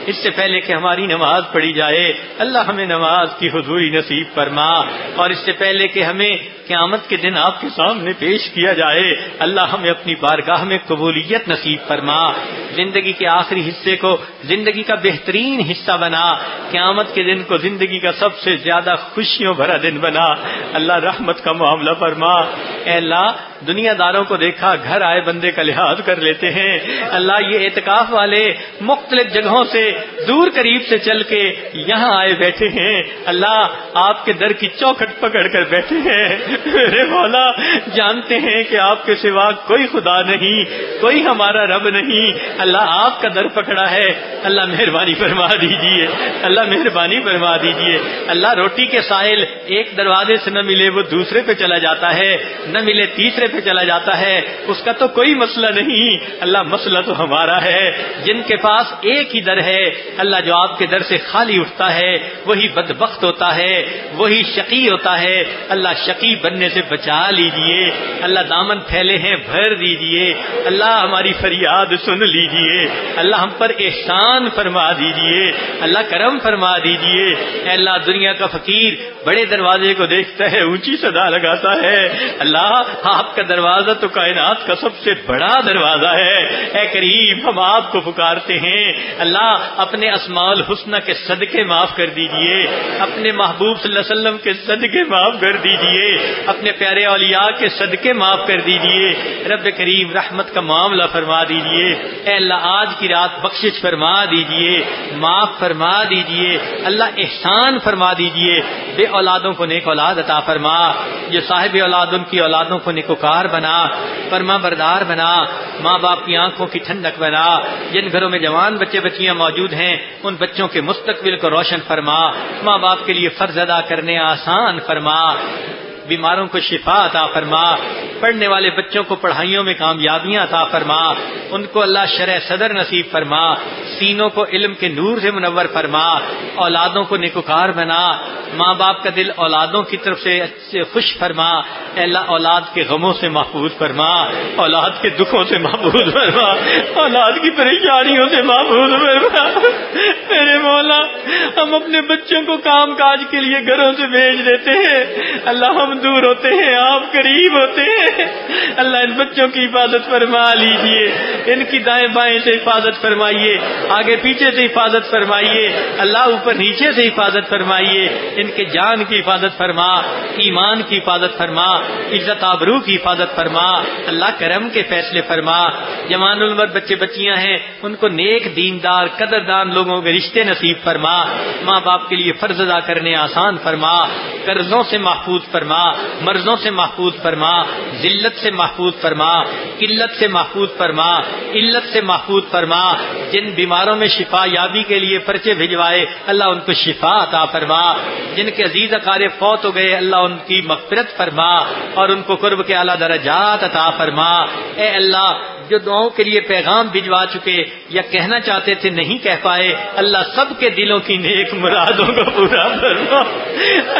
اس سے پہلے کہ ہماری نماز پڑھی جائے، اللہ ہمیں نماز کی حضوری نصیب فرما۔ اور اس سے پہلے کہ ہمیں قیامت کے دن آپ کے سامنے پیش کیا جائے، اللہ ہمیں اپنی بارگاہ میں قبولیت نصیب فرما۔ زندگی کے آخری حصے کو زندگی کا بہترین حصہ بنا، قیامت کے دن کو زندگی کا سب سے زیادہ خوشیوں بھرا دن بنا۔ اللہ رحمت کا معاملہ فرما۔ اے اللہ دنیا داروں کو دیکھا گھر آئے بندے کا لحاظ کر لیتے ہیں، اللہ یہ اعتکاف والے مختلف جگہوں سے دور قریب سے چل کے یہاں آئے بیٹھے ہیں، اللہ آپ کے در کی چوکھٹ پکڑ کر بیٹھے ہیں۔ میرے مولا جانتے ہیں کہ آپ کے سوا کوئی خدا نہیں، کوئی ہمارا رب نہیں، اللہ آپ کا در پکڑا ہے، اللہ مہربانی فرما دیجئے، اللہ مہربانی فرما دیجئے۔ اللہ روٹی کے سائل ایک دروازے سے نہ ملے وہ دوسرے پہ چلا جاتا ہے، نہ ملے تیسرے پہ پہ چلا جاتا ہے اس کا تو کوئی مسئلہ نہیں، اللہ مسئلہ تو ہمارا ہے۔ جن کے پاس ایک ہی در ہے اللہ جو آپ کے در سے خالی اٹھتا ہے وہی بدبخت ہوتا ہے، وہی شقی ہوتا ہے۔ اللہ شقی بننے سے بچا لیجئے، اللہ دامن پھیلے ہیں بھر دیجئے، اللہ ہماری فریاد سن لیجئے، اللہ ہم پر احسان فرما دیجئے، اللہ کرم فرما دیجئے۔ اے اللہ دنیا کا فقیر بڑے دروازے کو دیکھتا ہے، اونچی صدا لگاتا ہے، اللہ آپ کا دروازہ تو کائنات کا سب سے بڑا دروازہ ہے۔ اے کریم ہم آپ کو پکارتے ہیں، اللہ اپنے اسماء الحسنی کے صدقے معاف کر دیجئے، اپنے محبوب صلی اللہ علیہ وسلم کے صدقے معاف کر دیجئے، اپنے پیارے اولیاء کے صدقے معاف کر دیجئے۔ رب کریم رحمت کا معاملہ فرما دیجئے۔ اے اللہ آج کی رات بخشش فرما دیجئے، معاف فرما دیجئے، اللہ احسان فرما دیجئے۔ بے اولادوں کو نیک اولاد عطا فرما، جو صاحب اولاد ان کی اولادوں کو نیکوکار بنا، فرما بردار بنا، ماں باپ کی آنکھوں کی ٹھنڈک بنا۔ جن گھروں میں جوان بچے بچیاں موجود ہیں ان بچوں کے مستقبل کو روشن فرما، ماں باپ کے لیے فرض ادا کرنے آسان فرما، بیماروں کو شفا عطا فرما، پڑھنے والے بچوں کو پڑھائیوں میں کامیابیاں عطا فرما، ان کو اللہ شرح صدر نصیب فرما، سینوں کو علم کے نور سے منور فرما، اولادوں کو نیکوکار بنا، ماں باپ کا دل اولادوں کی طرف سے خوش فرما۔ اے اللہ اولاد کے غموں سے محفوظ فرما، اولاد کے دکھوں سے محفوظ فرما، اولاد کی پریشانیوں سے محفوظ فرما۔ میرے مولا ہم اپنے بچوں کو کام کاج کے لیے گھروں سے بھیج دیتے ہیں، اللہ ہم دور ہوتے ہیں آپ قریب ہوتے ہیں، اللہ ان بچوں کی حفاظت فرما لیجئے، ان کی دائیں بائیں سے حفاظت فرمائیے، آگے پیچھے سے حفاظت فرمائیے، اللہ اوپر نیچے سے حفاظت فرمائیے، ان کے جان کی حفاظت فرما، ایمان کی حفاظت فرما، عزت آبرو کی حفاظت فرما، اللہ کرم کے فیصلے فرما۔ جوان العمر بچے بچیاں ہیں ان کو نیک دیندار قدردان لوگوں کے رشتے نصیب فرما، ماں باپ کے لیے فرض ادا کرنے آسان فرما، قرضوں سے محفوظ فرما، مرضوں سے محفوظ فرما، ذلت سے محفوظ فرما، قلت سے محفوظ فرما، علت سے محفوظ فرما۔ جن بیماروں میں شفا یابی کے لیے پرچے بھجوائے اللہ ان کو شفا عطا فرما، جن کے عزیز اقارب فوت ہو گئے اللہ ان کی مغفرت فرما اور ان کو قرب کے اعلیٰ درجات عطا فرما۔ اے اللہ جو دعاؤں کے لیے پیغام بھجوا چکے یا کہنا چاہتے تھے نہیں کہہ پائے اللہ سب کے دلوں کی نیک مرادوں کو پورا فرما،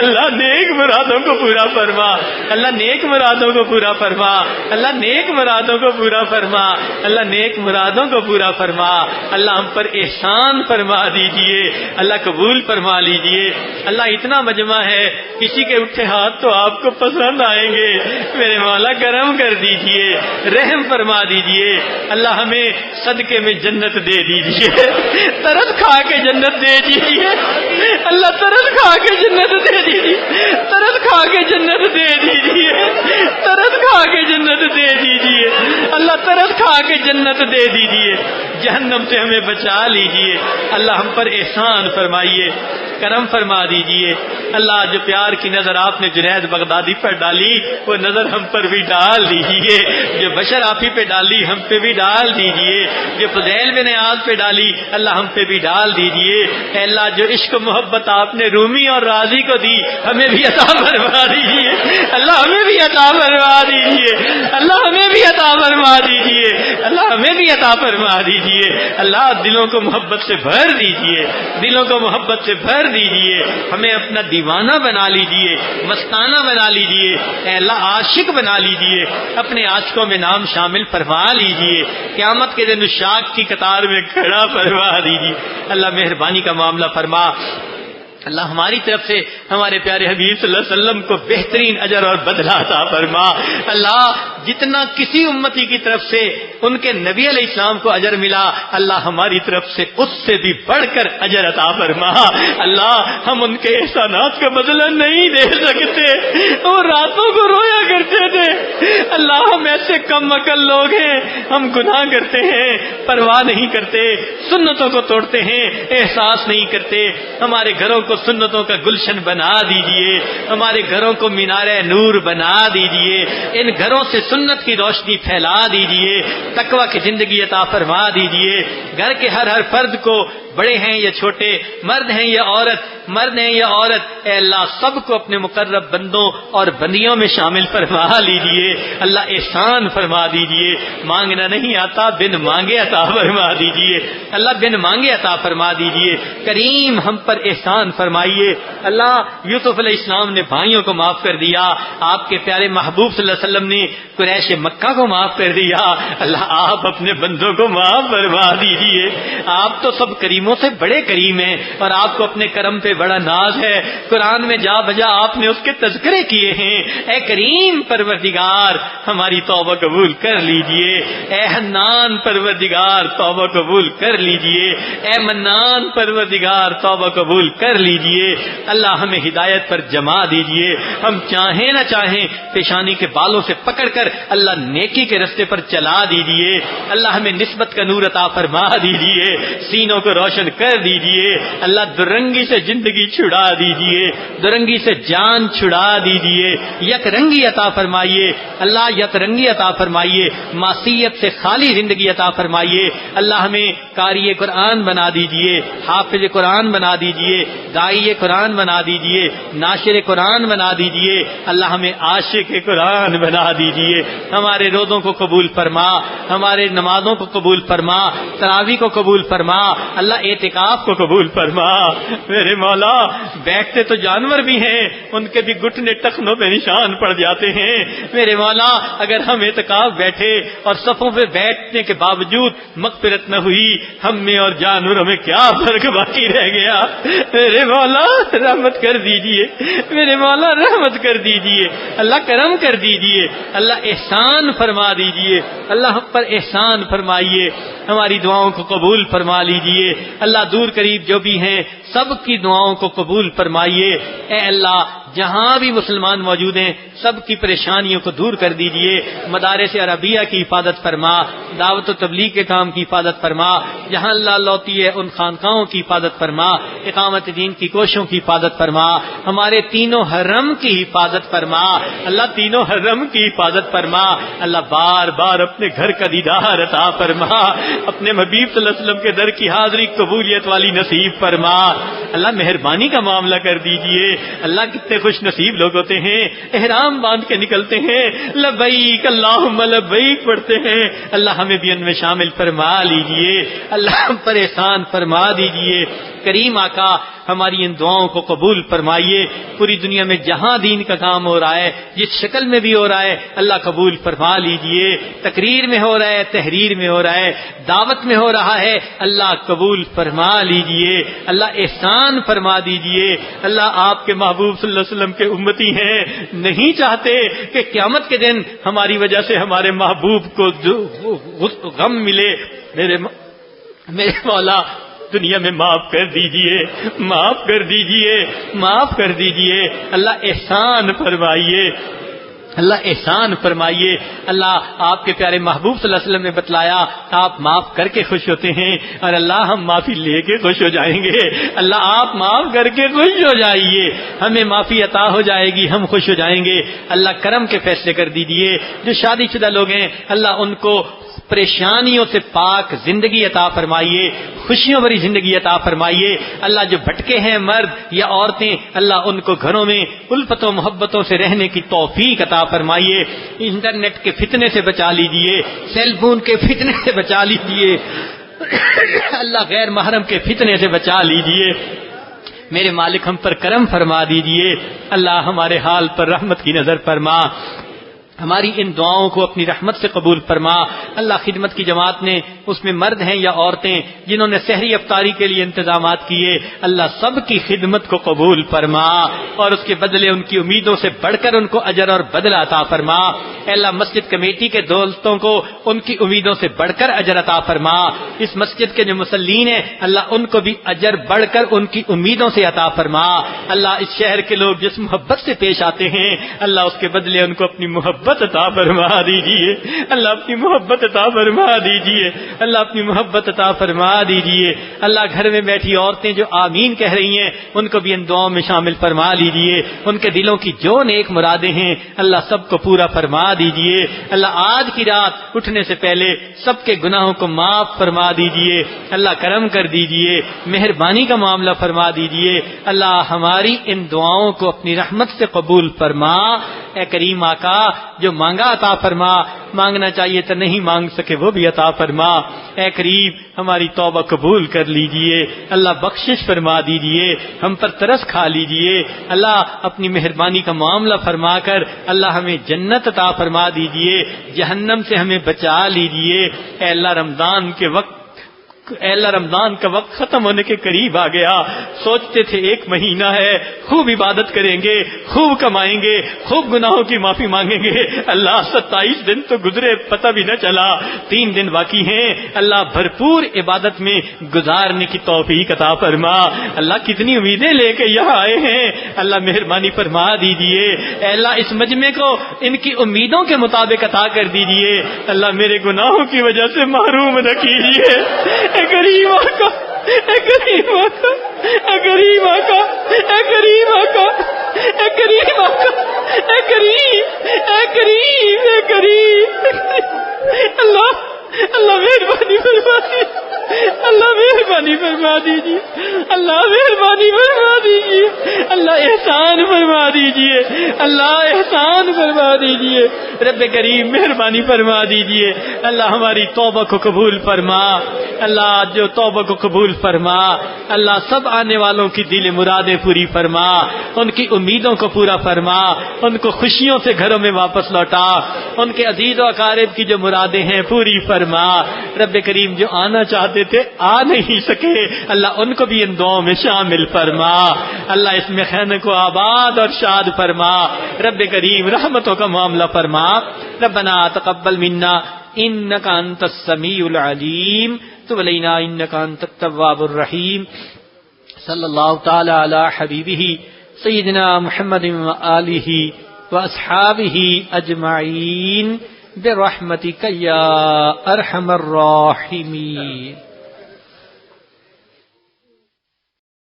اللہ نیک مرادوں کو پورا فرما، اللہ نیک مرادوں کو پورا فرما، اللہ نیک مرادوں کو پورا فرما، اللہ نیک مرادوں کو پورا فرما، اللہ ہم پر احسان فرما دیجئے، اللہ قبول فرما لیجئے۔ اللہ اتنا مجمع ہے کسی کے اٹھے ہاتھ تو آپ کو پسند آئیں گے، میرے مولا کرم کر دیجئے، رحم فرما دیجئے، اللہ ہمیں صدقے میں جنت دے دیجئے، ترس کھا کے جنت دے دیجئے، اللہ ترس کھا کے جنت دے دیجئے، ترس کھا کے جنت دے دیجئے، ترس کھا کے جنت دے دیجئے، اللہ ترس کھا کے جنت دے دیجئے، جہنم سے ہمیں بچا لیجئے، اللہ ہم پر احسان فرمائیے، کرم فرما دیجئے۔ اللہ جو پیار کی نظر آپ نے جنید بغدادی پر ڈالی وہ نظر ہم پر بھی ڈال دیجئے، جو بشر آپ ہی پہ ڈالی ہم پہ بھی ڈال دیجئے، جو فضیل بن عیاض پہ ڈالی اللہ ہم پہ بھی ڈال دیجئے۔ اے اللہ جو عشق و محبت آپ نے رومی اور راضی کو دی ہمیں بھی عطا فرما دیجئے، اللہ ہمیں بھی عطا فرما دیجئے، اللہ ہمیں بھی عطا فرما دیجئے، اللہ ہمیں بھی عطا فرما دیجئے۔ اللہ دلوں کو محبت سے بھر دیجئے، دلوں کو محبت سے بھر دیجئے، ہمیں اپنا دیوانہ بنا لیجئے، مستانہ بنا لیجئے، اے اللہ عاشق بنا لیجئے، اپنے عاشقوں میں نام شامل فرما لیجئے، قیامت کے دن عشاق کی قطار میں کھڑا فرما دیجئے۔ اللہ مہربانی کا معاملہ فرما، اللہ ہماری طرف سے ہمارے پیارے حبیب صلی اللہ علیہ وسلم کو بہترین اجر اور بدلہ عطا فرما۔ اللہ جتنا کسی امتی کی طرف سے ان کے نبی علیہ السلام کو اجر ملا اللہ ہماری طرف سے اس سے بھی بڑھ کر اجر عطا فرما۔ اللہ ہم ان کے احسانات کا بدلہ نہیں دے سکتے، وہ راتوں کو رویا کرتے تھے، اللہ ہم ایسے کم عقل لوگ ہیں، ہم گناہ کرتے ہیں، پرواہ نہیں کرتے، سنتوں کو توڑتے ہیں، احساس نہیں کرتے۔ ہمارے گھروں کو سنتوں کا گلشن بنا دیجئے، ہمارے گھروں کو مینار نور بنا دیجئے، ان گھروں سے سنت کی روشنی پھیلا دیجئے، تقوی کی زندگی عطا فرما دیجئے، گھر کے ہر فرد کو، بڑے ہیں یا چھوٹے، مرد ہیں یا عورت، اے اللہ سب کو اپنے مقرب بندوں اور بندیوں میں شامل فرما لیجئے۔ اللہ احسان فرما دیجئے، مانگنا نہیں آتا، بن مانگے عطا فرما دیجئے، اللہ بن مانگے عطا فرما دیجئے۔ کریم ہم پر احسان فرمائیے۔ اللہ یوسف علیہ السلام نے بھائیوں کو معاف کر دیا، آپ کے پیارے محبوب صلی اللہ علیہ وسلم نے قریش مکہ کو معاف کر دیا، اللہ آپ اپنے بندوں کو معاف فرما دیجئے۔ آپ تو سب کریموں سے بڑے کریم ہیں اور آپ کو اپنے کرم پہ بڑا ناز ہے، قرآن میں جا بجا آپ نے اس کے تذکرے کیے ہیں۔ اے کریم پروردگار ہماری توبہ قبول کر لیجئے، اے حنان پروردگار توبہ قبول کر لیجئے، اے منان پروردگار توبہ قبول کر لیجئے۔ اللہ ہمیں ہدایت پر جما دیجئے، ہم چاہیں نہ چاہیں پیشانی کے بالوں سے پکڑ کر اللہ نیکی کے رستے پر چلا دیجئے۔ اللہ ہمیں نسبت کا نور عطا فرما دیجئے، سینوں کو روشن کر دیجئے۔ اللہ درنگی سے زندگی چھڑا دیجئے، درنگی سے جان چھڑا دیجئے، یک رنگی عطا فرمائیے، اللہ یک رنگی عطا فرمائیے، معصیت سے خالی زندگی عطا فرمائیے۔ اللہ ہمیں قاری قرآن بنا دیجئے، حافظ قرآن بنا دیجئے، داعی قرآن بنا دیجئے، ناشر قرآن بنا دیجئے۔ اللہ ہمیں عاشق قرآن بنا دیجئے، ہمارے روزوں کو قبول فرما، ہمارے نمازوں کو قبول فرما، تراویح کو قبول فرما، اللہ اعتکاف کو قبول فرما۔ میرے مولا بیٹھتے تو جانور بھی ہیں، ان کے بھی گھٹنے ٹخنوں پہ نشان پڑ جاتے ہیں۔ میرے مولا اگر ہم اعتکاف بیٹھے اور صفوں پہ بیٹھنے کے باوجود مغفرت نہ ہوئی، ہم میں اور جانوروں میں کیا فرق باقی رہ گیا؟ میرے مولا رحمت کر دیجئے، میرے مولا رحمت کر دیجئے، اللہ کرم کر دیجئے، اللہ احسان فرما دیجئے، اللہ ہم پر احسان فرمائیے، ہماری دعاؤں کو قبول فرما لیجئے۔ اللہ دور قریب جو بھی ہیں سب کی دعاؤں کو قبول فرمائیے۔ اے اللہ جہاں بھی مسلمان موجود ہیں سب کی پریشانیوں کو دور کر دیجئے، مدارس عربیہ کی حفاظت فرما، دعوت و تبلیغ کے کام کی حفاظت فرما، جہاں اللہ لوتی ہے ان خانقاہوں کی حفاظت فرما، اقامت دین کی کوششوں کی حفاظت فرما، ہمارے تینوں حرم کی حفاظت فرما، اللہ تینوں حرم کی حفاظت فرما۔ اللہ بار بار اپنے گھر کا دیدار عطا فرما، اپنے حبیب صلی اللہ علیہ وسلم کے در کی حاضری قبولیت والی نصیب فرما۔ اللہ مہربانی کا معاملہ کر دیجئے، اللہ کتنے خوش نصیب لوگ ہوتے ہیں احرام باندھ کے نکلتے ہیں، لبیک اللہم لبیک پڑھتے ہیں، اللہ ہمیں بھی ان میں شامل فرما لیجئے، اللہ ہم پر احسان فرما دیجئے۔ کریم آقا ہماری ان دعاؤں کو قبول فرمائیے، پوری دنیا میں جہاں دین کا کام ہو رہا ہے جس شکل میں بھی ہو رہا ہے اللہ قبول فرما لیجئے، تقریر میں ہو رہا ہے، تحریر میں ہو رہا ہے، دعوت میں ہو رہا ہے، اللہ قبول فرما لیجئے، اللہ احسان فرما دیجئے۔ اللہ آپ کے محبوب صلی اللہ علیہ وسلم کے امتی ہیں، نہیں چاہتے کہ قیامت کے دن ہماری وجہ سے ہمارے محبوب کو غم ملے۔ میرے مولا دنیا میں معاف کر دیجئے، معاف کر دیجئے، معاف کر دیجئے، اللہ احسان فرمائیے، اللہ احسان فرمائیے۔ اللہ آپ کے پیارے محبوب صلی اللہ علیہ وسلم نے بتلایا آپ معاف کر کے خوش ہوتے ہیں اور اللہ ہم معافی لے کے خوش ہو جائیں گے۔ اللہ آپ معاف کر کے خوش ہو جائیے، ہمیں معافی عطا ہو جائے گی، ہم خوش ہو جائیں گے۔ اللہ کرم کے فیصلے کر دیجئے، جو شادی شدہ لوگ ہیں اللہ ان کو پریشانیوں سے پاک زندگی عطا فرمائیے، خوشیوں بھری زندگی عطا فرمائیے۔ اللہ جو بھٹکے ہیں مرد یا عورتیں اللہ ان کو گھروں میں الفتوں محبتوں سے رہنے کی توفیق عطا فرمائیے۔ انٹرنیٹ کے فتنے سے بچا لیجئے، سیل فون کے فتنے سے بچا لیجئے، اللہ غیر محرم کے فتنے سے بچا لیجئے۔ میرے مالک ہم پر کرم فرما دیجئے، اللہ ہمارے حال پر رحمت کی نظر فرما، ہماری ان دعاؤں کو اپنی رحمت سے قبول فرما۔ اللہ خدمت کی جماعت نے اس میں مرد ہیں یا عورتیں جنہوں نے سحری افطاری کے لیے انتظامات کیے، اللہ سب کی خدمت کو قبول فرما اور اس کے بدلے ان کی امیدوں سے بڑھ کر ان کو اجر اور بدلہ عطا فرما۔ اے اللہ مسجد کمیٹی کے دوستوں کو ان کی امیدوں سے بڑھ کر اجر عطا فرما۔ اس مسجد کے جو مصلین ہیں اللہ ان کو بھی اجر بڑھ کر ان کی امیدوں سے عطا فرما۔ اللہ اس شہر کے لوگ جس محبت سے پیش آتے ہیں اللہ اس کے بدلے ان کو اپنی محبت محبت عطا فرما دیجیے، اللہ اپنی محبت عطا فرما دیجیے، اللہ اپنی محبت عطا فرما دیجیے۔ اللہ گھر میں بیٹھی عورتیں جو آمین کہہ رہی ہیں ان کو بھی ان دعاؤں میں شامل فرما لیجیے، ان کے دلوں کی جو نیک مرادیں ہیں اللہ سب کو پورا فرما دیجیے۔ اللہ آج کی رات اٹھنے سے پہلے سب کے گناہوں کو معاف فرما دیجیے، اللہ کرم کر دیجیے، مہربانی کا معاملہ فرما دیجیے۔ اللہ ہماری ان دعاؤں کو اپنی رحمت سے قبول فرما۔ اے کریم آقا، جو مانگا عطا فرما، مانگنا چاہیے تو نہیں مانگ سکے وہ بھی عطا فرما۔ اے کریم ہماری توبہ قبول کر لیجئے، اللہ بخشش فرما دیجئے، ہم پر ترس کھا لیجئے۔ اللہ اپنی مہربانی کا معاملہ فرما کر اللہ ہمیں جنت عطا فرما دیجئے، جہنم سے ہمیں بچا لیجئے۔ اے اللہ رمضان کے وقت، اے اللہ رمضان کا وقت ختم ہونے کے قریب آ گیا، سوچتے تھے 1 مہینہ ہے، خوب عبادت کریں گے، خوب کمائیں گے، خوب گناہوں کی معافی مانگیں گے۔ اللہ 27 دن تو گزرے پتہ بھی نہ چلا، 3 دن باقی ہیں۔ اللہ بھرپور عبادت میں گزارنے کی توفیق عطا فرما۔ اللہ کتنی امیدیں لے کے یہاں آئے ہیں، اللہ مہربانی فرما دیجیے۔ اے اللہ اس مجمع کو ان کی امیدوں کے مطابق عطا کر دیجیے۔ اللہ میرے گناہوں کی وجہ سے محروم نہ کیجیے۔ اے کریم آقا، اے کریم آقا، اے کریم آقا، اے کریم آقا، اے کریم آقا، اے کریم، اے کریم، اے کریم۔ اللہ مہربانی فرما دیجیے، اللہ مہربانی فرما دیجیے، اللہ مہربانی فرما دیجیے، اللہ احسان فرما دیجیے، اللہ احسان فرما دیجیے۔ رب کریم مہربانی فرما دیجیے، اللہ ہماری توبہ کو قبول فرما۔ اللہ جو توبہ کو قبول فرما، اللہ سب آنے والوں کی دل مرادیں پوری فرما، ان کی امیدوں کو پورا فرما، ان کو خوشیوں سے گھروں میں واپس لوٹا، ان کے عزیز و اقارب کی جو مرادیں ہیں پوری فرما۔ رب کریم جو آنا چاہتے تھے آ نہیں سکے، اللہ ان کو بھی ان دعاؤں میں شامل فرما۔ اللہ اس میں خیمے کو آباد اور شاد فرما۔ رب کریم رحمتوں کا معاملہ فرما۔ ربنا تقبل منا انک انت السمیع العلیم تب علینا انک انت التواب الرحیم۔ صلی اللہ تعالی علی حبیبہ سیدنا محمد وآلہ واصحابہ اجمعین برحمتک یا ارحم الراحمین۔